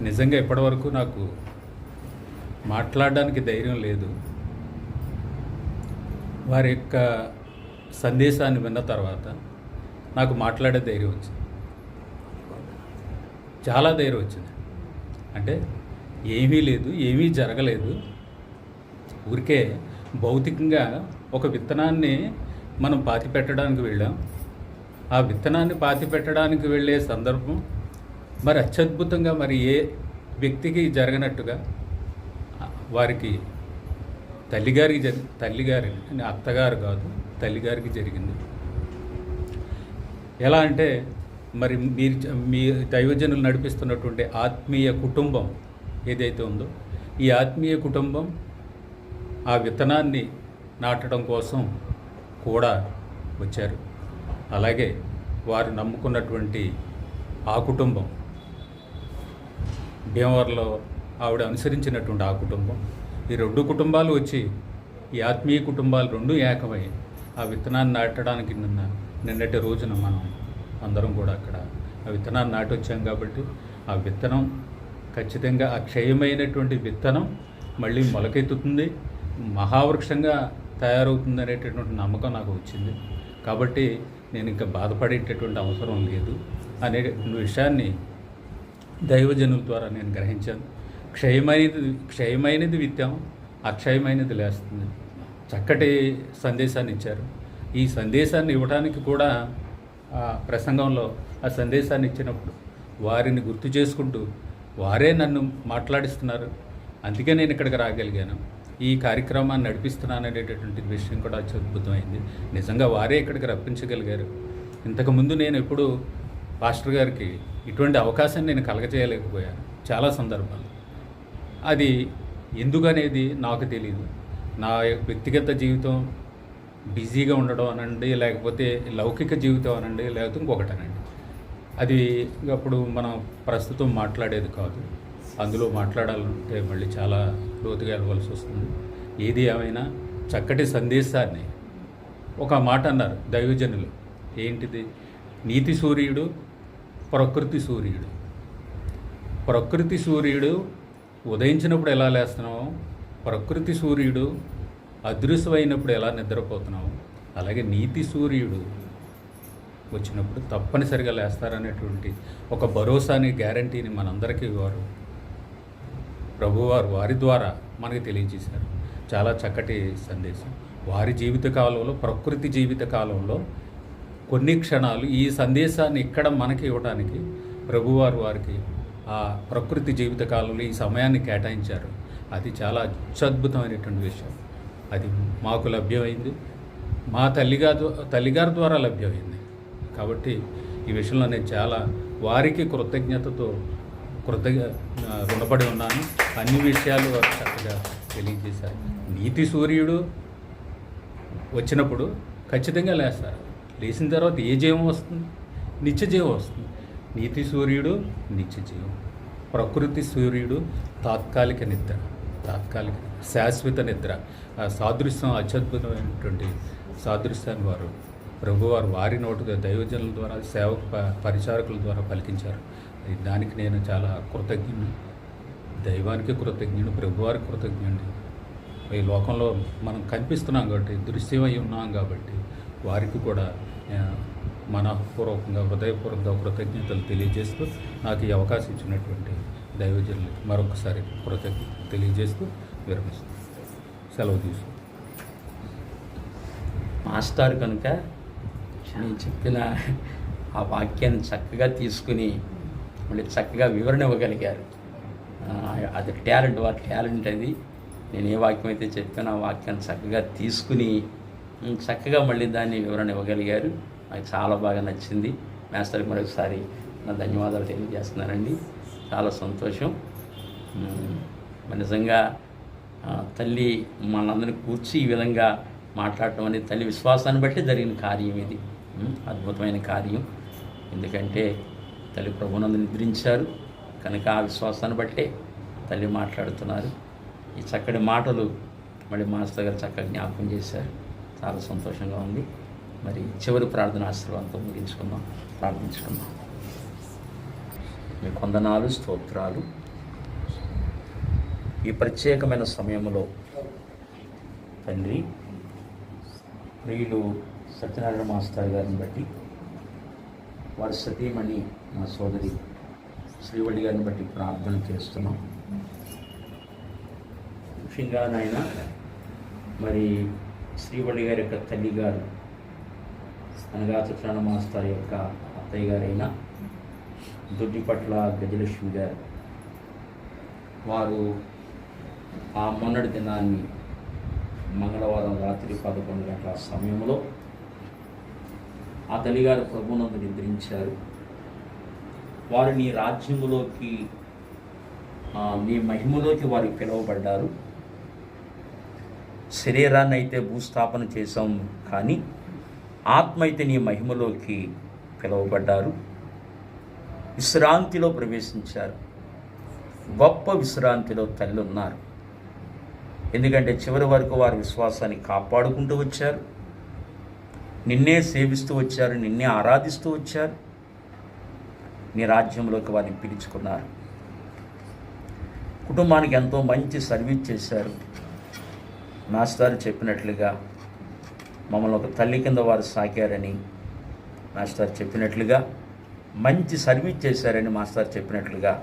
నిజంగా ఇప్పటివరకు నాకు మాట్లాడడానికి ధైర్యం లేదు. వారి యొక్క సందేశాన్ని విన్న తర్వాత నాకు మాట్లాడే ధైర్యం వచ్చింది, చాలా ధైర్యం వచ్చింది. అంటే ఏమీ లేదు, ఏమీ జరగలేదు, ఊరికే భౌతికంగా ఒక విత్తనాన్ని మనం పాతి పెట్టడానికి వెళ్ళాం. ఆ విత్తనాన్ని పాతి పెట్టడానికి వెళ్ళే సందర్భం మరి అత్యద్భుతంగా మరి ఏ వ్యక్తికి జరగనట్టుగా వారికి తల్లిగారి అత్తగారు కాదు, తల్లిగారికి జరిగింది. ఎలా అంటే మరి మీ దైవజనులు నడిపిస్తున్నటువంటి ఆత్మీయ కుటుంబం ఏదైతే ఉందో, ఈ ఆత్మీయ కుటుంబం ఆ విత్తనాన్ని నాటడం కోసం కూడా వచ్చారు. అలాగే వారు నమ్ముకున్నటువంటి ఆ కుటుంబం, భీమవరంలో ఆవిడ అనుసరించినటువంటి ఆ కుటుంబం, ఈ రెండు కుటుంబాలు వచ్చి ఈ ఆత్మీయ కుటుంబాలు రెండు ఏకమై ఆ విత్తనాన్ని నాటడానికి నిన్నటి రోజున మనం అందరం కూడా అక్కడ ఆ విత్తనాన్ని నాటొచ్చాం. కాబట్టి ఆ విత్తనం ఖచ్చితంగా ఆ క్షయమైనటువంటి విత్తనం మళ్ళీ మొలకెత్తుతుంది, మహావృక్షంగా తయారవుతుంది అనేటటువంటి నమ్మకం నాకు వచ్చింది. కాబట్టి నేను ఇంకా బాధపడేటటువంటి అవసరం లేదు అనే విషయాన్ని దైవజనుల ద్వారా నేను గ్రహించాను. క్షయమైనది విత్తాం, అక్షయమైనది లేస్తుంది. చక్కటి సందేశాన్ని ఇచ్చారు. ఈ సందేశాన్ని ఇవ్వడానికి కూడా ఆ ప్రసంగంలో ఆ సందేశాన్ని ఇచ్చినప్పుడు వారిని గుర్తు చేసుకుంటూ వారే నన్ను మాట్లాడిస్తున్నారు. అందుకే నేను ఇక్కడికి రాగలిగాను, ఈ కార్యక్రమాన్ని నడిపిస్తున్నాను అనేటటువంటి విషయం కూడా అత్యద్భుతమైంది. నిజంగా వారే ఇక్కడికి రప్పించగలిగారు. ఇంతకుముందు నేను ఎప్పుడు పాస్టర్ గారికి ఇటువంటి అవకాశాన్ని నేను కలగజేయలేకపోయాను చాలా సందర్భాలు. అది ఎందుకనేది నాకు తెలియదు. నా వ్యక్తిగత జీవితం బిజీగా ఉండడం అనండి, లేకపోతే లౌకిక జీవితం అనండి, లేకపోతే ఇంకొకటనండి. అది అప్పుడు మనం ప్రస్తుతం మాట్లాడేది కాదు. అందులో మాట్లాడాలంటే మళ్ళీ చాలా లోతుగా వెళ్ళవలసి వస్తుంది. ఏది ఏమైనా చక్కటి సందేశాన్ని ఒక మాట అన్నారు దైవజనులు. ఏంటిది? నీతి సూర్యుడు, ప్రకృతి సూర్యుడు. ప్రకృతి సూర్యుడు ఉదయించినప్పుడు ఎలా లేస్తున్నామో, ప్రకృతి సూర్యుడు అదృశ్యమైనప్పుడు ఎలా నిద్రపోతున్నామో, అలాగే నీతి సూర్యుడు వచ్చినప్పుడు తప్పనిసరిగా లేస్తారనేటువంటి ఒక భరోసాని, గ్యారంటీని మనందరికీ వారు ప్రభువారు వారి ద్వారా మనకి తెలియజేశారు. చాలా చక్కటి సందేశం. వారి జీవిత కాలంలో, ప్రకృతి జీవిత కాలంలో కొన్ని క్షణాలు ఈ సందేశాన్ని ఇక్కడ మనకి ఇవ్వడానికి ప్రభువారు వారికి ఆ ప్రకృతి జీవిత కాలంలో ఈ సమయాన్ని కేటాయించారు. అది చాలా అత్యద్భుతమైనటువంటి విషయం. అది మాకు లభ్యమైంది, మా తల్లిగారి ద్వారా లభ్యమైంది. కాబట్టి ఈ విషయంలో నేను చాలా వారికి రుణపడి ఉన్నాను. అన్ని విషయాలు వారు చక్కగా తెలియజేశారు. నీతి సూర్యుడు వచ్చినప్పుడు ఖచ్చితంగా లేస్తారు. లేచిన తర్వాత ఏ జీవం వస్తుంది? నిత్య జీవం వస్తుంది. నీతి సూర్యుడు నిత్య జీవం, ప్రకృతి సూర్యుడు తాత్కాలిక నిద్ర, శాశ్వత నిద్ర. ఆ సాదృశ్యం, అత్యద్భుతమైనటువంటి సాదృశ్యాన్ని వారు ప్రభువారు వారి నోటుగా దైవజనుల ద్వారా, సేవక పరిచారకుల ద్వారా పలికించారు. దానికి నేను చాలా కృతజ్ఞుడు. దైవానికి కృతజ్ఞుడు, ప్రభువారికి కృతజ్ఞుడు. ఈ లోకంలో మనం కనిపిస్తున్నాం కాబట్టి, దృశ్యమై ఉన్నాం కాబట్టి వారికి కూడా మనఃపూర్వకంగా, హృదయపూర్వకంగా కృతజ్ఞతలు తెలియజేస్తూ నాకు ఈ అవకాశం ఇచ్చినటువంటి దైవజనులకి మరొకసారి కృతజ్ఞతలు తెలియజేస్తూ విరమిస్తాను. సెలవు తీసుకు. మాస్టర్ కనుక నేను చెప్పిన ఆ వాక్యాన్ని చక్కగా తీసుకుని మళ్ళీ చక్కగా వివరణ ఇవ్వగలిగారు. అది టాలెంట్, వారి టాలెంట్ అది. నేను ఏ వాక్యం అయితే చెప్పానో ఆ వాక్యాన్ని చక్కగా తీసుకుని చక్కగా మళ్ళీ దాన్ని వివరణ ఇవ్వగలిగారు. నాకు చాలా బాగా నచ్చింది. మాస్టర్కి మరొకసారి నా ధన్యవాదాలు తెలియజేస్తున్నానండి. చాలా సంతోషం. నిజంగా తల్లి మనందరినీ కూర్చి ఈ విధంగా మాట్లాడటం అనేది తల్లి విశ్వాసాన్ని బట్టి జరిగిన కార్యం ఇది. అద్భుతమైన కార్యం. ఎందుకంటే తల్లి ప్రభునందు నిద్రించారు కనుక ఆ విశ్వాసాన్ని బట్టే తల్లి మాట్లాడుతున్నారు. ఈ చక్కటి మాటలు మళ్ళీ మాస్టర్ గారు చక్కగా జ్ఞాపకం చేశారు. చాలా సంతోషంగా ఉంది. మరి చివరి ప్రార్థన ఆశీర్వాదంతో ముగించుకుందాం, ప్రార్థించుకుందాం. మీ వందనాలు, స్తోత్రాలు. ఈ ప్రత్యేకమైన సమయంలో తండ్రి ప్రియులు సత్యనారాయణ మాస్టర్ గారిని బట్టి, వారి సతీమణి మా సోదరి శ్రీవల్లి గారిని బట్టి ప్రార్థన చేస్తున్నాం. ముఖ్యంగా నాయన మరి శ్రీవల్లి గారి యొక్క తల్లి గారు అనగా సత్యనారాయణ మాస్టర్ యొక్క అత్తయ్య గారైన దొడ్డిపట్ల గజలక్ష్మి గారు, వారు ఆ మొన్నటి దినాన్ని మంగళవారం రాత్రి 11 గంటల సమయంలో ఆ తల్లిగారు ప్రభువునందు నిద్రించారు. వారు నీ రాజ్యములోకి, నీ మహిమలోకి వారు పిలువబడ్డారు. శరీరాన్ని అయితే భూస్థాపన చేశాం, కానీ ఆత్మ అయితే నీ మహిమలోకి పిలువబడ్డారు. విశ్రాంతిలో ప్రవేశించారు. గొప్ప విశ్రాంతిలో తల్లి ఉన్నారు. ఎందుకంటే చివరి వరకు వారి విశ్వాసాన్ని కాపాడుకుంటూ వచ్చారు, నిన్నే సేవిస్తూ వచ్చారు, నిన్నే ఆరాధిస్తూ వచ్చారు. నీ రాజ్యంలోకి వారిని పిలుచుకున్నారు. కుటుంబానికి ఎంతో మంచి సర్వీస్ చేశారు. మాస్టర్ చెప్పినట్లుగా మమ్మల్ని ఒక తల్లి కింద వారు సాకారని మాస్టర్ చెప్పినట్లుగా, మంచి సర్వీస్ చేశారని మాస్టర్ చెప్పినట్లుగా,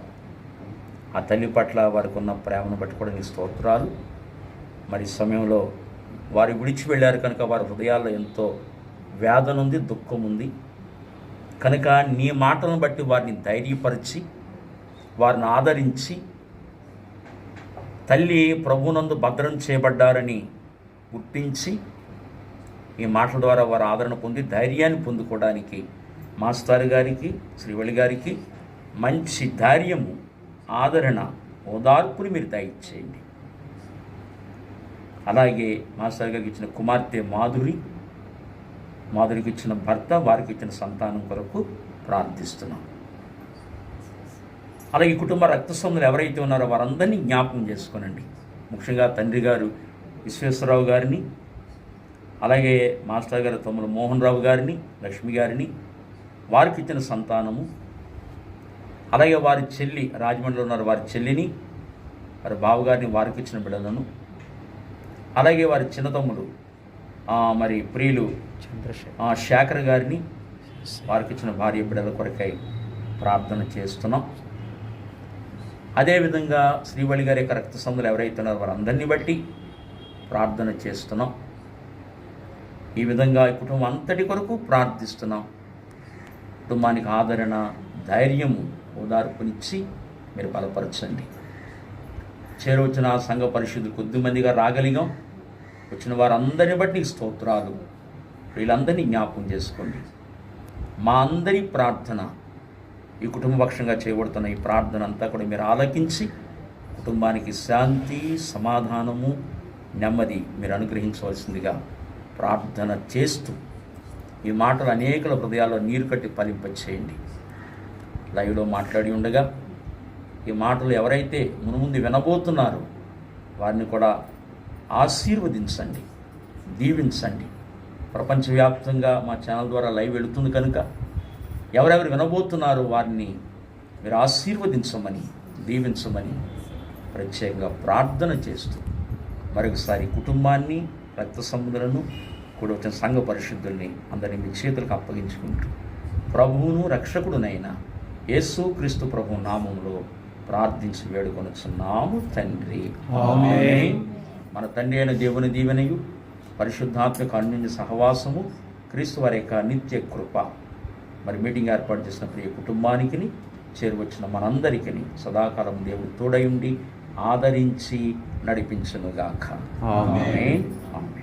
ఆ తల్లి పట్ల వారికి ఉన్న ప్రేమను బట్టి కూడా నీ స్తోత్రాలు. మరి సమయంలో వారు విడిచి వెళ్ళారు కనుక వారి హృదయాల్లో ఎంతో వేదన ఉంది, దుఃఖం ఉంది కనుక నీ మాటలను బట్టి వారిని ధైర్యపరిచి, వారిని ఆదరించి, తల్లి ప్రభువునందు భద్రం చేయబడ్డారని గుర్తించి, ఈ మాటల ద్వారా వారు ఆదరణ పొంది ధైర్యాన్ని పొందుకోవడానికి మాస్టర్ గారికి, శ్రీవల్లి గారికి మంచి ధైర్యము, ఆదరణ, ఓదార్పుని మీరు దయచేయండి. అలాగే మాస్టర్ గారికి ఇచ్చిన కుమార్తె మాధురికి ఇచ్చిన భర్త, వారికి ఇచ్చిన సంతానం కొరకు ప్రార్థిస్తున్నాం. అలాగే కుటుంబ రక్త సంబంధులు ఎవరైతే ఉన్నారో వారందరినీ జ్ఞాపకం చేసుకోనండి. ముఖ్యంగా తండ్రి గారు విశ్వేశ్వరరావు గారిని, అలాగే మాస్టర్ గారు తమ్ముడు మోహన్ రావు గారిని, లక్ష్మి గారిని, వారికి ఇచ్చిన సంతానము, అలాగే వారి చెల్లి రాజమండ్రిలో ఉన్నారు వారి చెల్లిని, వారి బావగారిని, వారికి ఇచ్చిన బిడ్డలను, అలాగే వారి చిన్న తమ్ముడు మరి ప్రియులు శేఖర్ గారిని, వారికి ఇచ్చిన భార్య బిడ్డల కొరకై ప్రార్థన చేస్తున్నాం. అదేవిధంగా శ్రీవల్లి గారి యొక్క రక్త సంబంధులు ఎవరైతే ఉన్నారో వారందరినీ బట్టి ప్రార్థన చేస్తున్నాం. ఈ విధంగా ఈ కుటుంబం అంతటి కొరకు ప్రార్థిస్తున్నాం. కుటుంబానికి ఆదరణ, ధైర్యము, ఓదార్పునిచ్చి మీరు బలపరచండి. చేరవచ్చిన సంఘ పరిశుద్ధులు కొద్దిమందిగా రాగలిగాం. వచ్చిన వారందరిని బట్టి స్తోత్రాలు. వీళ్ళందరినీ జ్ఞాపకం చేసుకోండి. మా అందరి ప్రార్థన, ఈ కుటుంబపక్షంగా చేయబడుతున్న ఈ ప్రార్థన అంతా కూడా మీరు ఆలకించి కుటుంబానికి శాంతి, సమాధానము, నెమ్మది మీరు అనుగ్రహించవలసిందిగా ప్రార్థన చేస్తూ ఈ మాటలు అనేకల హృదయాల్లో నీరు కట్టి ఫలింపచేయండి. లైవ్లో మాట్లాడి ఉండగా ఈ మాటలు ఎవరైతే మునుముందు వినబోతున్నారో వారిని కూడా ఆశీర్వదించండి, దీవించండి. ప్రపంచవ్యాప్తంగా మా ఛానల్ ద్వారా లైవ్ వెళుతుంది కనుక ఎవరెవరు వినబోతున్నారో వారిని మీరు ఆశీర్వదించమని, దీవించమని ప్రత్యేకంగా ప్రార్థన చేస్తూ మరొకసారి కుటుంబాన్ని, రక్త సంబంధులను, కూడా వచ్చిన సంఘ పరిశుద్ధుల్ని అందరినీ మీ చేతులకు అప్పగించుకుంటూ ప్రభువును రక్షకుడునైన యేసుక్రీస్తు ప్రభు నామములో ప్రార్థించి వేడుకొనుచున్నాము తండ్రి, ఆమేన్. మన తండ్రి అయిన దేవుని దీవెనయు, పరిశుద్ధాత్మక అన్యోన్య సహవాసము, క్రీస్తు వారి యొక్క నిత్య కృప, మరి మీటింగ్ ఏర్పాటు చేసిన ప్రియ కుటుంబానికి, చేరువచ్చిన మనందరికీ సదాకాలం దేవుడు తోడయుండి ఆదరించి నడిపించునుగాక. ఆమేన్. ఆమేన్.